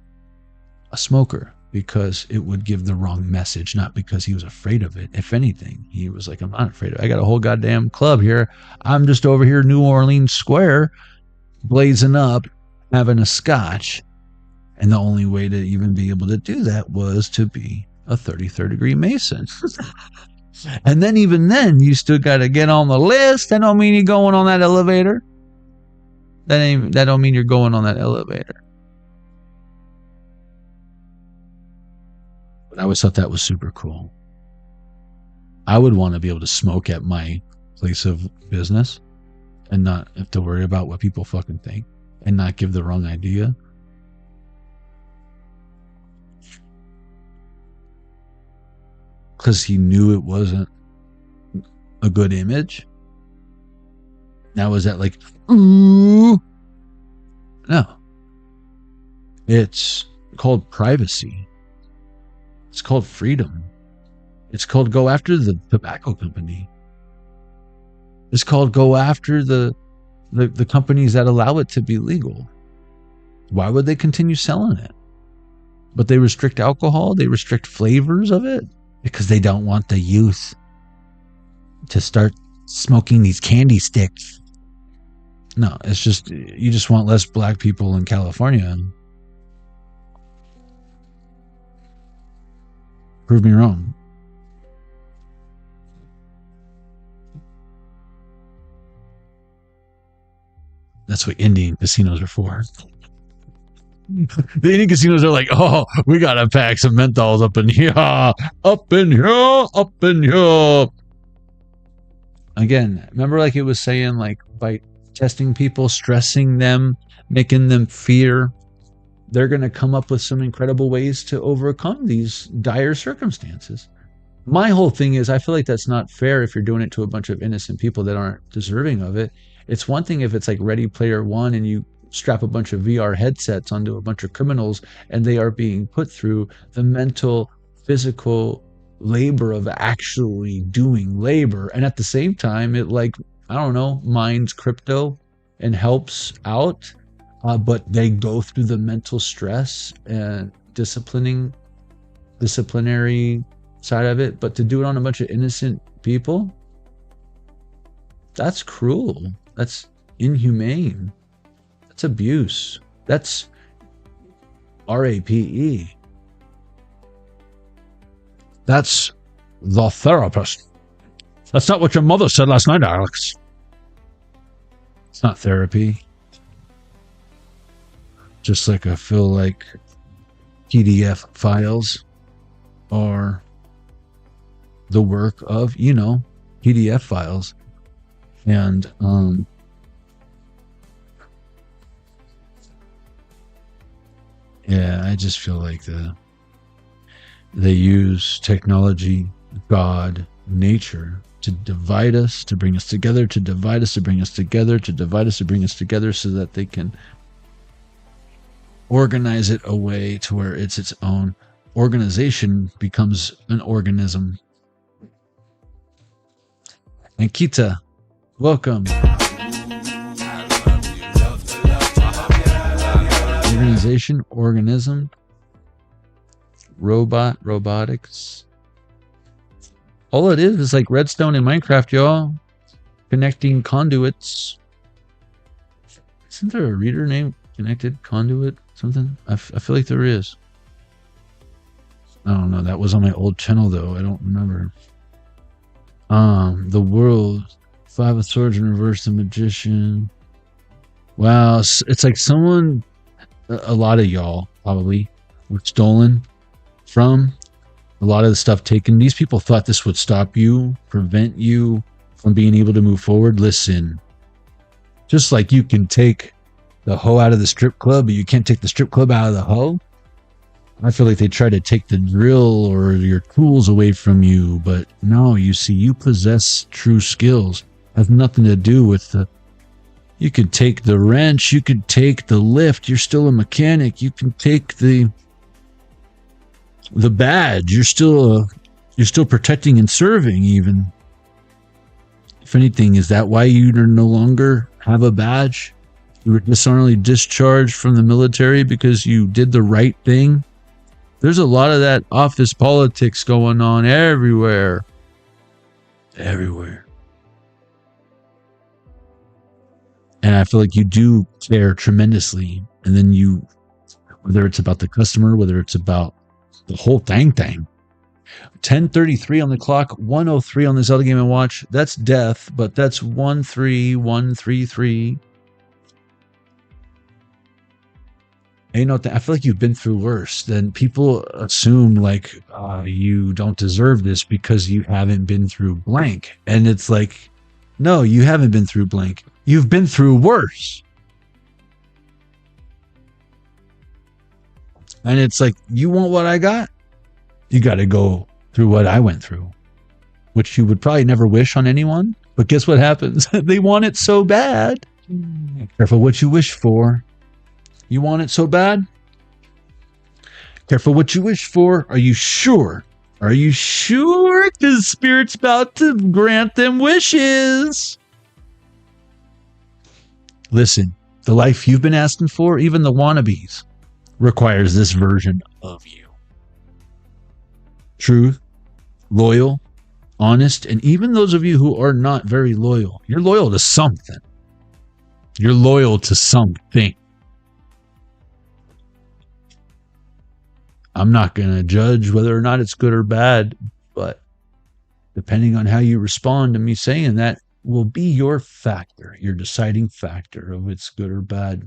C: a smoker because it would give the wrong message, not because he was afraid of it. If anything, he was like, I'm not afraid of it. I got a whole goddamn club here. I'm just over here, New Orleans Square, blazing up, having a scotch. And the only way to even be able to do that was to be a 33rd degree Mason. And then even then, you still got to get on the list. That don't mean you're going on that elevator. That don't mean you're going on that elevator. But I always thought that was super cool. I would want to be able to smoke at my place of business and not have to worry about what people fucking think and not give the wrong idea. Because he knew it wasn't a good image. Now was that like, ooh? No. It's called privacy. It's called freedom. It's called go after the tobacco company. It's called go after the companies that allow it to be legal. Why would they continue selling it? But they restrict alcohol. They restrict flavors of it. Because they don't want the youth to start smoking these candy sticks. No, it's just, you just want less black people in California. Prove me wrong. That's what Indian casinos are for. The Indian casinos are like, oh, we gotta pack some menthols up in here, up in here, up in here. Again, remember, like it was saying, like by testing people, stressing them, making them fear, they're gonna come up with some incredible ways to overcome these dire circumstances. My whole thing is, I feel like that's not fair if you're doing it to a bunch of innocent people that aren't deserving of it. It's one thing if it's like Ready Player One and you strap a bunch of VR headsets onto a bunch of criminals and they are being put through the mental, physical labor of actually doing labor. And at the same time, it like, I don't know, mines crypto and helps out. But they go through the mental stress and disciplinary side of it. But to do it on a bunch of innocent people, that's cruel. That's inhumane. That's abuse. That's RAPE. That's the therapist. That's not what your mother said last night, Alex. It's not therapy. Just like I feel like PDF files are the work of, PDF files. And, yeah, I just feel like they use technology, God, nature to divide us, to bring us together, to divide us, to bring us together, to divide us, to bring us together so that they can organize it a way to where it's its own organization becomes an organism. And Kita, welcome. Organization, organism, robotics. All it is like redstone in Minecraft, y'all. Connecting conduits. Isn't there a reader named Connected Conduit? Something? I feel like there is. I don't know. That was on my old channel, though. I don't remember. The world. 5 of Swords in reverse, the magician. Wow. It's like someone... A lot of y'all probably were stolen from A lot of the stuff taken, these people thought this would stop you, prevent you from being able to move forward. Listen, just like you can take the hoe out of the strip club, but you can't take the strip club out of the hoe. I feel like they try to take the drill or your tools away from you, but no, you see, you possess true skills. It has nothing to do with the, you could take the wrench, you could take the lift, you're still a mechanic, you can take the badge, you're still protecting and serving even. If anything, is that why you no longer have a badge? You were dishonorably discharged from the military because you did the right thing? There's a lot of that office politics going on everywhere. Everywhere. And I feel like you do care tremendously. And then you, whether it's about the customer, whether it's about the whole thing. 10:33 on the clock, 1:03 on this other game and watch. That's death, but that's 13133. You know, I feel like you've been through worse. Then people assume like you don't deserve this because you haven't been through blank. And it's like, no, you haven't been through blank. You've been through worse. And it's like, you want what I got? You got to go through what I went through, which you would probably never wish on anyone. But guess what happens? They want it so bad. Careful what you wish for. You want it so bad? Careful what you wish for. Are you sure? Are you sure? Because Spirit's about to grant them wishes. Listen, the life you've been asking for, even the wannabes, requires this version of you. Truth, loyal, honest, and even those of you who are not very loyal, you're loyal to something. You're loyal to something. I'm not going to judge whether or not it's good or bad, but depending on how you respond to me saying that will be your factor, your deciding factor of it's good or bad.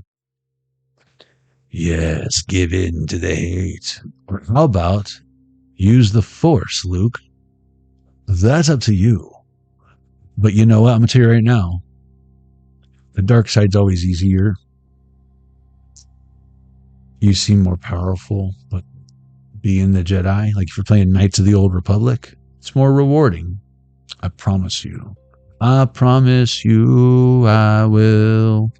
C: Yes, give in to the hate. Or how about use the force, Luke? That's up to you. But you know what? I'm going to tell you right now. The dark side's always easier. You seem more powerful, but being the Jedi, like if you're playing Knights of the Old Republic, it's more rewarding. I promise you. I promise you I will.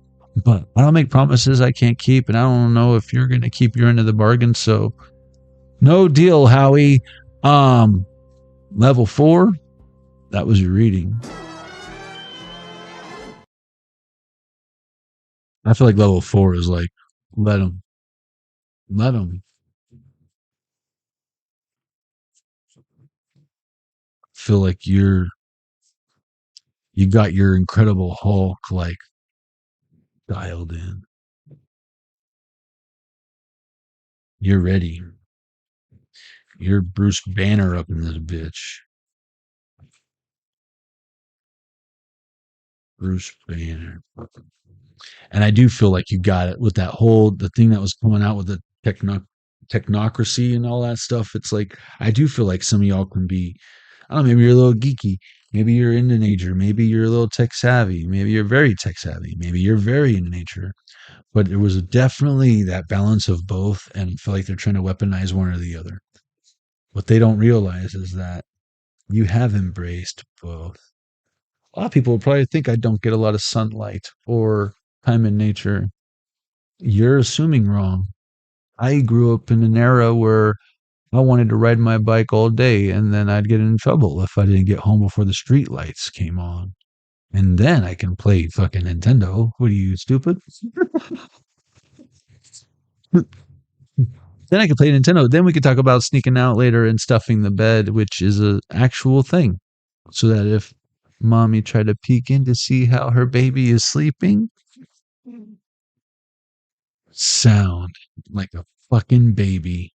C: But I don't make promises I can't keep, and I don't know if you're going to keep your end of the bargain, so no deal, Howie. Level 4, that was your reading. I feel like level 4 is like, let them. Feel like you got your Incredible Hulk like dialed in. You're ready. You're Bruce Banner up in this bitch. Bruce Banner. And I do feel like you got it with that whole, the thing that was coming out with the technocracy and all that stuff. It's like, I do feel like some of y'all can be, I don't know, maybe you're a little geeky. Maybe you're into nature. Maybe you're a little tech savvy. Maybe you're very tech savvy. Maybe you're very into nature. But there was definitely that balance of both. And I feel like they're trying to weaponize one or the other. What they don't realize is that you have embraced both. A lot of people will probably think I don't get a lot of sunlight or time in nature. You're assuming wrong. I grew up in an era where I wanted to ride my bike all day, and then I'd get in trouble if I didn't get home before the street lights came on. And then I can play fucking Nintendo. What are you, stupid? Then I can play Nintendo. Then we could talk about sneaking out later and stuffing the bed, which is an actual thing. So that if mommy tried to peek in to see how her baby is sleeping, sound like a fucking baby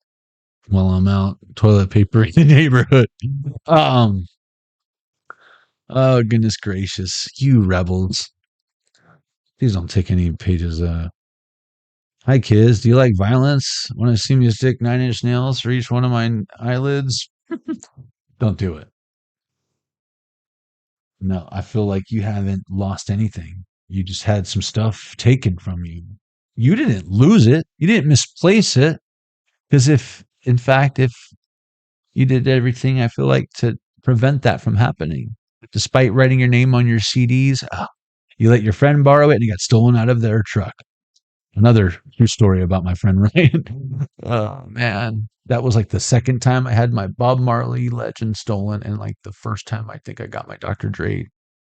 C: while I'm out toilet papering the neighborhood. Oh, goodness gracious. You rebels. Please don't take any pages. Hi, kids. Do you like violence? Want to see me stick 9-inch nails for each one of my eyelids? Don't do it. No, I feel like you haven't lost anything. You just had some stuff taken from you. You didn't lose it. You didn't misplace it. Because if, in fact, if you did everything, I feel like, to prevent that from happening, despite writing your name on your CDs, you let your friend borrow it and it got stolen out of their truck. Another true story about my friend Ryan. Oh man, that was like the second time I had my Bob Marley Legend stolen, and like the first time I think I got my Dr. Dre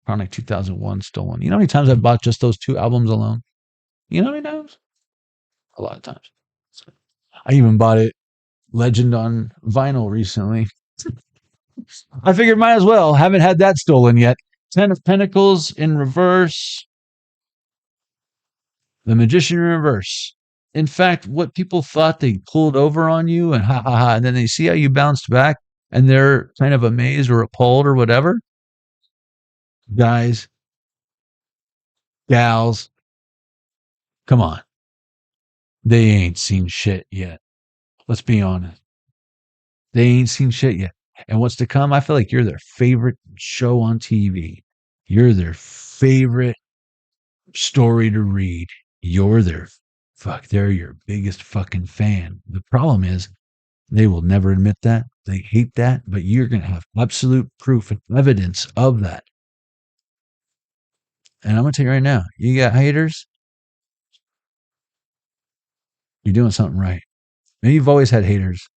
C: Chronic 2001 stolen. You know how many times I've bought just those two albums alone? You know how many times? A lot of times. I even bought it Legend on vinyl recently. I figured might as well. Haven't had that stolen yet. Ten of Pentacles in reverse. The Magician in reverse. In fact, what people thought they pulled over on you and ha ha ha, and then they see how you bounced back and they're kind of amazed or appalled or whatever. Guys, gals, come on. They ain't seen shit yet. Let's be honest. They ain't seen shit yet. And what's to come, I feel like you're their favorite show on TV. You're their favorite story to read. You're their they're your biggest fucking fan. The problem is they will never admit that. They hate that, but you're going to have absolute proof and evidence of that. And I'm going to tell you right now, you got haters, you're doing something right. Maybe you've always had haters,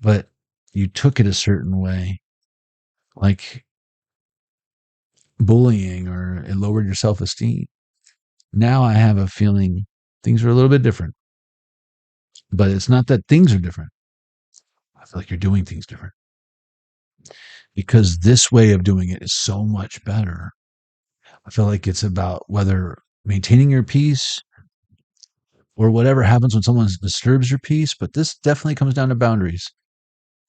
C: but you took it a certain way, like bullying, or it lowered your self-esteem. Now I have a feeling things are a little bit different. But it's not that things are different. I feel like you're doing things different. Because this way of doing it is so much better. I feel like it's about whether maintaining your peace or whatever happens when someone disturbs your peace. But this definitely comes down to boundaries.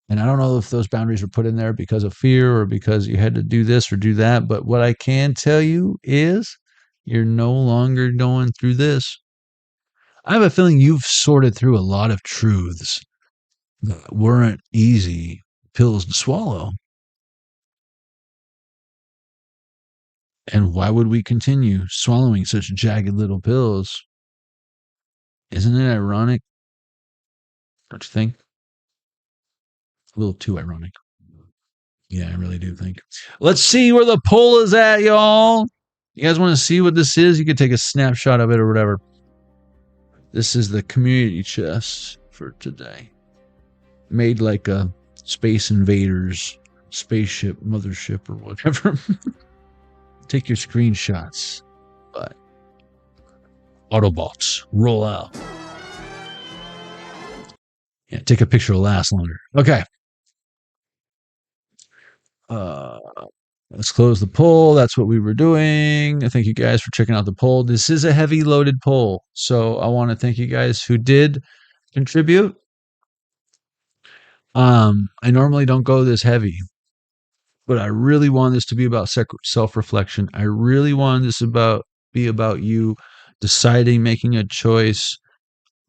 C: And I don't know if those boundaries were put in there because of fear or because you had to do this or do that. But what I can tell you is you're no longer going through this. I have a feeling you've sorted through a lot of truths that weren't easy pills to swallow. And why would we continue swallowing such jagged little pills? Isn't it ironic? Don't you think? A little too ironic. Yeah, I really do think. Let's see where the poll is at, y'all. You guys want to see what this is? You can take a snapshot of it or whatever. This is the community chest for today. Made like a Space Invaders spaceship, mothership, or whatever. Take your screenshots. But Autobots, roll out. Yeah, take a picture will last longer. Okay. Let's close the poll. That's what we were doing. Thank you guys for checking out the poll. This is a heavy loaded poll. So I want to thank you guys who did contribute. I normally don't go this heavy, but I really want this to be about self-reflection. I really want this be about you deciding, making a choice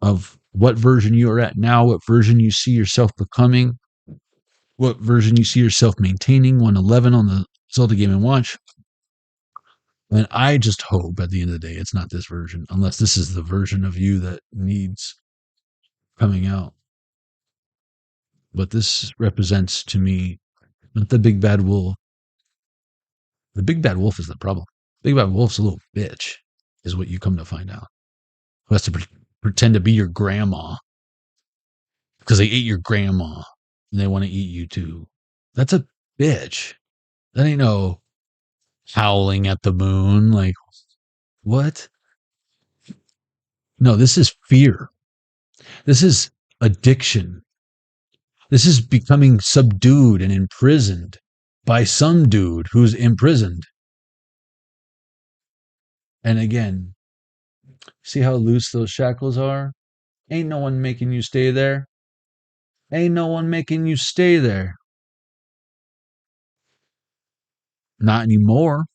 C: of what version you are at now, what version you see yourself becoming, what version you see yourself maintaining 111 on the Zelda Game & Watch. And I just hope at the end of the day it's not this version, unless this is the version of you that needs coming out. But this represents to me not the big bad wolf. The big bad wolf is the problem. Big bad wolf's a little bitch, is what you come to find out. Who has to pretend to be your grandma because they ate your grandma and they want to eat you too. That's a bitch. That ain't no howling at the moon. Like, what? No, this is fear. This is addiction. This is becoming subdued and imprisoned by some dude who's imprisoned. And again, see how loose those shackles are? Ain't no one making you stay there. Ain't no one making you stay there. Not anymore.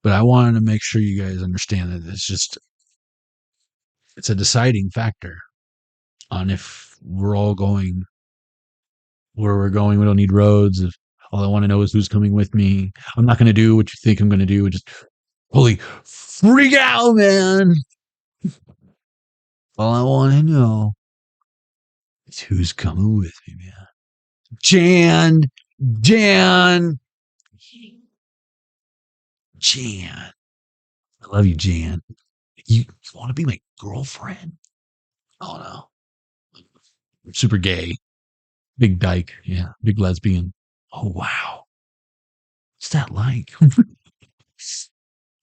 C: But I wanted to make sure you guys understand that it's a deciding factor on if we're all going where we're going. We don't need roads. If all I want to know is who's coming with me. I'm not going to do what you think I'm going to do. Just holy freak out, man. All I want to know is who's coming with me, man. Jan. I love you, Jan. You want to be my girlfriend? Oh, no. Super gay. Big dyke. Yeah. Big lesbian. Oh, wow. What's that like?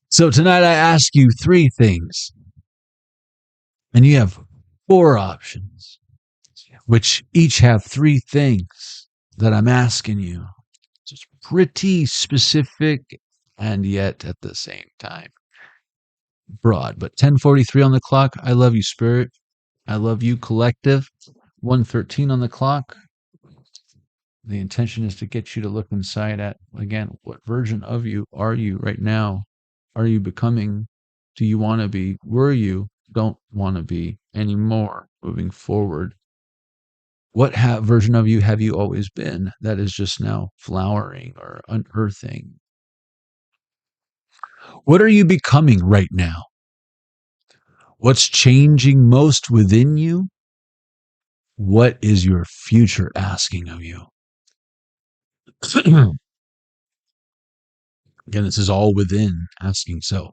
C: So tonight I ask you 3 things. And you have 4 options, which each have 3 things that I'm asking you. It's pretty specific and yet at the same time broad. But 10:43 on the clock. I love you, Spirit. I love you, Collective. 1:13 on the clock. The intention is to get you to look inside at, again, what version of you are you right now? Are you becoming? Do you want to be? Were you? Don't want to be anymore moving forward? What version of you have you always been that is just now flowering or unearthing? What are you becoming right now? What's changing most within you? What is your future asking of you? Again, this is all within asking so.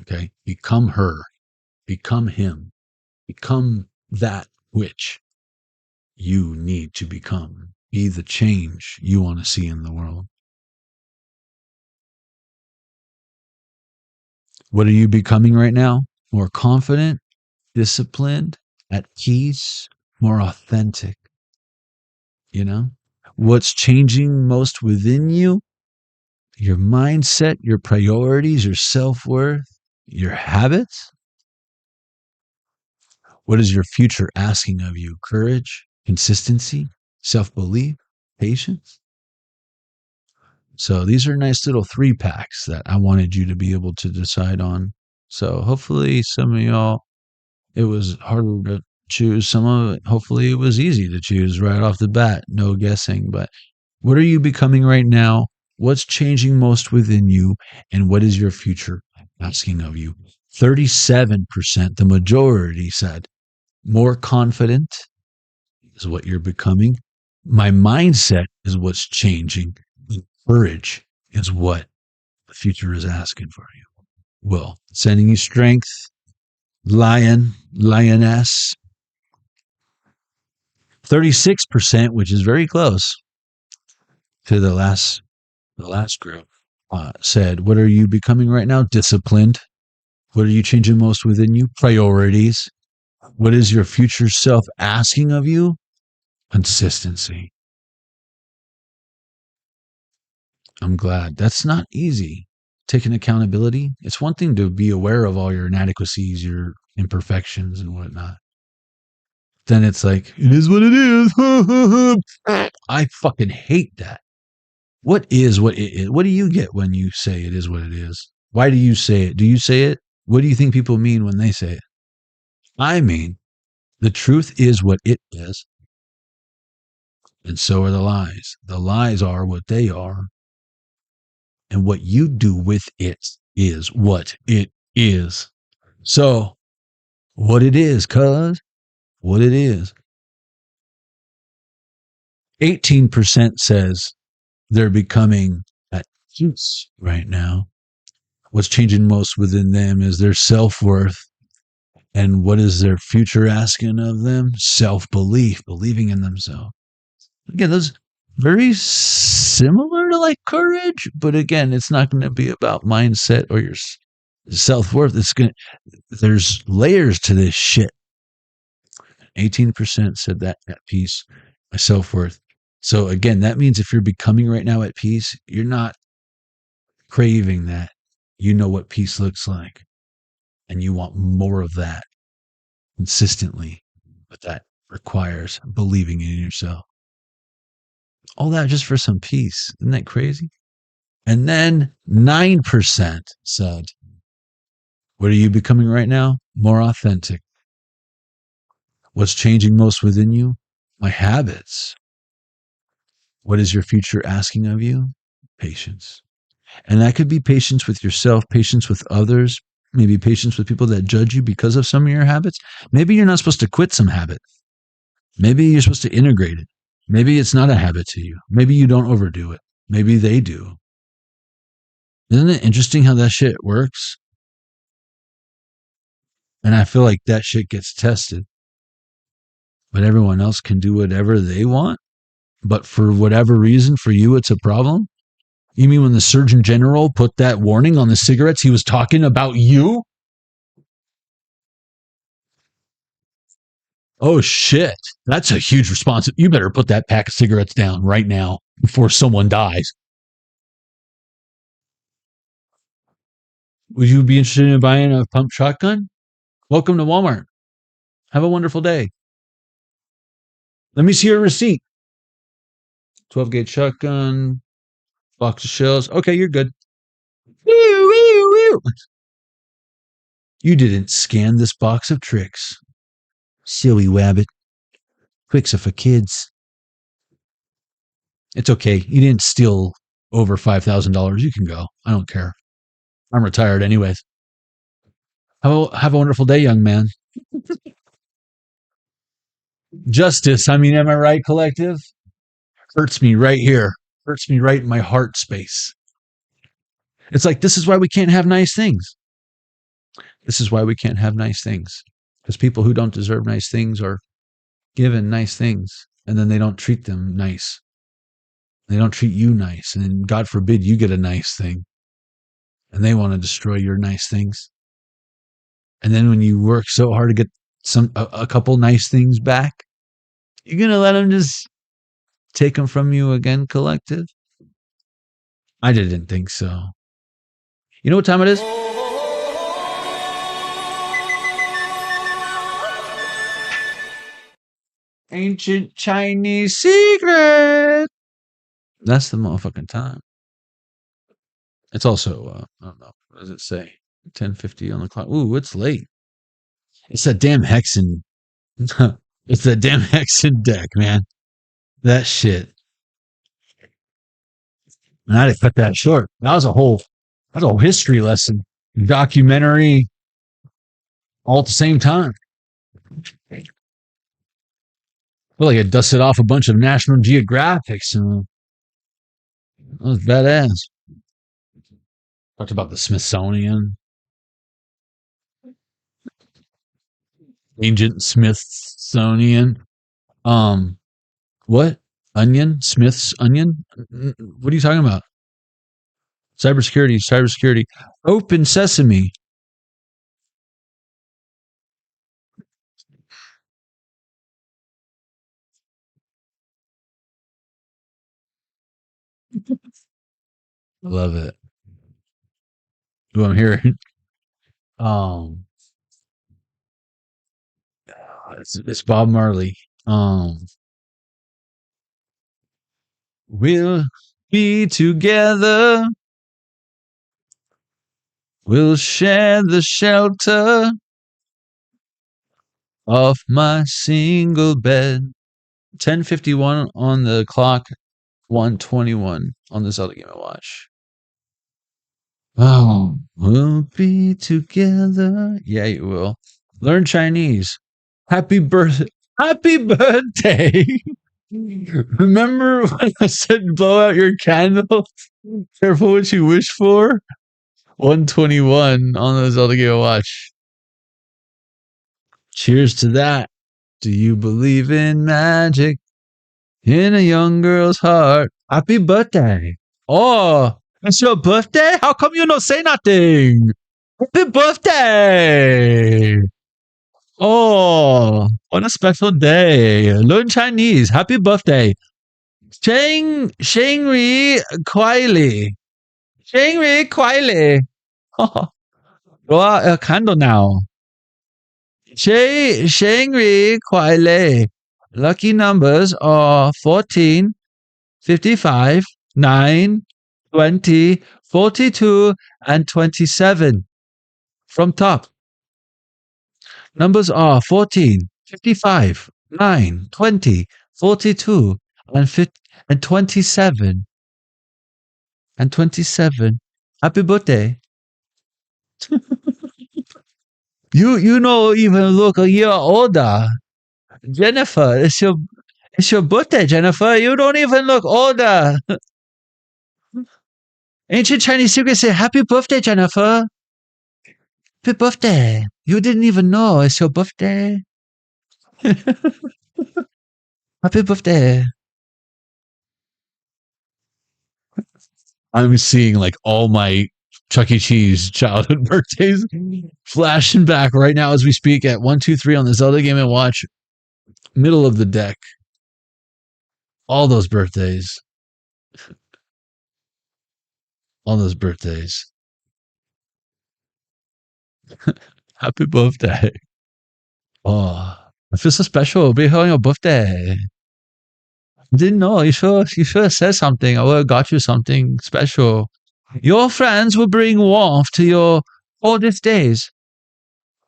C: Okay? Become her. Become him. Become that which you need to become. Be the change you want to see in the world. What are you becoming right now? More confident, disciplined, at peace, more authentic. You know? What's changing most within you? Your mindset, your priorities, your self-worth, your habits. What is your future asking of you? Courage, consistency, self-belief, patience. So these are nice little 3-packs that I wanted you to be able to decide on. So hopefully some of y'all, it was harder to choose. Some of it, hopefully it was easy to choose right off the bat. No guessing. But what are you becoming right now? What's changing most within you? And what is your future asking of you? 37%, the majority said, more confident is what you're becoming. My mindset is what's changing. Courage is what the future is asking for you. Well, sending you strength, lioness. 36%, which is very close to the last group, said, what are you becoming right now? Disciplined. What are you changing most within you? Priorities. What is your future self asking of you? Consistency. I'm glad. That's not easy. Taking accountability. It's one thing to be aware of all your inadequacies, your imperfections and whatnot. Then it's like, it is what it is. I fucking hate that. What is what it is? What do you get when you say it is what it is? Why do you say it? Do you say it? What do you think people mean when they say it? I mean, the truth is what it is. And so are the lies. The lies are what they are. And what you do with it is what it is. So, what it is, cuz, what it is. 18% says they're becoming at peace right now. What's changing most within them is their self-worth. And what is their future asking of them? Self-belief, believing in themselves. Again, those very similar to like courage, but again, it's not going to be about mindset or your self-worth. There's layers to this shit. 18% said that at peace, my self-worth. So again, that means if you're becoming right now at peace, you're not craving that. You know what peace looks like. And you want more of that consistently. But that requires believing in yourself. All that just for some peace. Isn't that crazy? And then 9% said, what are you becoming right now? More authentic. What's changing most within you? My habits. What is your future asking of you? Patience. And that could be patience with yourself, patience with others, maybe patience with people that judge you because of some of your habits. Maybe you're not supposed to quit some habit. Maybe you're supposed to integrate it. Maybe it's not a habit to you. Maybe you don't overdo it. Maybe they do. Isn't it interesting how that shit works? And I feel like that shit gets tested. But everyone else can do whatever they want. But for whatever reason, for you, it's a problem. You mean when the Surgeon General put that warning on the cigarettes, he was talking about you? Oh, shit. That's a huge response. You better put that pack of cigarettes down right now before someone dies. Would you be interested in buying a pump shotgun? Welcome to Walmart. Have a wonderful day. Let me see your receipt. 12-gauge shotgun, box of shells. Okay, you're good. You didn't scan this box of tricks. Silly wabbit. Tricks are for kids. It's okay. You didn't steal over $5,000. You can go. I don't care. I'm retired anyways. Have a wonderful day, young man. Justice. I mean, am I right, collective? Hurts me right here. Hurts me right in my heart space. It's like, this is why we can't have nice things. This is why we can't have nice things. Because people who don't deserve nice things are given nice things, and then they don't treat them nice. They don't treat you nice, and then God forbid you get a nice thing, and they want to destroy your nice things. And then when you work so hard to get a couple nice things back, you're gonna let them just take them from you again, collective? I didn't think so. You know what time it is? Ancient Chinese secret. That's the motherfucking time. It's also, I don't know, what does it say? 10:50 on the clock. Ooh, it's late. It's that damn HEXEN. It's that damn HEXEN deck, man. That shit. And I had to cut that short. That was a whole history lesson. Documentary. All at the same time. I feel like I dusted off a bunch of National Geographics. And that was badass. Talked about the Smithsonian. Ancient Smithsonian. What? Onion? Smith's Onion? What are you talking about? Cybersecurity. Open Sesame. Love it. Who I'm hearing. It's Bob Marley. We'll be together. We'll share the shelter of my single bed. 10:51 on the clock. 1:21 on the Zelda Game & Watch. Oh, we'll be together. Yeah, you will. Learn Chinese. Happy birthday. Happy birthday. Remember when I said blow out your candle? Careful what you wish for. 1:21 on the Zelda Game & Watch. Cheers to that. Do you believe in magic? In a young girl's heart. Happy birthday. Oh, it's your birthday? How come you don't say nothing? Happy birthday. Oh, what a special day. Learn Chinese. Happy birthday. Sheng Ri Kuai Li. Sheng Ri Kuai Li. Blow out a candle now. Sheng Ri Kuai Li. Lucky numbers are 14, 55, 9, 20, 42, and 27. From top. Numbers are 14, 55, 9, 20, 42, and 50, and 27. And 27. Happy birthday. You know even look a year older. Jennifer, it's your birthday, Jennifer. You don't even look older. Ancient Chinese secret say happy birthday, Jennifer. Happy birthday. You didn't even know it's your birthday. Happy birthday. I'm seeing like all my Chuck E. Cheese childhood birthdays flashing back right now as we speak at 1, 2, 3 on the Zelda Game & Watch. Middle of the deck. All those birthdays. All those birthdays. Happy birthday. Oh, I feel so special. Be on your birthday. Didn't know. You should have said something. I would have got you something special. Your friends will bring warmth to your coldest days.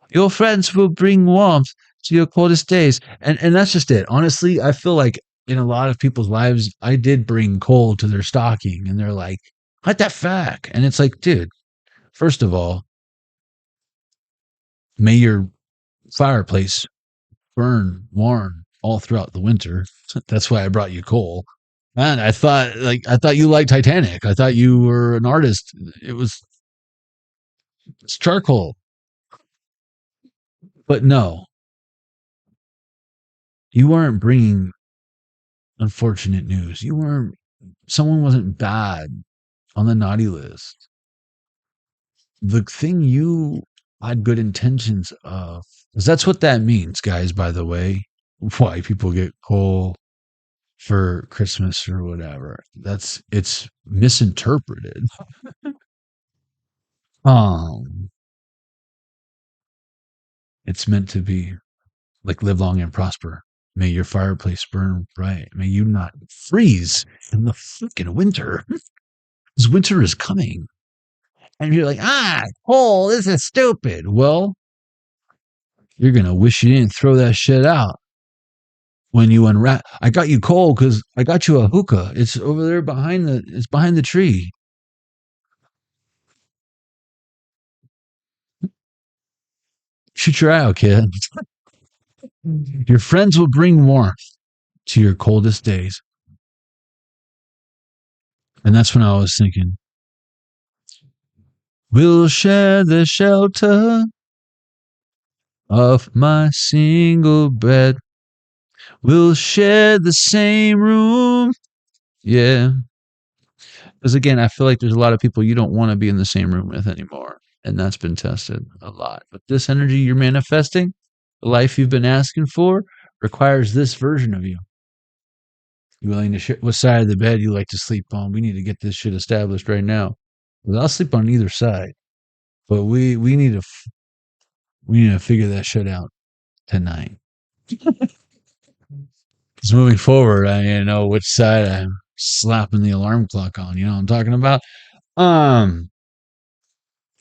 C: Your friends will bring warmth to your coldest days. And that's just it. Honestly, I feel like in a lot of people's lives, I did bring cold to their stocking. And they're like, what the fuck? And it's like, dude, first of all, may your fireplace burn warm all throughout the winter. That's why I brought you coal. Man, I thought you liked Titanic. I thought you were an artist. It's charcoal. But no, you weren't bringing unfortunate news. Someone wasn't bad on the naughty list. The thing you had good intentions of, because that's what that means, guys, by the way, why people get coal for Christmas or whatever. It's misinterpreted. It's meant to be like live long and prosper. May your fireplace burn bright. May you not freeze in the freaking winter. Because winter is coming. And you're like, coal, this is stupid. Well, you're going to wish you didn't throw that shit out. When you unwrap, I got you coal because I got you a hookah. It's over there behind the tree. Shoot your eye out, kid. Your friends will bring warmth to your coldest days. And that's when I was thinking, we'll share the shelter of my single bed. We'll share the same room. Yeah. Because again, I feel like there's a lot of people you don't want to be in the same room with anymore. And that's been tested a lot. But this energy you're manifesting, the life you've been asking for, requires this version of you. You willing to share what side of the bed you like to sleep on? We need to get this shit established right now. Well, I'll sleep on either side. But we need to figure that shit out tonight. Because moving forward, I need to know which side I'm slapping the alarm clock on. You know what I'm talking about?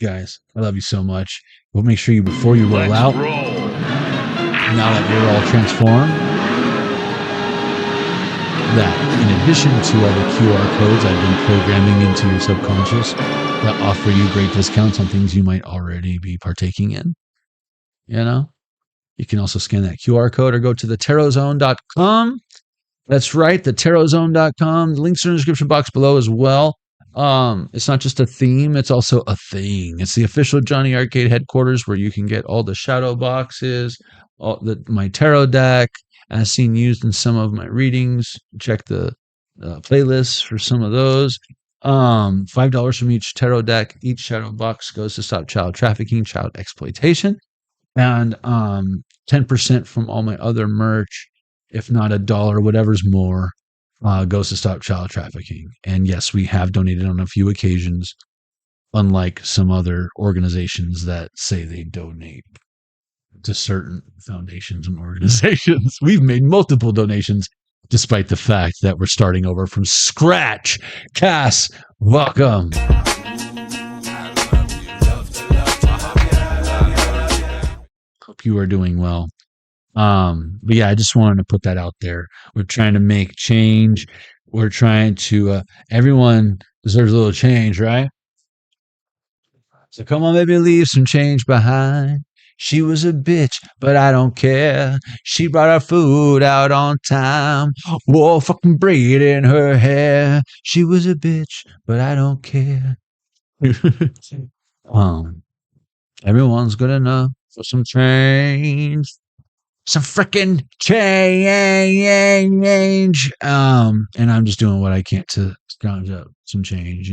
C: Guys, I love you so much. We'll make sure before you roll out, now that you're all transformed, that in addition to all the QR codes I've been programming into your subconscious that offer you great discounts on things you might already be partaking in, you know, you can also scan that QR code or go to thetarotzone.com. That's right, thetarotzone.com. The links are in the description box below as well. It's not just a theme, it's also a thing. It's the official Jonny Arkade headquarters where you can get all the shadow boxes, my tarot deck, as seen used in some of my readings. Check the playlists for some of those. $5 from each tarot deck. Each shadow box goes to stop child trafficking, child exploitation. And 10% from all my other merch, if not $1, whatever's more, goes to stop child trafficking. And yes, we have donated on a few occasions, unlike some other organizations that say they donate to certain foundations and organizations. We've made multiple donations, despite the fact that we're starting over from scratch. Cass, welcome. Hope you are doing well. But yeah, I just wanted to put that out there. We're trying to make change. We're trying to, everyone deserves a little change, right? So come on, baby, leave some change behind. She was a bitch, but I don't care. She brought our food out on time. Wore fucking braid in her hair. She was a bitch, but I don't care. Everyone's good enough for some change. Some frickin' change. And I'm just doing what I can to scrounge up some change,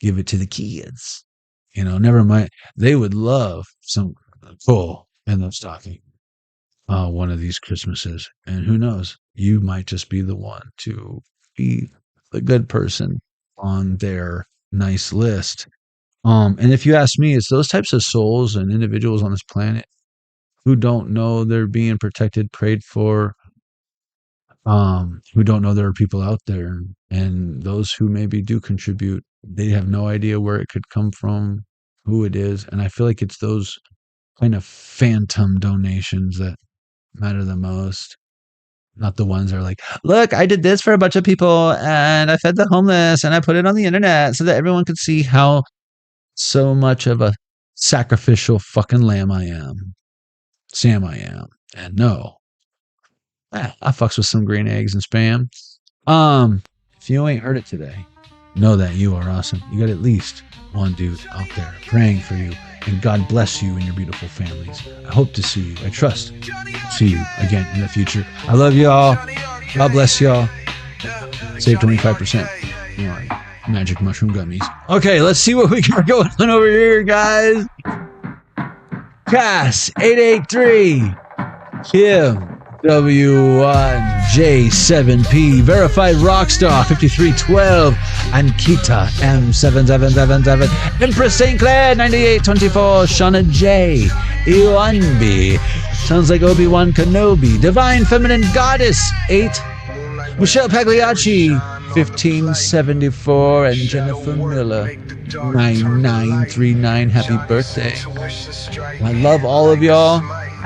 C: give it to the kids. Never mind. They would love some coal in the stocking one of these Christmases. And who knows? You might just be the one to be the good person on their nice list. And if you ask me, it's those types of souls and individuals on this planet who don't know they're being protected, prayed for, who don't know there are people out there. And those who maybe do contribute, they have no idea where it could come from, who it is. And I feel like it's those kind of phantom donations that matter the most. Not the ones that are like, look, I did this for a bunch of people and I fed the homeless and I put it on the internet so that everyone could see how so much of a sacrificial fucking lamb I am. Sam I am. And no. I fucks with some green eggs and spam. If you ain't heard it today, know that you are awesome. You got at least one dude out there praying for you. And God bless you and your beautiful families. I hope to see you. I trust see you again in the future. I love y'all. God bless y'all. Save 25%. Magic mushroom gummies. Okay, let's see what we got going on over here, guys. Cass 883. Kim W1J7P, Verified Rockstar 5312, and Kita M7777, Empress St. Clair 9824, Shauna J, Iwanbi, sounds like Obi-Wan Kenobi, Divine Feminine Goddess 8, Michelle Pagliacci 1574, and Jennifer Miller 9939. Happy birthday. I love all of y'all.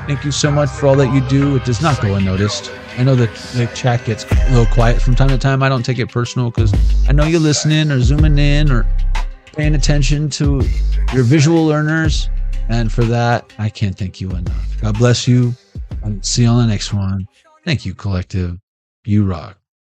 C: Thank you so much for all that you do. It does not go unnoticed. I know that the chat gets a little quiet from time to time. I don't take it personal because I know you're listening or zooming in or paying attention to your visual learners. And for that, I can't thank you enough. God bless you. I'll see you on the next one. Thank you, collective. You rock.